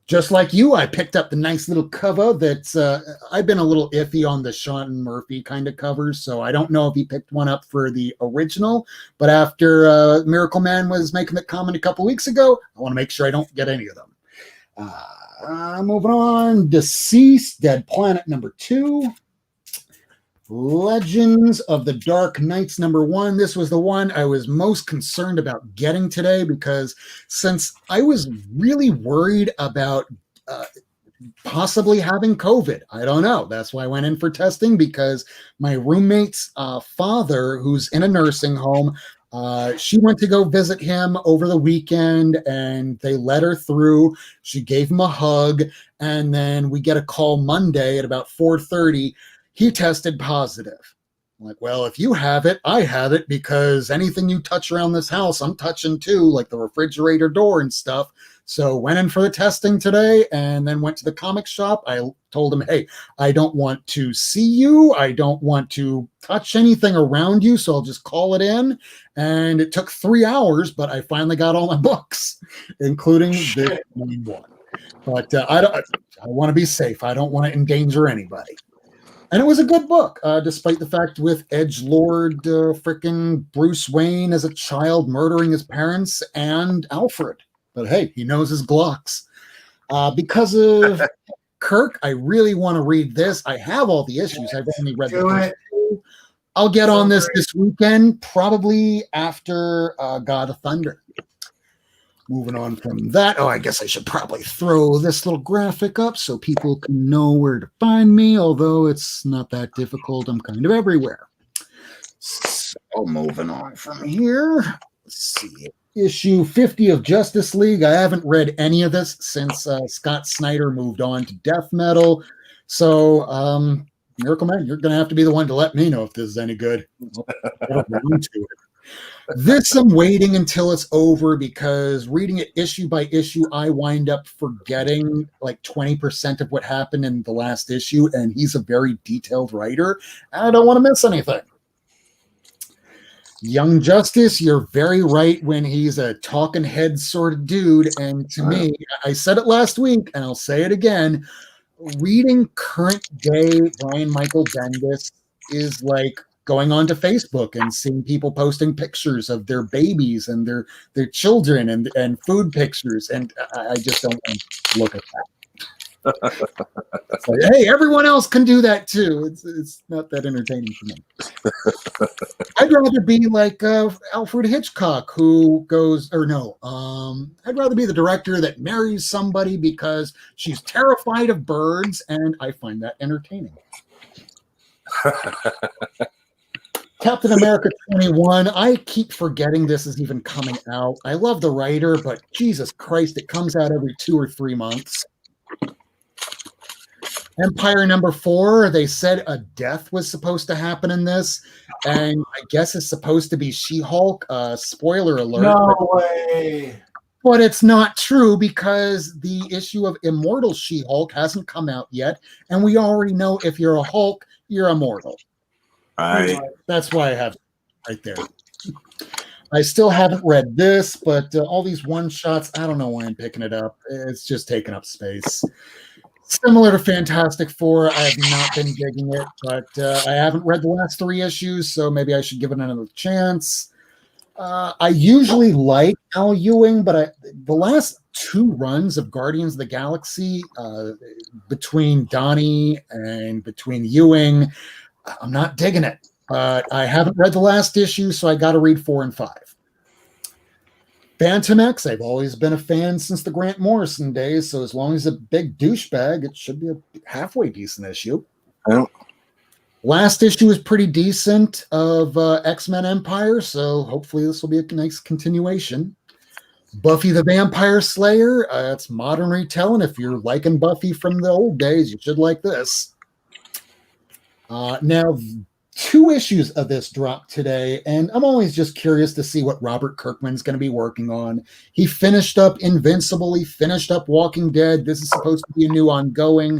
Just like you, I picked up the nice little cover that's, I've been a little iffy on the Sean Murphy kind of covers, so I don't know if he picked one up for the original, but after Miracleman was making the comment a couple weeks ago, I want to make sure I don't get any of them. Moving on, Deceased, Dead Planet number 2. Legends of the Dark Knights #1. This was the one I was most concerned about getting today because since I was really worried about possibly having COVID, I don't know. That's why I went in for testing because my roommate's father, who's in a nursing home, she went to go visit him over the weekend and they let her through. She gave him a hug, and then we get a call Monday at about 4:30. He tested positive. I'm like, well, if you have it, I have it because anything you touch around this house, I'm touching too, like the refrigerator door and stuff. So went in for the testing today and then went to the comic shop. I told him, hey, I don't want to see you. I don't want to touch anything around you. So I'll just call it in. And it took 3 hours, but I finally got all my books, including the main one. But I want to be safe. I don't want to endanger anybody. And it was a good book, despite the fact with edgelord frickin' Bruce Wayne as a child murdering his parents and Alfred. But hey, he knows his Glocks. Because of Kirk, I really want to read this. I have all the issues. I've only read the first two. I'll get on this weekend, probably after God of Thunder. Moving on from that. Oh, I guess I should probably throw this little graphic up so people can know where to find me, although it's not that difficult. I'm kind of everywhere. So moving on from here. Let's see. Issue 50 of Justice League. I haven't read any of this since Scott Snyder moved on to death metal. So, Miracleman, you're going to have to be the one to let me know if this is any good. This I'm waiting until it's over because reading it issue by issue, I wind up forgetting like 20% of what happened in the last issue, and he's a very detailed writer, and I don't want to miss anything. Young Justice, you're very right when he's a talking head sort of dude, and to me, I said it last week, and I'll say it again, reading current day Brian Michael Bendis is like going onto Facebook and seeing people posting pictures of their babies and their children and food pictures, and I just don't want to look at that. It's like, hey, everyone else can do that too. It's not that entertaining for me. I'd rather be like Alfred Hitchcock, who goes, or no, I'd rather be the director that marries somebody because she's terrified of birds, and I find that entertaining. Captain America 21. I keep forgetting this is even coming out. I love the writer, but Jesus Christ, it comes out every 2 or 3 months. Empire #4. They said a death was supposed to happen in this, and I guess it's supposed to be She-Hulk. Spoiler alert. No way. But it's not true because the issue of Immortal She-Hulk hasn't come out yet, and we already know if you're a Hulk, you're immortal. Right. That's why I have it right there. I still haven't read this, but all these one-shots, I don't know why I'm picking it up. It's just taking up space. Similar to Fantastic Four, I have not been digging it, but I haven't read the last 3 issues, so maybe I should give it another chance. I usually like Al Ewing, but the last 2 runs of Guardians of the Galaxy, between Donnie and between Ewing, I'm not digging it, but I haven't read the last issue, so I got to read 4 and 5. Phantom X, I've always been a fan since the Grant Morrison days, so as long as it's a big douchebag, it should be a halfway decent issue. Oh. Last issue is pretty decent of X-Men Empire, so hopefully this will be a nice continuation. Buffy the Vampire Slayer, it's modern retelling. If you're liking Buffy from the old days, you should like this. Now, 2 issues of this dropped today, and I'm always just curious to see what Robert Kirkman's going to be working on. He finished up Invincible. He finished up Walking Dead. This is supposed to be a new ongoing.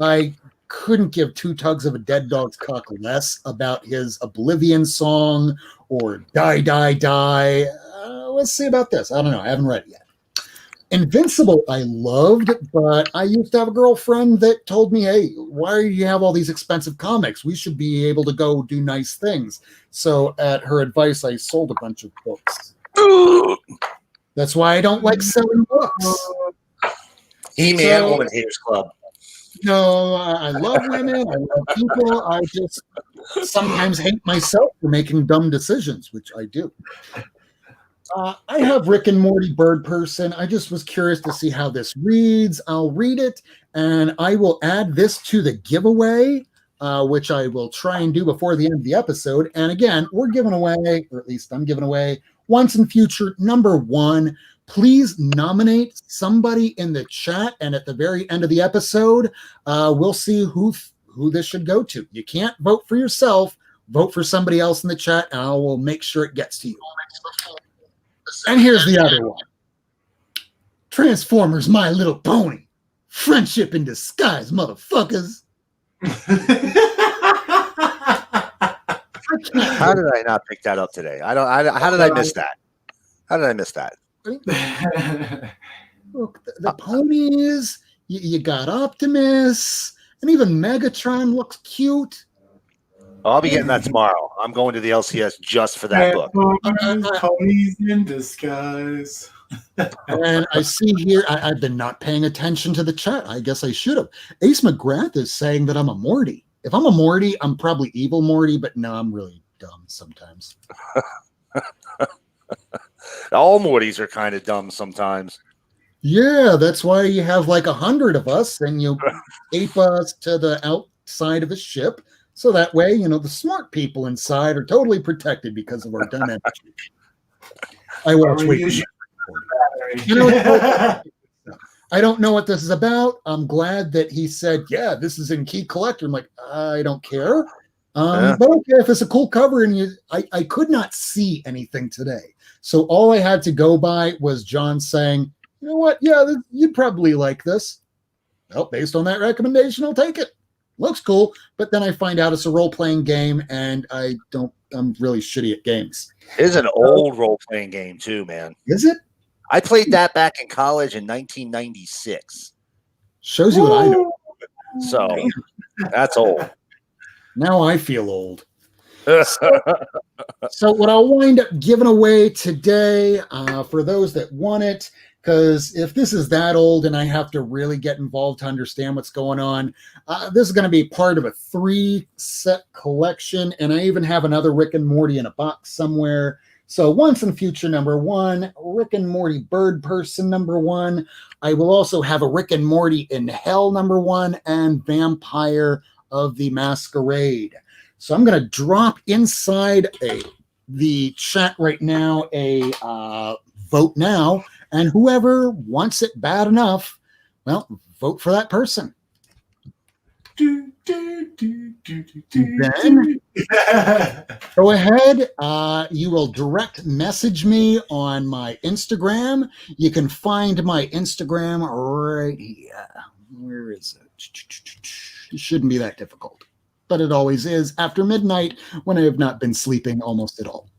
I couldn't give 2 tugs of a dead dog's cock less about his Oblivion song or Die, Die, Die. Let's see about this. I don't know. I haven't read it yet. Invincible I loved, but I used to have a girlfriend that told me, hey, why do you have all these expensive comics? We should be able to go do nice things. So at her advice, I sold a bunch of books. That's why I don't like selling books. He-Man Woman Haters Club. No, I love women. I love people. sometimes hate myself for making dumb decisions, which I do. I have Rick and Morty Bird Person. I just was curious to see how this reads. I'll read it, and I will add this to the giveaway, which I will try and do before the end of the episode. And again, we're giving away, or at least I'm giving away, Once and Future #1. Please nominate somebody in the chat, and at the very end of the episode, we'll see who this should go to. You can't vote for yourself. Vote for somebody else in the chat, and I will make sure it gets to you. And here's the other one. Transformers My Little Pony. Friendship in disguise, motherfuckers. How did I not pick that up today? How did I miss that? How did I miss that? Look, the ponies, you got Optimus, and even Megatron looks cute. I'll be getting that tomorrow. I'm going to the LCS just for that book. Ponies in disguise. And I see here, I've been not paying attention to the chat. I guess I should have. Ace McGrath is saying that I'm a Morty. If I'm a Morty, I'm probably evil Morty, but no, I'm really dumb sometimes. All Mortys are kind of dumb sometimes. Yeah, that's why you have like 100 of us, and you ape us to the outside of a ship. So that way, the smart people inside are totally protected because of our dumb energy. I watch I don't know what this is about. I'm glad that he said, yeah, this is in Key Collector. I'm like, I don't care. But okay, if it's a cool cover, and I could not see anything today. So all I had to go by was John saying, you know what? Yeah, you'd probably like this. Well, based on that recommendation, I'll take it. Looks cool, but then I find out it's a role-playing game, and I'm really shitty at games. It is an old role-playing game too, man. Is it? I played that back in college in 1996. Shows you what I know. So that's old. Now I feel old. So what I'll wind up giving away today, for those that want it, because if this is that old and I have to really get involved to understand what's going on, this is going to be part of a 3-set collection, and I even have another Rick and Morty in a box somewhere. So Once and Future #1, Rick and Morty Bird Person #1. I will also have a Rick and Morty in Hell #1 and Vampire of the Masquerade. So I'm going to drop inside the chat right now a vote now, and whoever wants it bad enough, well, vote for that person. Then go ahead. You will direct message me on my Instagram. You can find my Instagram right here. Where is it? It shouldn't be that difficult, but it always is after midnight when I have not been sleeping almost at all.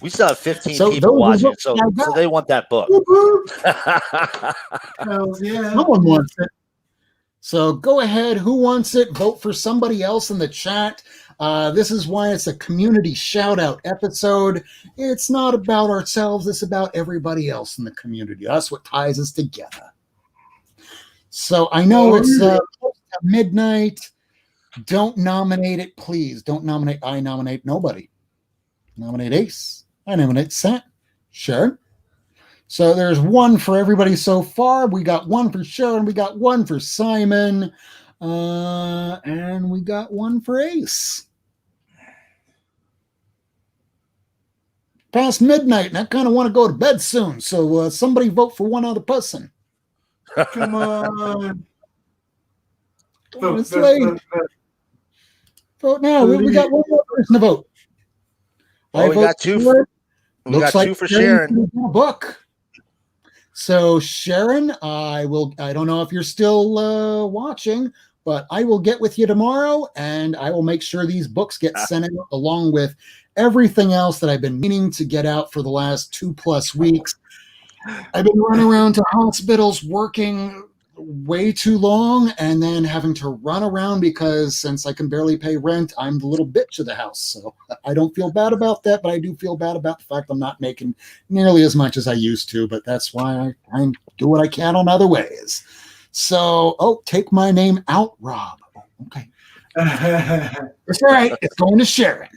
We still have 15 people watching, so they want that book. Yeah. Someone wants it. So go ahead. Who wants it? Vote for somebody else in the chat. This is why it's a community shout-out episode. It's not about ourselves. It's about everybody else in the community. That's what ties us together. So I know it's close to midnight. Don't nominate it, please. Don't nominate. I nominate nobody. Nominate Ace. I nominate Sant. Sharon. So there's one for everybody so far. We got one for Sharon. We got one for Simon. And we got one for Ace. Past midnight, and I kind of want to go to bed soon. So somebody vote for one other person. Come on. It's late. Vote now. We got one more person to vote. Oh, we got two. We got two for Sharon. Book. So Sharon, I don't know if you're still watching, but I will get with you tomorrow, and I will make sure these books get sent out along with everything else that I've been meaning to get out for the last 2+ weeks. I've been running around to hospitals working way too long, and then having to run around because since I can barely pay rent, I'm the little bitch of the house. So I don't feel bad about that, but I do feel bad about the fact I'm not making nearly as much as I used to, but that's why I do what I can on other ways. So, take my name out, Rob. Okay. It's all right. It's going to Sharon.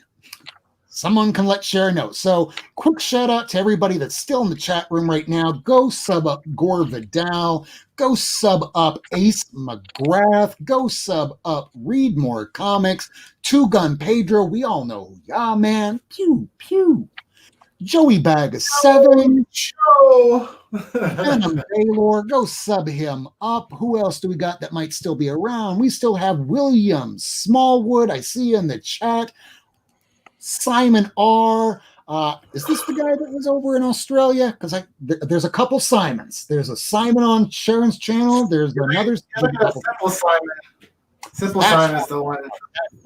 Someone can let Sharon know. So, quick shout out to everybody that's still in the chat room right now. Go sub up Gore Vidal. Go sub up Ace McGrath. Go sub up Read More Comics. Two Gun Pedro. We all know who ya, man. Pew, pew. Joey Bag of Seven. Venom Baylor. Go sub him up. Who else do we got that might still be around? We still have William Smallwood. I see you in the chat. Simon R. Is this the guy that was over in Australia? Because there's a couple Simons. There's a Simon on Sharon's channel. There's another. Simple Simon. Simple Simon is the one.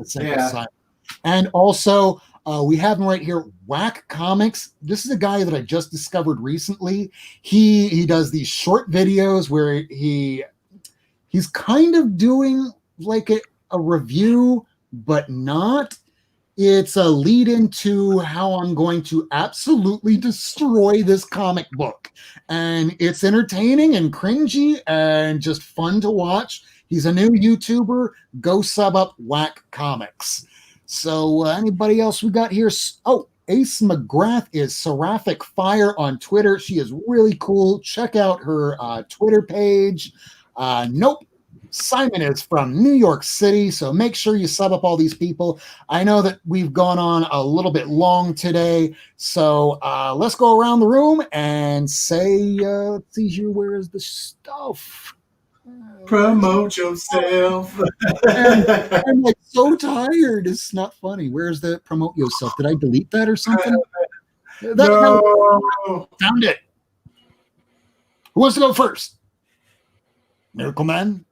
Simon. And also, we have him right here, Whack Comics. This is a guy that I just discovered recently. He does these short videos where he's kind of doing like a review, but not. It's a lead into how I'm going to absolutely destroy this comic book. And it's entertaining and cringy and just fun to watch. He's a new YouTuber. Go sub up Whack Comics. So anybody else we got here? Oh, Ace McGrath is Seraphic Fire on Twitter. She is really cool. Check out her Twitter page. Nope. Simon is from New York City, so make sure you sub up all these people. I know that we've gone on a little bit long today, so let's go around the room and say, let's see here, where's the stuff? Promote yourself. I'm like so tired. It's not funny. Where's the promote yourself? Did I delete that or something? No. Found it. Who wants to go first? Miracleman?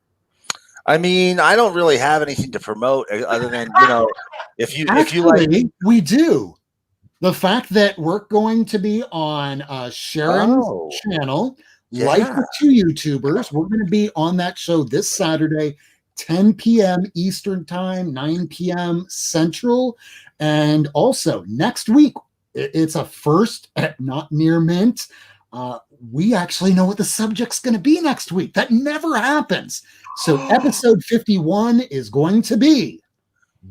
I mean, I don't really have anything to promote other than, if you like. We do. The fact that we're going to be on Sharon's channel, Life with Two YouTubers. We're going to be on that show this Saturday, 10 p.m. Eastern Time, 9 p.m. Central. And also next week, it's a first at Not Near Mint. We actually know what the subject's going to be next week. That never happens. So episode 51 is going to be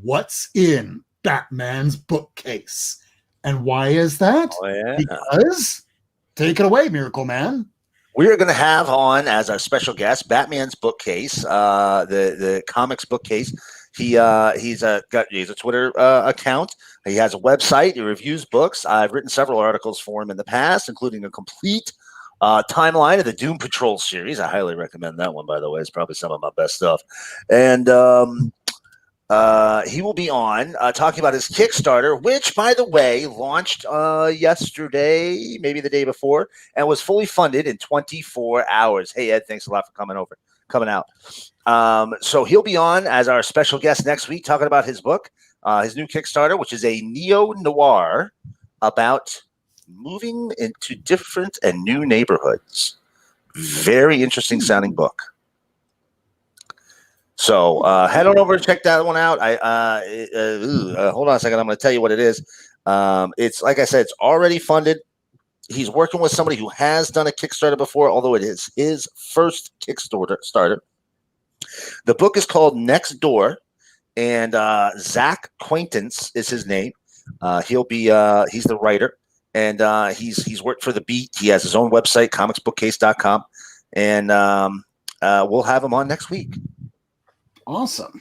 What's in Batman's Bookcase. And why is that? Because, take it away, Miracleman. We are going to have on as our special guest Batman's Bookcase, the comics bookcase. He's a Twitter account. He has a website. He reviews books. I've written several articles for him in the past, including a complete timeline of the Doom Patrol series. I highly recommend that one, by the way. It's probably some of my best stuff. And he will be on talking about his Kickstarter, which, by the way, launched yesterday, maybe the day before, and was fully funded in 24 hours. Hey, Ed, thanks a lot for coming out. So he'll be on as our special guest next week talking about his book, his new Kickstarter, which is a neo-noir about moving into different and new neighborhoods. Very interesting sounding book. So head on over and check that one out. Hold on a second. I'm going to tell you what it is. It's like I said, it's already funded. He's working with somebody who has done a Kickstarter before, although it is his first Kickstarter. The book is called Next Door, and Zach Quaintance is his name. He's the writer, and he's worked for The Beat. He has his own website, comicsbookcase.com, and we'll have him on next week. Awesome.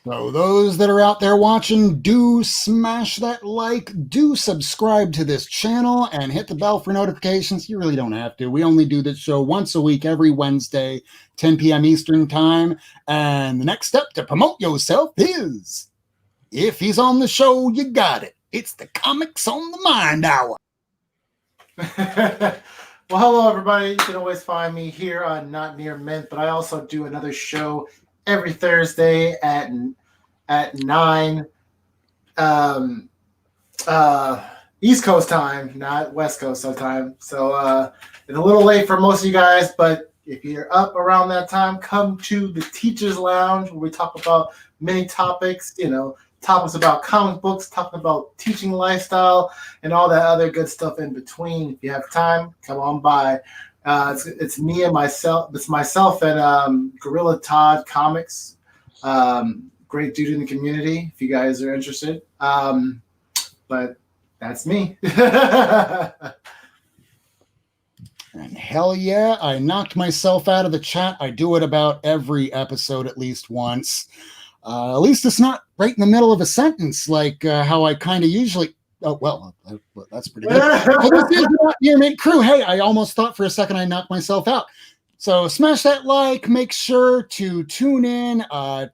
So those that are out there watching, do smash that like, do subscribe to this channel, and hit the bell for notifications. You really don't have to. We only do this show once a week, every Wednesday, 10 p.m. Eastern Time. And the next step to promote yourself is, if he's on the show, you got it. It's the Comics on the Mind Hour. Well, hello, everybody. You can always find me here on Not Near Mint, but I also do another show every Thursday at 9 East Coast time, not West Coast time. So it's a little late for most of you guys, but if you're up around that time, come to the Teacher's Lounge where we talk about many topics, topics about comic books, talking about teaching lifestyle, and all that other good stuff in between. If you have time, come on by. It's me and myself. It's myself and Gorilla Todd Comics. great dude in the community. If you guys are interested, but that's me. And hell yeah, I knocked myself out of the chat. I do it about every episode at least once. At least it's not right in the middle of a sentence like how I kind of usually. Oh, well, that's pretty good. Well, this is Not Near Mint Crew. Hey, I almost thought for a second I knocked myself out. So smash that like. Make sure to tune in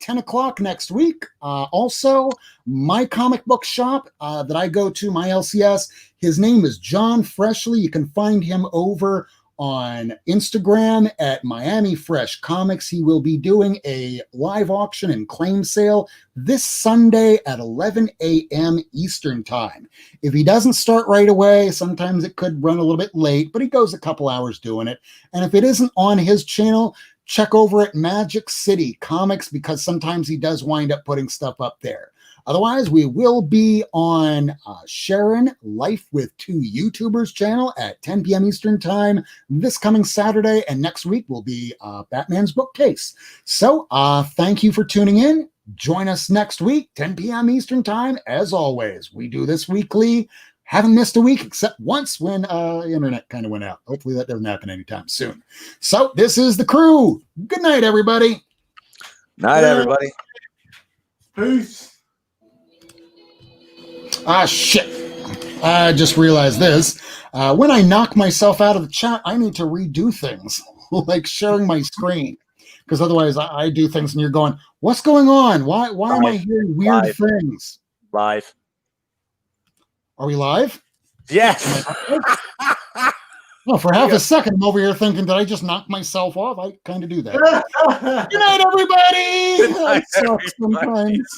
10 o'clock next week. Also, my comic book shop that I go to, my LCS, his name is John Freshly. You can find him over on Instagram at Miami Fresh Comics. He will be doing a live auction and claim sale this Sunday at 11 a.m. Eastern Time. If he doesn't start right away, sometimes it could run a little bit late, but he goes a couple hours doing it. And if it isn't on his channel, check over at Magic City Comics, because sometimes he does wind up putting stuff up there. Otherwise, we will be on Sharon Life with Two YouTubers channel at 10 p.m. Eastern Time this coming Saturday, and next week will be Batman's Bookcase. So thank you for tuning in. Join us next week, 10 p.m. Eastern Time. As always, we do this weekly. Haven't missed a week except once when the internet kind of went out. Hopefully that doesn't happen anytime soon. So this is the crew. Good night, everybody. Night, everybody. Peace. Shit. I just realized this. When I knock myself out of the chat, I need to redo things, like sharing my screen. Because otherwise I do things and you're going, what's going on? Why am I hearing weird things? Live. Are we live? Yes. Well, for half a second, I'm over here thinking, did I just knock myself off? I kind of do that. Good night, everybody. Good night, Sometimes.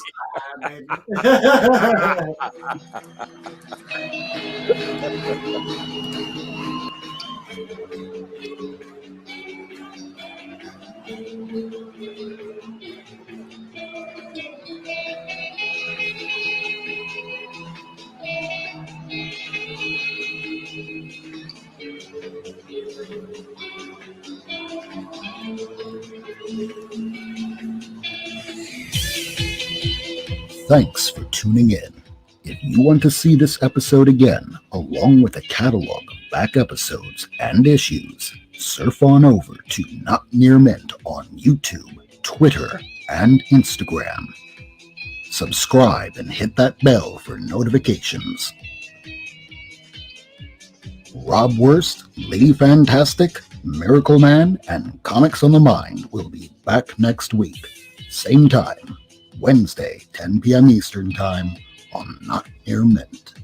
Thanks for tuning in. If you want to see this episode again, along with a catalog of back episodes and issues, surf on over to Not Near Mint on YouTube, Twitter, and Instagram. Subscribe and hit that bell for notifications. Rob Wurst, Lady Fantastic, Miracleman, and Comics on the Mind will be back next week. Same time, Wednesday, 10 p.m. Eastern Time on Not Near Mint.